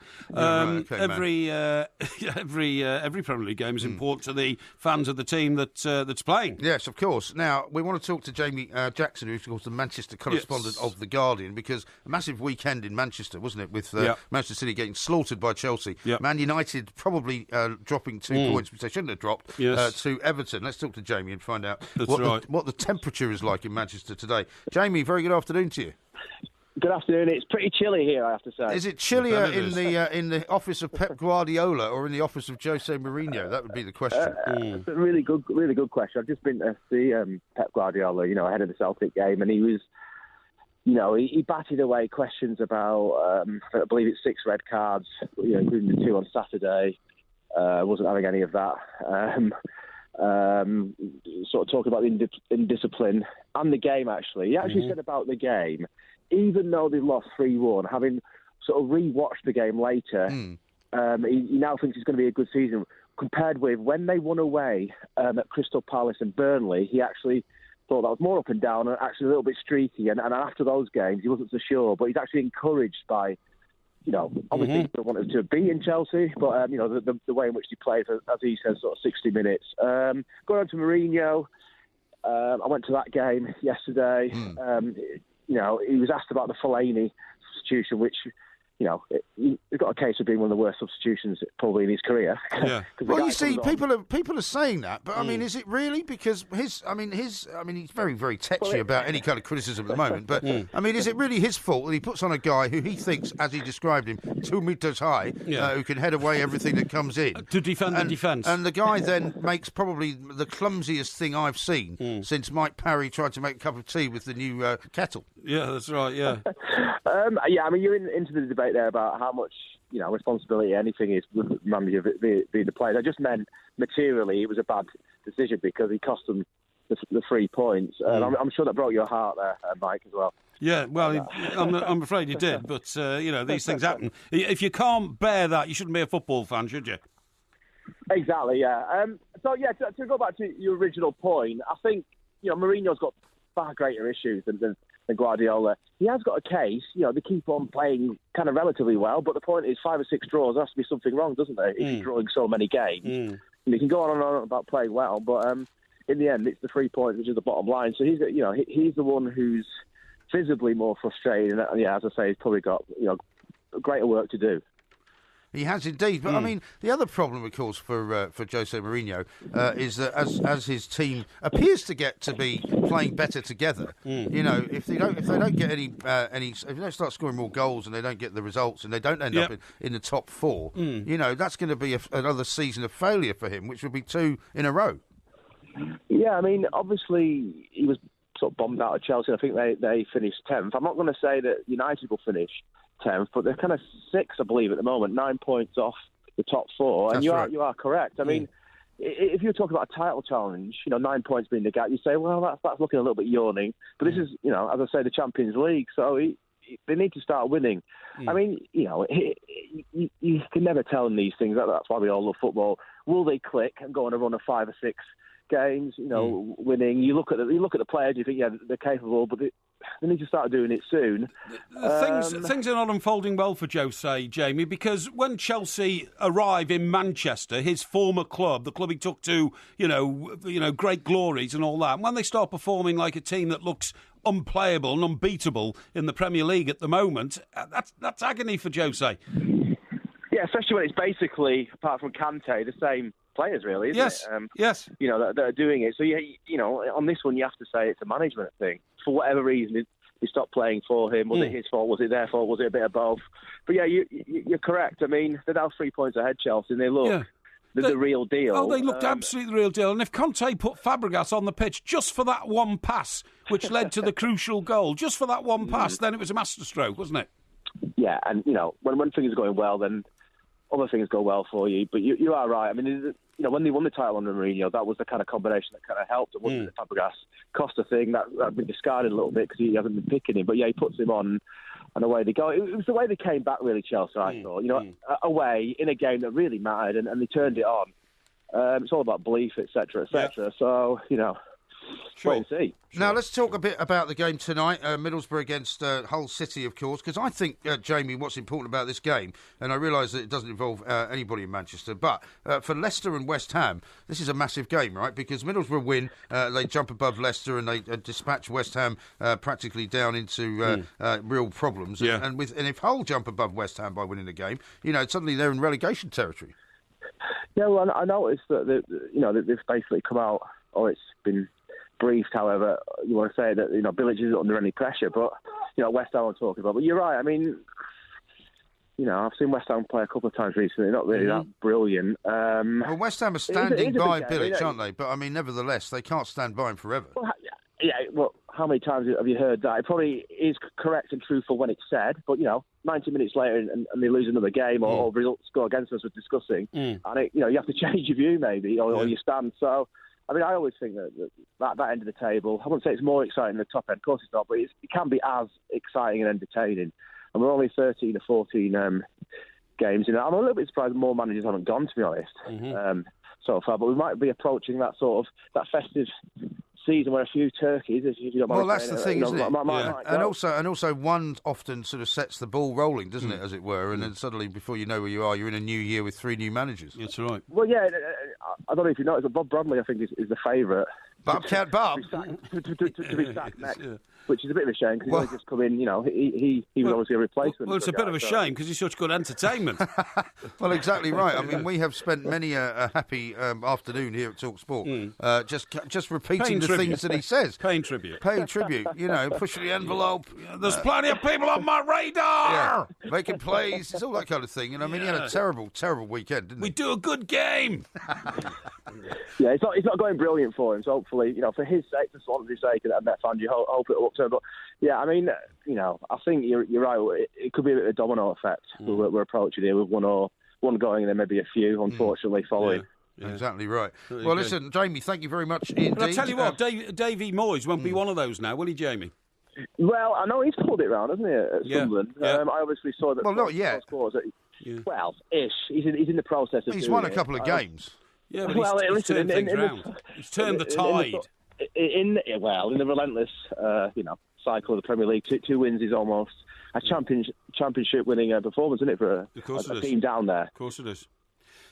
Every Premier League game is important to the fans of the team that's playing. Yes, of course. Now, we want to talk to Jamie Jackson, who's, of course, the Manchester correspondent of The Guardian, because a massive weekend in Manchester, wasn't it, with Manchester City getting slaughtered by Chelsea. Yep. Man United probably dropping 2 points, which they shouldn't have dropped, to Everton. Let's talk to Jamie and find out what the temperature is like in Manchester today. Jamie, very good afternoon to you. Good afternoon. It's pretty chilly here, I have to say. Is it chillier in the office of Pep Guardiola or in the office of Jose Mourinho? That would be the question. It's a really good question. I've just been to see Pep Guardiola, ahead of the Celtic game, and he was, he batted away questions about, I believe it's 6 red cards, including the 2 on Saturday. Wasn't having any of that. Sort of talking about the indiscipline and the game, actually. He actually said about the game, even though they lost 3-1, having sort of re-watched the game later, he now thinks it's going to be a good season. Compared with when they won away at Crystal Palace and Burnley, he actually thought that was more up and down and actually a little bit streaky. And after those games, he wasn't so sure. But he's actually encouraged by, obviously he wanted to be in Chelsea, but, the way in which he plays, as he says, sort of 60 minutes. Going on to Mourinho, I went to that game yesterday. He was asked about the Fellaini substitution, which, he's got a case of being one of the worst substitutions probably in his career. Yeah. Well, you see, people are saying that, but I mean, is it really? Because he's very, very tetchy about any kind of criticism at the moment. But I mean, is it really his fault that he puts on a guy who he thinks, as he described him, 2 metres high, who can head away everything that comes in to defend the defence? And the guy then makes probably the clumsiest thing I've seen since Mike Parry tried to make a cup of tea with the new kettle. Yeah, that's right. Yeah. You're into the debate there about how much responsibility anything is with the manager being the players. I just meant materially it was a bad decision because he cost them the 3 points. I'm sure that broke your heart there, Mike, as well. Yeah, well, I'm afraid he did, but these things happen. If you can't bear that, you shouldn't be a football fan, should you? Exactly. Yeah. To go back to your original point, I think Mourinho's got far greater issues than Guardiola. He has got a case. They keep on playing kind of relatively well, but the point is 5 or 6 draws. There has to be something wrong, doesn't there? If you're drawing so many games, You can go on and on about playing well, but in the end, it's the 3 points which is the bottom line. So he's the one who's visibly more frustrated, and as I say, he's probably got greater work to do. He has indeed, but I mean, the other problem, of course, for Jose Mourinho is that as his team appears to get to be playing better together, if they don't get any, if they don't start scoring more goals and they don't get the results and they don't end up in the top 4, that's going to be another season of failure for him, which will be 2 in a row. Yeah, I mean, obviously he was sort of bombed out of Chelsea. I think they finished 10th. I'm not going to say that United will finish 10th, but they're kind of 6, I believe, at the moment, 9 points off the top 4. And you are correct. I mean, if you're talking about a title challenge, 9 points being the gap, you say, well, that's looking a little bit yawning. But this is, as I say, the Champions League, so they need to start winning. I mean, you can never tell in these things. That's why we all love football. Will they click and go on a run of 5 or 6 games, winning? You look at the players, you think, they're capable, but they need to start doing it soon. Things are not unfolding well for Jose, Jamie, because when Chelsea arrive in Manchester, his former club, the club he took to, great glories and all that, and when they start performing like a team that looks unplayable and unbeatable in the Premier League at the moment, that's agony for Jose. Yeah, especially when it's basically, apart from Kante, the same players, really, isn't it? Yes. That are doing it. So, on this one, you have to say it's a management thing. For whatever reason, they stopped playing for him. Was it his fault? Was it their fault? Was it a bit of both? But, yeah, you're correct. I mean, they're now 3 points ahead, Chelsea, and they look the real deal. Oh, they looked absolutely the real deal. And if Conte put Fabregas on the pitch just for that one pass, which led to the crucial goal, just for that one pass, then it was a masterstroke, wasn't it? Yeah, and, when things are going well, then other things go well for you. But you are right. I mean, when they won the title under Mourinho, that was the kind of combination that kind of helped. It wasn't the Fabregas Costa thing that'd been discarded a little bit because he hasn't been picking him. But yeah, he puts him on, and away they go. It was the way they came back, really, Chelsea. I thought, away in a game that really mattered, and they turned it on. It's all about belief, etc., etc. Yeah. So wait and see. Now, let's talk a bit about the game tonight, Middlesbrough against Hull City, of course, because I think, Jamie, what's important about this game, and I realise that it doesn't involve anybody in Manchester, but for Leicester and West Ham, this is a massive game, right? Because Middlesbrough win, they jump above Leicester and they dispatch West Ham practically down into real problems. Yeah. And if Hull jump above West Ham by winning the game, suddenly they're in relegation territory. Yeah, well, I noticed that they've basically come out, or it's been briefed, however you want to say, that Bilic isn't under any pressure, but West Ham I'm talking about. But you're right. I mean, I've seen West Ham play a couple of times recently. Not really that brilliant. Well, West Ham are standing by Bilic, aren't they? But I mean, nevertheless, they can't stand by him forever. Well, well, how many times have you heard that? It probably is correct and truthful when it's said, but 90 minutes later and they lose another game or results go against us, we're discussing, and you have to change your view maybe or your stand. So. I mean, I always think that end of the table, I wouldn't say it's more exciting than the top end. Of course it's not, but it can be as exciting and entertaining. And we're only 13 or 14 games. I'm a little bit surprised more managers haven't gone, to be honest, so far. But we might be approaching that festive season where a few turkeys, if you don't mind. Well, that's the thing, isn't it? And also one often sort of sets the ball rolling, doesn't it, as it were, and then suddenly, before you know where you are, you're in a new year with 3 new managers. That's right. Well, yeah, I don't know if you noticed, but Bob Bradley, I think, is the favourite. Bob. To be sacked next, which is a bit of a shame because he's just come in. He was obviously a replacement. Well, it's a bit of a shame because he's such good entertainment. Well, exactly right. I mean, we have spent many a happy afternoon here at TalkSport just repeating the things that he says, paying tribute, pushing the envelope. There's plenty of people on my radar, making plays. It's all that kind of thing. And I mean, he had a terrible weekend, didn't he? We do a good game. Yeah, it's not going brilliant for him. So hopefully, for his sake, for Swansea's sake, and that fan, you hope it'll upturn. But yeah, I mean, I think you're right. It could be a bit of a domino effect. We're approaching here with one going and then maybe a few, unfortunately, following. Yeah. Exactly right. Well, listen, Jamie, thank you very much indeed. But I tell you what, Davey Moyes won't be one of those now, will he, Jamie? Well, I know he's pulled it round, hasn't he, at Sunderland? Yeah. I obviously saw that. Well, not yet. Well, ish. He's in the process of. He's won a couple of games. Yeah, but he's turned things around. He's turned the tide. In the relentless, cycle of the Premier League, 2 wins is almost a championship winning performance, isn't it, for a team down there? Of course it is.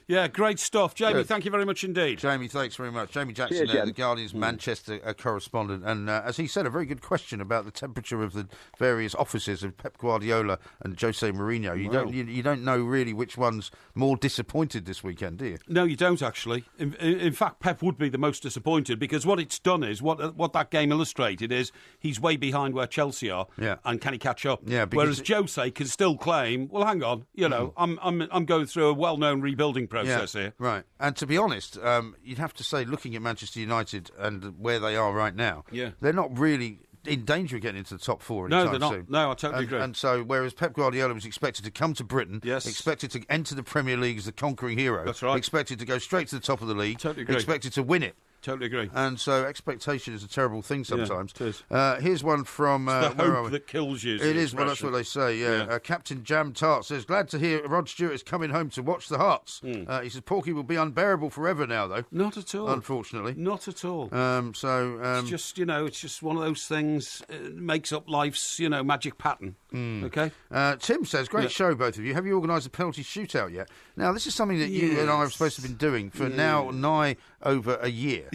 Yeah, great stuff. Jamie, thank you very much indeed. Jamie, thanks very much. Jamie Jackson, the Guardian's Manchester correspondent. And as he said, a very good question about the temperature of the various offices of Pep Guardiola and Jose Mourinho. You don't know really which one's more disappointed this weekend, do you? No, you don't, actually. In fact, Pep would be the most disappointed, because what it's done is, what that game illustrated is, he's way behind where Chelsea are, and can he catch up? Yeah, whereas Jose can still claim, well, hang on, I'm going through a well-known rebuilding process here. Right. And to be honest, you'd have to say, looking at Manchester United and where they are right now, they're not really in danger of getting into the top four anytime soon. No, they're not. No, I totally agree. And so, whereas Pep Guardiola was expected to come to Britain, yes, expected to enter the Premier League as the conquering hero, that's right, expected to go straight to the top of the league, totally agree, expected to win it. Totally agree. And so expectation is a terrible thing sometimes. Yeah, it is. Here's one from... it's the hope that kills you. It is, well, that's what they say, Captain Jam Tart says, glad to hear Rod Stewart is coming home to watch the Hearts. He says, Porky will be unbearable forever now, though. Not at all. Unfortunately. Not at all. It's just, it's just one of those things, it makes up life's, magic pattern. Okay? Tim says, great show, both of you. Have you organised a penalty shootout yet? Now, this is something that you and I are supposed to have been doing for now nigh over a year,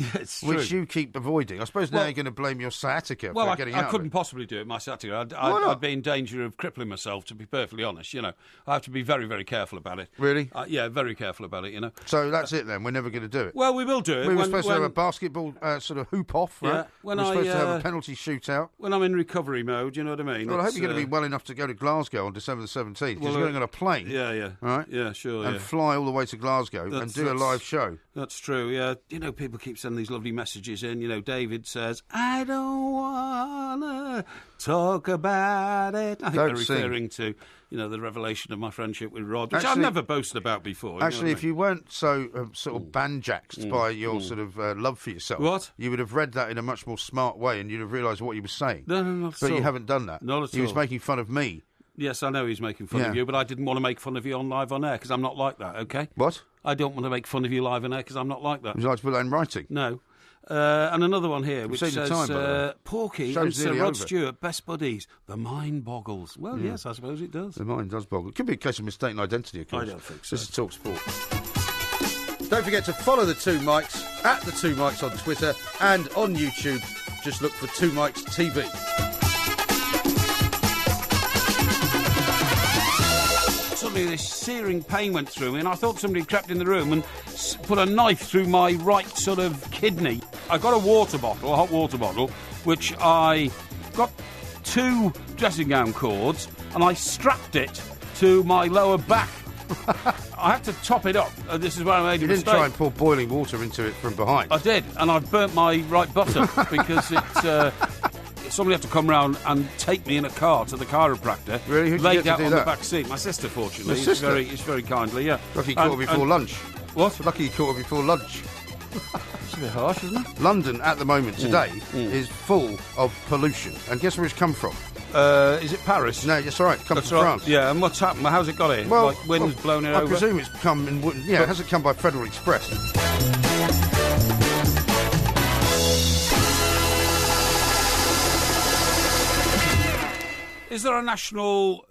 which you keep avoiding. I suppose now you're going to blame your sciatica for getting out. I couldn't possibly do it, my sciatica. I'd be in danger of crippling myself, to be perfectly honest. I have to be very, very careful about it. Really? Yeah, very careful about it, So that's it then? We're never going to do it? Well, we will do it. We were supposed to have a basketball sort of hoop-off, right? Yeah, we're supposed to have a penalty shootout. When I'm in recovery mode, you know what I mean? Well, I hope you're going to be well enough to go to Glasgow on December the 17th, because you're going on a plane. Yeah. Right? Yeah, sure, and fly all the way to Glasgow and do a live show. That's true, yeah. People keep sending these lovely messages in. David says, I don't want to talk about it. I think they're referring to, the revelation of my friendship with Rod, which I've never boasted about before. Actually, if you weren't so sort of banjaxed by your sort of love for yourself, you would have read that in a much more smart way and you'd have realised what he was saying. No, not at all. But you haven't done that. Not at all. He was making fun of me. Yes, I know he's making fun of you, but I didn't want to make fun of you live on air because I'm not like that, okay? What? I don't want to make fun of you live on air because I'm not like that. Would you like to put that in writing? No. And another one here, which says, Porky and Sir Rod Stewart, best buddies. The mind boggles. Well, yes, I suppose it does. The mind does boggle. It could be a case of mistaken identity, of course. I don't think so. This is Talk Sport. Don't forget to follow the Two Mics, at the Two Mics on Twitter and on YouTube. Just look for Two Mics TV. Suddenly this searing pain went through me and I thought somebody crept in the room and put a knife through my right sort of kidney. I got a hot water bottle, which I got 2 dressing gown cords and I strapped it to my lower back. I had to top it up. This is where I made a mistake. You didn't try and pour boiling water into it from behind? I did, and I've burnt my right buttock because somebody had to come round and take me in a car to the chiropractor. Really? Who did you get to do on that? the back seat. My sister, fortunately. Your sister? It's very kindly, yeah. Lucky you caught her before lunch. What? Lucky you caught her before lunch. It's a bit harsh, isn't it? London, at the moment, today, is full of pollution. And guess where it's come from? Is it Paris? No, that's all right. It comes from France. Yeah, and what's happened? How's it got here? Well, wind's blown it over? I presume it's come in... Yeah, it hasn't come by Federal Express. Is there a national